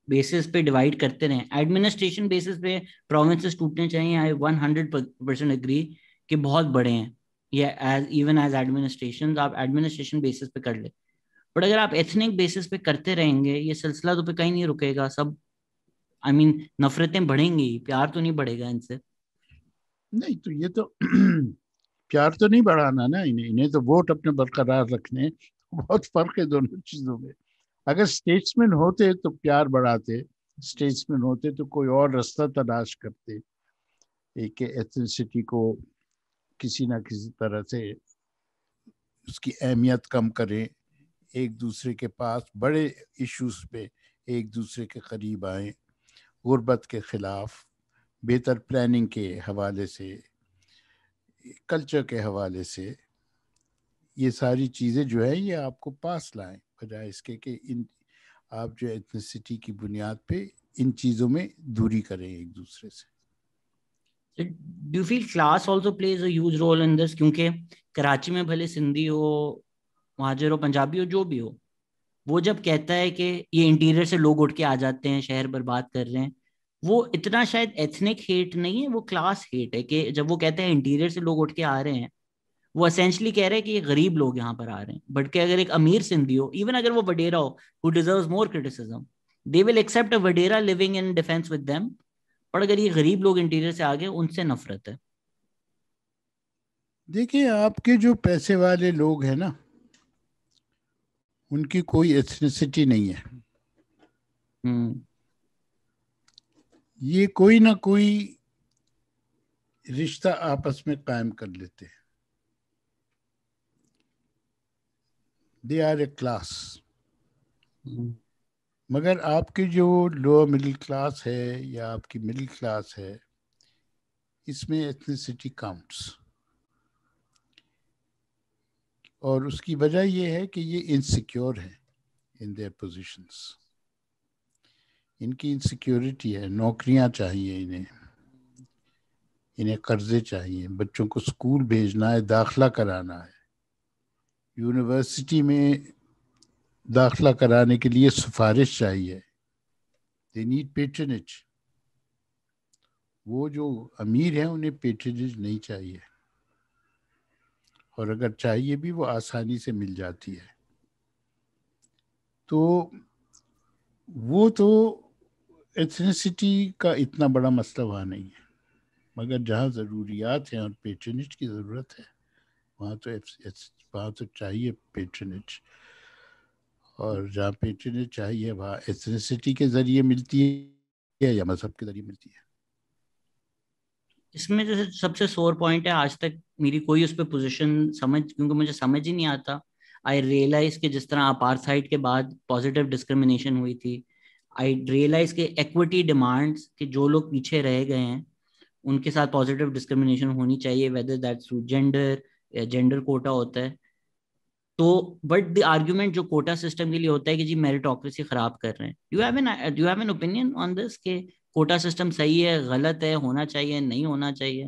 بیسس پہ ڈیوائڈ کرتے رہیں, ایڈمنسٹریشن بیسس پہ پروونسز ٹوٹنے چاہیے. آئی 100% اگری کہ بہت بڑے ہیں یہ ایون ایز ایڈمنسٹریشن, آپ ایڈمنسٹریشن بیسس پہ کر لیں. بٹ اگر آپ ایتھنک بیسس پہ کرتے رہیں گے یہ سلسلہ تو پہ کہیں نہیں رکے گا. سب نفرتیں بڑھیں گی, پیار تو نہیں بڑھے گا ان سے. نہیں تو یہ تو پیار تو نہیں بڑھانا نا, انہیں تو ووٹ اپنے برقرار رکھنے. بہت فرق ہے دونوں چیزوں میں. اگر اسٹیٹسمین ہوتے تو پیار بڑھاتے, اسٹیٹسمین ہوتے تو کوئی اور راستہ تلاش کرتے ایک ایتھنسٹی کو کسی نہ کسی طرح سے اس کی اہمیت کم کریں, ایک دوسرے کے پاس بڑے ایشوز پہ ایک دوسرے کے قریب آئیں, غربت کے خلاف, بہتر پلاننگ کے حوالے سے, کلچر کے حوالے سے. یہ ساری چیزیں جو ہے یہ آپ کو پاس لائیں بجائے اس کے کہ آپ جو ایتھنیسٹی کی بنیاد پہ ان چیزوں میں دوری کریں ایک دوسرے سے. Do you feel class also plays a huge role in this? کیونکہ کراچی میں بھلے سندھی ہو, مہاجر ہو, پنجابی ہو, جو بھی ہو, وہ جب کہتا ہے کہ یہ انٹیریئر سے لوگ اٹھ کے آ جاتے ہیں شہر برباد کر رہے ہیں, وہ اتنا شاید ایتھنک ہیٹ نہیں ہے, وہ کلاس ہیٹ ہے. کہ جب وہ کہتے ہیں انٹیریئر سے لوگ اٹھ کے آ رہے ہیں, وہ اسینشلی کہہ رہے ہیں کہ یہ غریب لوگ یہاں پر آ رہے ہیں. بٹ کہ اگر ایک امیر سندھی ہو, ایون اگر وہ وڈیرا ہو, who deserves more criticism, they will accept a Vadera living in defense with them. اور اگر یہ غریب لوگ انٹیریئر سے آگے, ان سے نفرت ہے. دیکھیں آپ کے جو پیسے والے لوگ ہیں نا ان کی کوئی ایتھنیسٹی نہیں ہے. یہ کوئی نہ کوئی رشتہ آپس میں قائم کر لیتے ہیں. They are a class. مگر آپ کی جو لوور مڈل کلاس ہے یا آپ کی مڈل کلاس ہے اس میں ایتھنیسٹی کاؤنٹس. اور اس کی وجہ یہ ہے کہ یہ انسیکیور ہیں ان دیئر پوزیشنس. ان کی انسیکیورٹی ہے, نوکریاں چاہیے انہیں قرضے چاہیے, بچوں کو اسکول بھیجنا ہے, داخلہ کرانا ہے, یونیورسٹی میں داخلہ کرانے کے لیے سفارش چاہیے. They need پیٹرنیج. وہ جو امیر ہیں انہیں پیٹرنیج نہیں چاہیے, اور اگر چاہیے بھی وہ آسانی سے مل جاتی ہے. تو وہ تو ایتھنیسٹی کا اتنا بڑا مسئلہ وہاں نہیں ہے. مگر جہاں ضروریات ہیں اور پیٹرنیج کی ضرورت ہے وہاں تو چاہیے پیٹرنیج. اور جہاں پیٹرنیج چاہیے وہاں ایتھنیسٹی کے ذریعے ملتی ہے یا مذہب کے ذریعے ملتی ہے. اس میں جو سب سے سور پوائنٹ ہے, آج تک میری کوئی اس پہ پوزیشن کیونکہ مجھے سمجھ ہی نہیں آتا. آئی ریئلائز کہ جس طرح اپارتھائڈ کے بعد پازیٹیو ڈسکرمنیشن ہوئی تھی, آئی ریئلائز کہ ایکوٹی ڈیمانڈس کہ جو لوگ پیچھے رہ گئے ہیں ان کے ساتھ پازیٹیو ڈسکرمنیشن ہونی چاہیے, ویدر دیٹس تھرو جینڈر یا جینڈر کوٹا ہوتا ہے. تو بٹ دی آرگیومنٹ جو کوٹا سسٹم کے لیے ہوتا ہے کہ جی میریٹوکریسی خراب کر رہے ہیں. Do you have an opinion on this کہ کوٹا سسٹم صحیح ہے, غلط ہے, ہونا چاہیے, نہیں ہونا چاہیے؟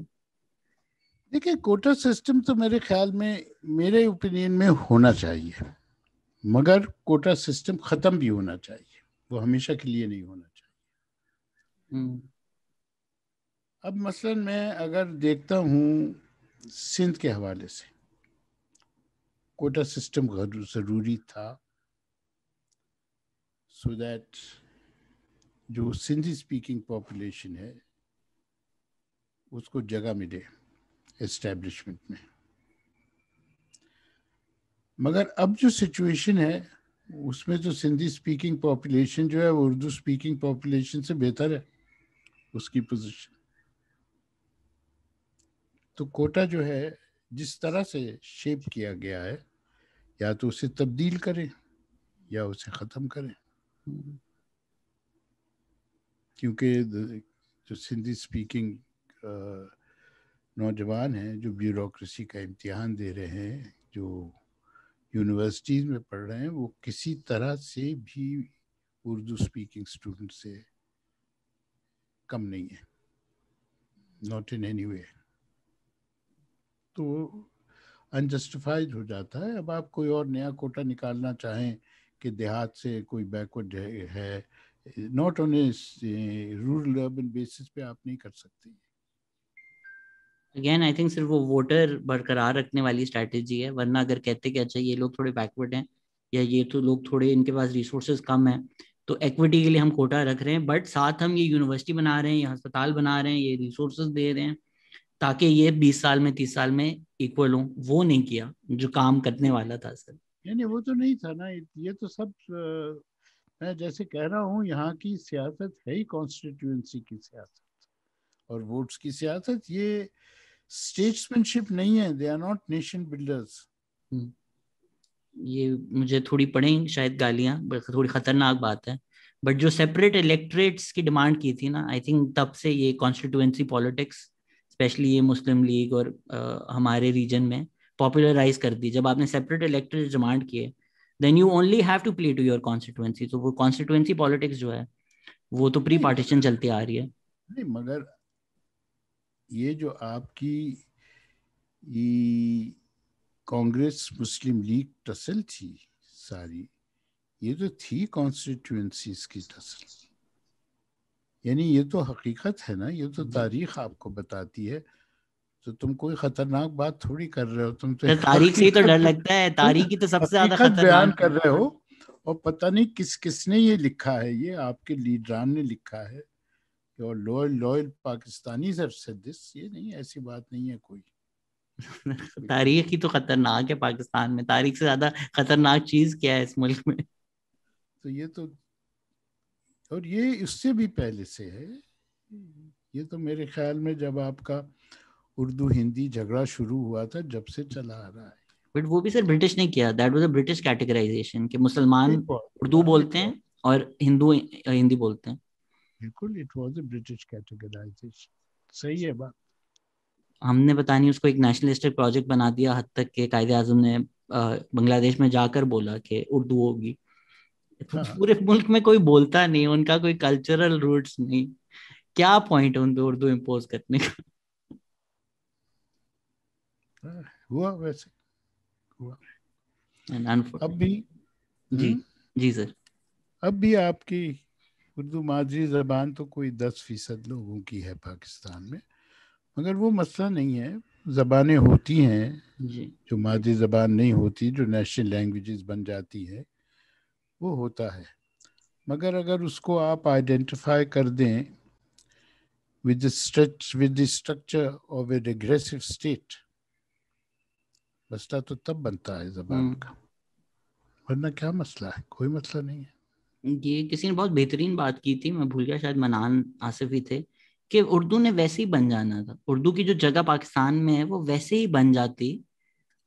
دیکھیں کوٹا سسٹم تو میرے خیال میں, میرے اوپینین میں ہونا چاہیے. مگر کوٹا سسٹم ختم بھی ہونا چاہیے، وہ ہمیشہ کے لیے نہیں ہونا چاہیے۔ اب مثلا میں اگر دیکھتا ہوں سندھ کے حوالے سے، کوٹا سسٹم ضروری تھا سو دیٹ جو سندھی اسپیکنگ پاپولیشن ہے اس کو جگہ ملے اسٹیبلشمنٹ میں۔ مگر اب جو سچویشن ہے اس میں تو سندھی اسپیکنگ پاپولیشن جو ہے وہ اردو اسپیکنگ پاپولیشن سے بہتر ہے اس کی پوزیشن۔ تو کوٹا جو ہے جس طرح سے شیپ کیا گیا ہے، یا تو اسے تبدیل کریں یا اسے ختم کریں، کیونکہ جو سندھی اسپیکنگ نوجوان ہیں جو بیوروکریسی کا امتحان دے رہے ہیں، جو یونیورسٹیز میں پڑھ رہے ہیں، وہ کسی طرح سے بھی اردو اسپیکنگ اسٹوڈنٹ سے کم نہیں ہے، ناٹ ان اینی وے۔ تو انجسٹیفائڈ ہو جاتا ہے۔ اب آپ کوئی اور نیا کوٹا نکالنا چاہیں کہ دیہات سے کوئی بیکورڈ ہے، not on a rural urban basis پہ آپ نہیں کر سکتے۔ اگین آئی تھنک صرف وہ ووٹر برقرار رکھنے والی اسٹریٹجی ہے، ورنہ اگر کہتے کہ اچھا یہ لوگ تھوڑے بیکورڈ ہیں یا یہ تو لوگ تھوڑے ان کے پاس ریسورسز کم ہیں تو ایکویٹی کے لیے ہم کوٹا رکھ رہے ہیں، بٹ ساتھ ہم یہ یونیورسٹی بنا رہے ہیں، یہ ہسپتال بنا رہے ہیں، یہ ریسورسز دے رہے ہیں تاکہ یہ 20 سال میں 30 سال میں ایکول ہوں۔ وہ نہیں کیا جو کام کرنے والا تھا سر۔ یعنی وہ تو نہیں تھا نا، یہ تو سب میں جیسے کہہ رہا ہوں یہاں کی سیاست ہے ہی کانسٹیٹیوئنسی کی سیاست اور ووٹس کی سیاست، یہ اسٹیٹسمین شپ نہیں ہے، they are not nation builders. یہ مجھے تھوڑی پڑیں شاید گالیاں، تھوڑی خطرناک بات ہے، بٹ جو سیپریٹ الیکٹریٹس کی ڈیمانڈ کی تھی نا، آئی تھنک تب سے یہ کانسٹیٹوئنسی پالیٹکس اسپیشلی یہ مسلم لیگ اور ہمارے ریجن میں پاپولرائز کر دی۔ جب آپ نے سیپریٹ الیکٹریٹ ڈیمانڈ کیے then you only have to play to your constituency. تو وہ کانسٹیٹوئنسی پالیٹکس جو ہے وہ تو پری پارٹیشن چلتی آ رہی ہے۔ نہیں مگر یہ جو آپ کی کانگریس مسلم لیگ ٹسل تھی ساری، یہ تو تھی کانسٹیٹیوئنسیز کی ٹسل، یعنی یہ تو حقیقت ہے نا، یہ تو تاریخ آپ کو بتاتی ہے۔ تو تم کوئی خطرناک بات تھوڑی کر رہے ہو، تم تو تاریخ سے ہی تو ڈر لگتا ہے، تاریخ کی تو سب سے زیادہ حقیقت بیان خطرناک کر رہے ہو، اور پتہ نہیں کس نے یہ لکھا ہے، یہ آپ کے لیڈران نے لکھا ہے اور loyal Pakistanis have said this, یہ نہیں، ایسی بات نہیں ہے کوئی۔ تاریخ ہی تو خطرناک ہے پاکستان میں، تاریخ سے زیادہ خطرناک چیز کیا ہے اس ملک میں؟ تو یہ تو، اور یہ اس سے بھی پہلے سے ہے، یہ تو میرے خیال میں جب آپ کا اردو ہندی جھگڑا شروع ہوا تھا جب سے چلا آ رہا ہے۔ بٹ وہ بھی سر برٹش نے کیا، that was a British categorization کہ مسلمان اردو بولتے ہیں اور ہندو ہندی بولتے ہیں۔ بالکل، it was a British categorization, صحیح ہے بات۔ ہم نے پتہ نہیں اس کو ایک نیشنلسٹک پروجیکٹ بنا دیا، حد تک کہ قائد اعظم نے بنگلہ دیش میں جا کر بولا کہ اردو ہوگی۔ پورے ملک میں کوئی بولتا نہیں، ان کا کوئی کلچرل روٹس نہیں، کیا پوائنٹ ہے ان پہ اردو امپوز کرنے کا؟ ہوا ویسے ہوا۔ اب بھی جی سر، اب بھی آپ کی اردو مادری زبان تو کوئی 10% لوگوں کی ہے پاکستان میں، مگر وہ مسئلہ نہیں ہے۔ زبانیں ہوتی ہیں جو مادری زبان نہیں ہوتی، جو نیشنل لینگویجز بن جاتی ہے، وہ ہوتا ہے، مگر اگر اس کو آپ آئیڈینٹیفائی کر دیں with the structure of a regressive state، مسئلہ تو تب بنتا ہے زبان کا، ورنہ کیا مسئلہ ہے؟ کوئی مسئلہ نہیں ہے۔ یہ کسی نے بہت بہترین بات کی تھی، میں بھول گیا، شاید منان آصف ہی تھے، کہ اردو نے ویسے ہی بن جانا تھا، اردو کی جو جگہ پاکستان میں ہے وہ ویسے ہی بن جاتی،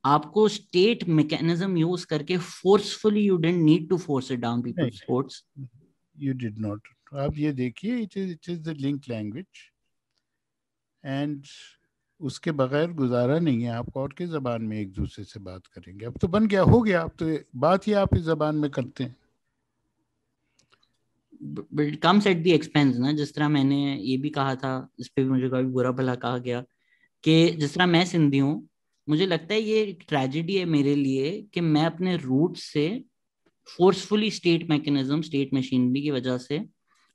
آپ کو اسٹیٹ میکینزم یوز کر کے forcefully, you don't need to force it down people's throats. You did not۔ آپ یہ دیکھیے، it is the linked language and اس کے بغیر گزارا نہیں ہے۔ آپ اور کی زبان میں ایک دوسرے سے بات کریں گے، اب تو بن گیا، ہو گیا، اب تو بات ہی آپ اس زبان میں کرتے ہیں۔ کمس ایٹ دی ایکسپینس نا، جس طرح میں نے یہ بھی کہا تھا، اس پہ مجھے کبھی برا بھلا کہا گیا کہ جس طرح میں سندھی ہوں، مجھے لگتا ہے یہ ایک ٹریجڈی ہے میرے لیے کہ میں اپنے روٹ سے forcefully state mechanism state machinery کی وجہ سے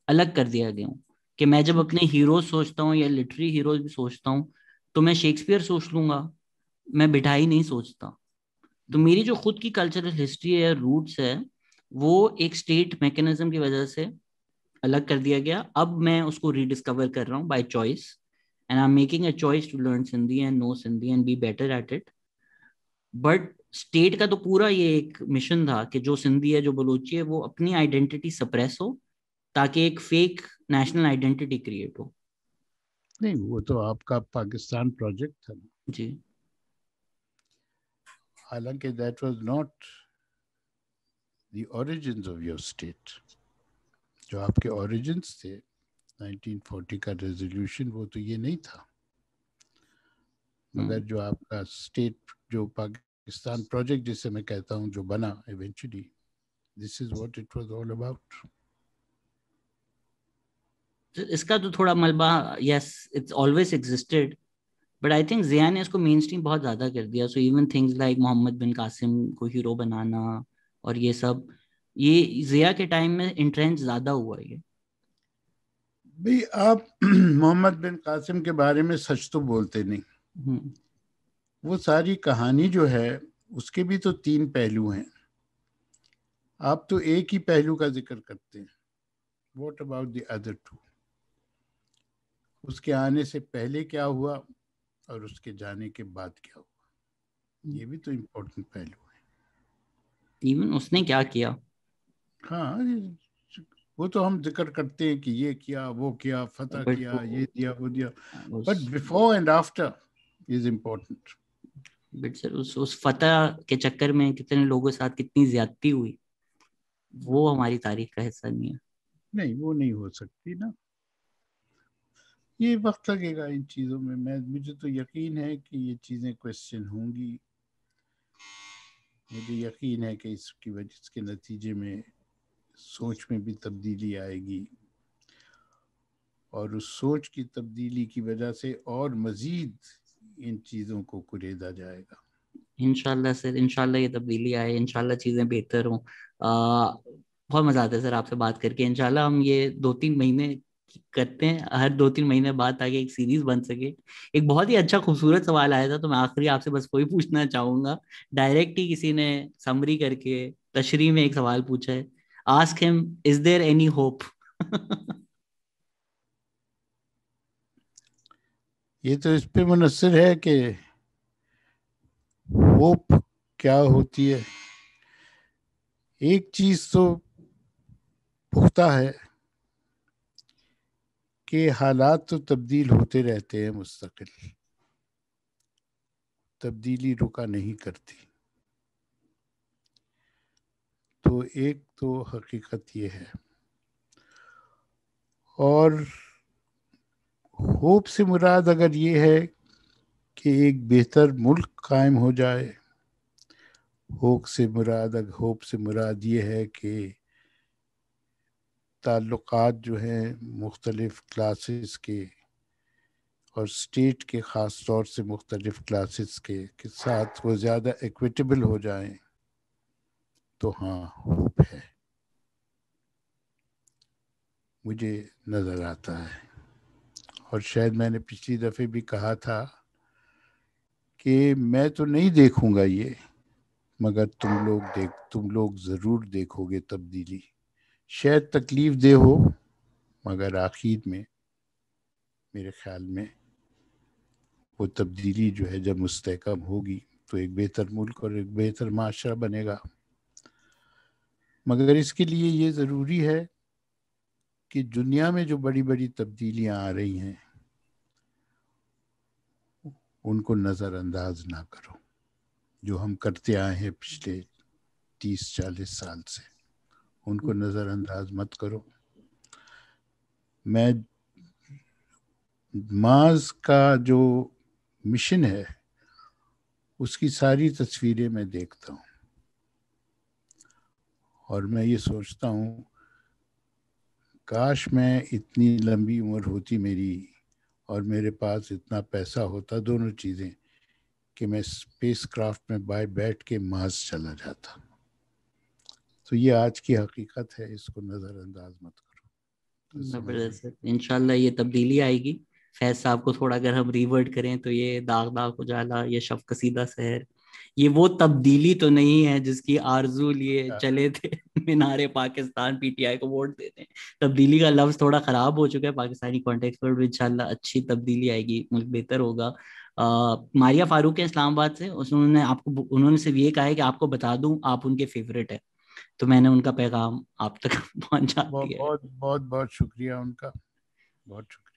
الگ کر دیا گیا ہوں کہ میں جب اپنے ہیروز سوچتا ہوں یا لٹری ہیروز بھی سوچتا ہوں تو میں شیکسپیئر سوچ لوں گا, میں بٹھائی نہیں سوچتا. تو میری جو خود کی کلچرل ہسٹری ہے, روٹس ہے, وہ ایک اسٹیٹ میکنزم کی وجہ سے الگ کر دیا گیا. اب میں اس کو ریڈسکور کر رہا ہوں by choice, and I am making a choice to learn Sindhi and know Sindhi and be better at it. But state کا تو پورا یہ ایک مشن تھا کہ جو سندھی ہے جو بلوچی ہے وہ اپنی آئیڈینٹی سپریس ہو تاکہ ایک فیک نیشنل آئیڈینٹی کریٹ ہو. نہیں, وہ تو آپ کا پاکستان پروجیکٹ تھا. جی, حالانکہ that was not the origins of your state. جو آپ کے اوریجنز تھے 1940 کا ریزولوشن, وہ تو یہ نہیں تھا. مگر جو آپ کا اسٹیٹ, جو پاکستان پروجیکٹ جسے میں کہتا ہوں جو بنا eventually, this is what it was all about. اس کا تو تھوڑا ملبہ yes it's always existed, but I think Zia نے اس کو مین اسٹریم بہت زیادہ کر دیا. So even things like Muhammad bin Qasim کو ہیرو بنانا اور یہ سب, یہ ضیاء کے ٹائم میں انٹرینچ زیادہ ہوا یہ. بھئی آپ محمد بن قاسم کے بارے میں سچ تو بولتے نہیں. وہ ساری کہانی جو ہے اس کے بھی تو 3 پہلو ہیں. آپ تو ایک ہی پہلو کا ذکر کرتے ہیں. What about the other 2؟ اس کے آنے سے پہلے کیا ہوا اور اس کے جانے کے بعد کیا ہوا, یہ بھی تو امپورٹنٹ پہلو ہے. ایون اس نے کیا کیا, ہاں, وہ تو ہم ذکر کرتے ہیں کہ یہ کیا, وہ کیا, فتح بٹ کیا, یہ دیا, وہ دیا, but before and after is important. But sir اس فتح کے چکر میں کتنے لوگوں کے ساتھ کتنی زیادتی ہوئی, وہ ہماری تاریخ کا حصہ نہیں ہے. نہیں, وہ نہیں ہو سکتی نا. یہ وقت لگے گا ان چیزوں میں. مجھے تو یقین ہے کہ یہ چیزیں کویسچن ہوں گی. مجھے یقین ہے کہ اس کی وجہ کے نتیجے میں سوچ میں بھی تبدیلی آئے گی, اور اس سوچ کی تبدیلی کی وجہ سے اور مزید ان چیزوں کو کریدا جائے گا. انشاءاللہ سر, انشاءاللہ یہ تبدیلی آئے, انشاءاللہ چیزیں بہتر ہوں. بہت مزہ آتا ہے سر آپ سے بات کر کے. انشاءاللہ ہم یہ 2-3 مہینے کرتے ہیں, ہر 2-3 مہینے بعد, تاکہ ایک سیریز بن سکے. ایک بہت ہی اچھا خوبصورت سوال آیا تھا, تو میں آخری آپ سے بس وہی پوچھنا چاہوں گا. ڈائریکٹ ہی کسی نے سمری کر کے تشریح میں ایک سوال پوچھا ہے, آسک ہم از دیر اینی ہوپ. یہ تو اس پہ منحصر ہے کہ ہوپ کیا ہوتی ہے. ایک چیز تو پختہ ہے کہ حالات تو تبدیل ہوتے رہتے ہیں مستقل, تبدیلی رکا نہیں کرتی. تو ایک تو حقیقت یہ ہے. اور ہوپ سے مراد اگر یہ ہے کہ ایک بہتر ملک قائم ہو جائے, ہوپ سے مراد یہ ہے کہ تعلقات جو ہیں مختلف کلاسز کے اور اسٹیٹ کے, خاص طور سے مختلف کلاسز کے ساتھ وہ زیادہ ایکویٹیبل ہو جائیں, تو ہاں ہوپ ہے, مجھے نظر آتا ہے. اور شاید میں نے پچھلی دفعہ بھی کہا تھا کہ میں تو نہیں دیکھوں گا یہ, مگر تم لوگ ضرور دیکھو گے تبدیلی. شاید تکلیف دہ ہو, مگر آخر میں میرے خیال میں وہ تبدیلی جو ہے جب مستحکم ہوگی تو ایک بہتر ملک اور ایک بہتر معاشرہ بنے گا. مگر اس کے لیے یہ ضروری ہے کہ دنیا میں جو بڑی بڑی تبدیلیاں آ رہی ہیں ان کو نظر انداز نہ کرو. جو ہم کرتے آئے ہیں پچھلے 30-40 سال سے, ان کو نظر انداز مت کرو. میں ماز کا جو مشن ہے اس کی ساری تصویریں میں دیکھتا ہوں, اور میں یہ سوچتا ہوں کاش میں اتنی لمبی عمر ہوتی میری اور میرے پاس اتنا پیسہ ہوتا, دونوں چیزیں, کہ میں اسپیس کرافٹ میں بیٹھ کے مارس چلا جاتا. تو یہ آج کی حقیقت ہے، اس کو نظر انداز مت کرو. زبردست. انشاءاللہ یہ تبدیلی آئے گی. فیض صاحب کو تھوڑا اگر ہم ریورٹ کریں تو یہ داغ داغ اجالا، یہ شب قصیدہ سحر، یہ وہ تبدیلی تو نہیں ہے جس کی آرزو لیے چلے تھے مینار پاکستان پی ٹی آئی کو ووٹ دیتے ہیں. تبدیلی کا لفظ تھوڑا خراب ہو چکا ہے پاکستانی کانٹیکس پر. انشاءاللہ اچھی تبدیلی آئے گی، ملک بہتر ہوگا. ماریہ فاروق ہے اسلام آباد سے، انہوں نے صرف یہ کہا ہے کہ آپ کو بتا دوں آپ ان کے فیورٹ ہے، تو میں نے ان کا پیغام آپ تک پہنچا دیا ہے. بہت بہت بہت شکریہ ان کا، بہت شکریہ.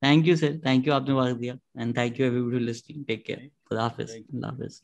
Thank you sir, thank you, آپ نے وقت دیا. And thank you everybody listening. Take care. خدا حافظ. اللہ حافظ.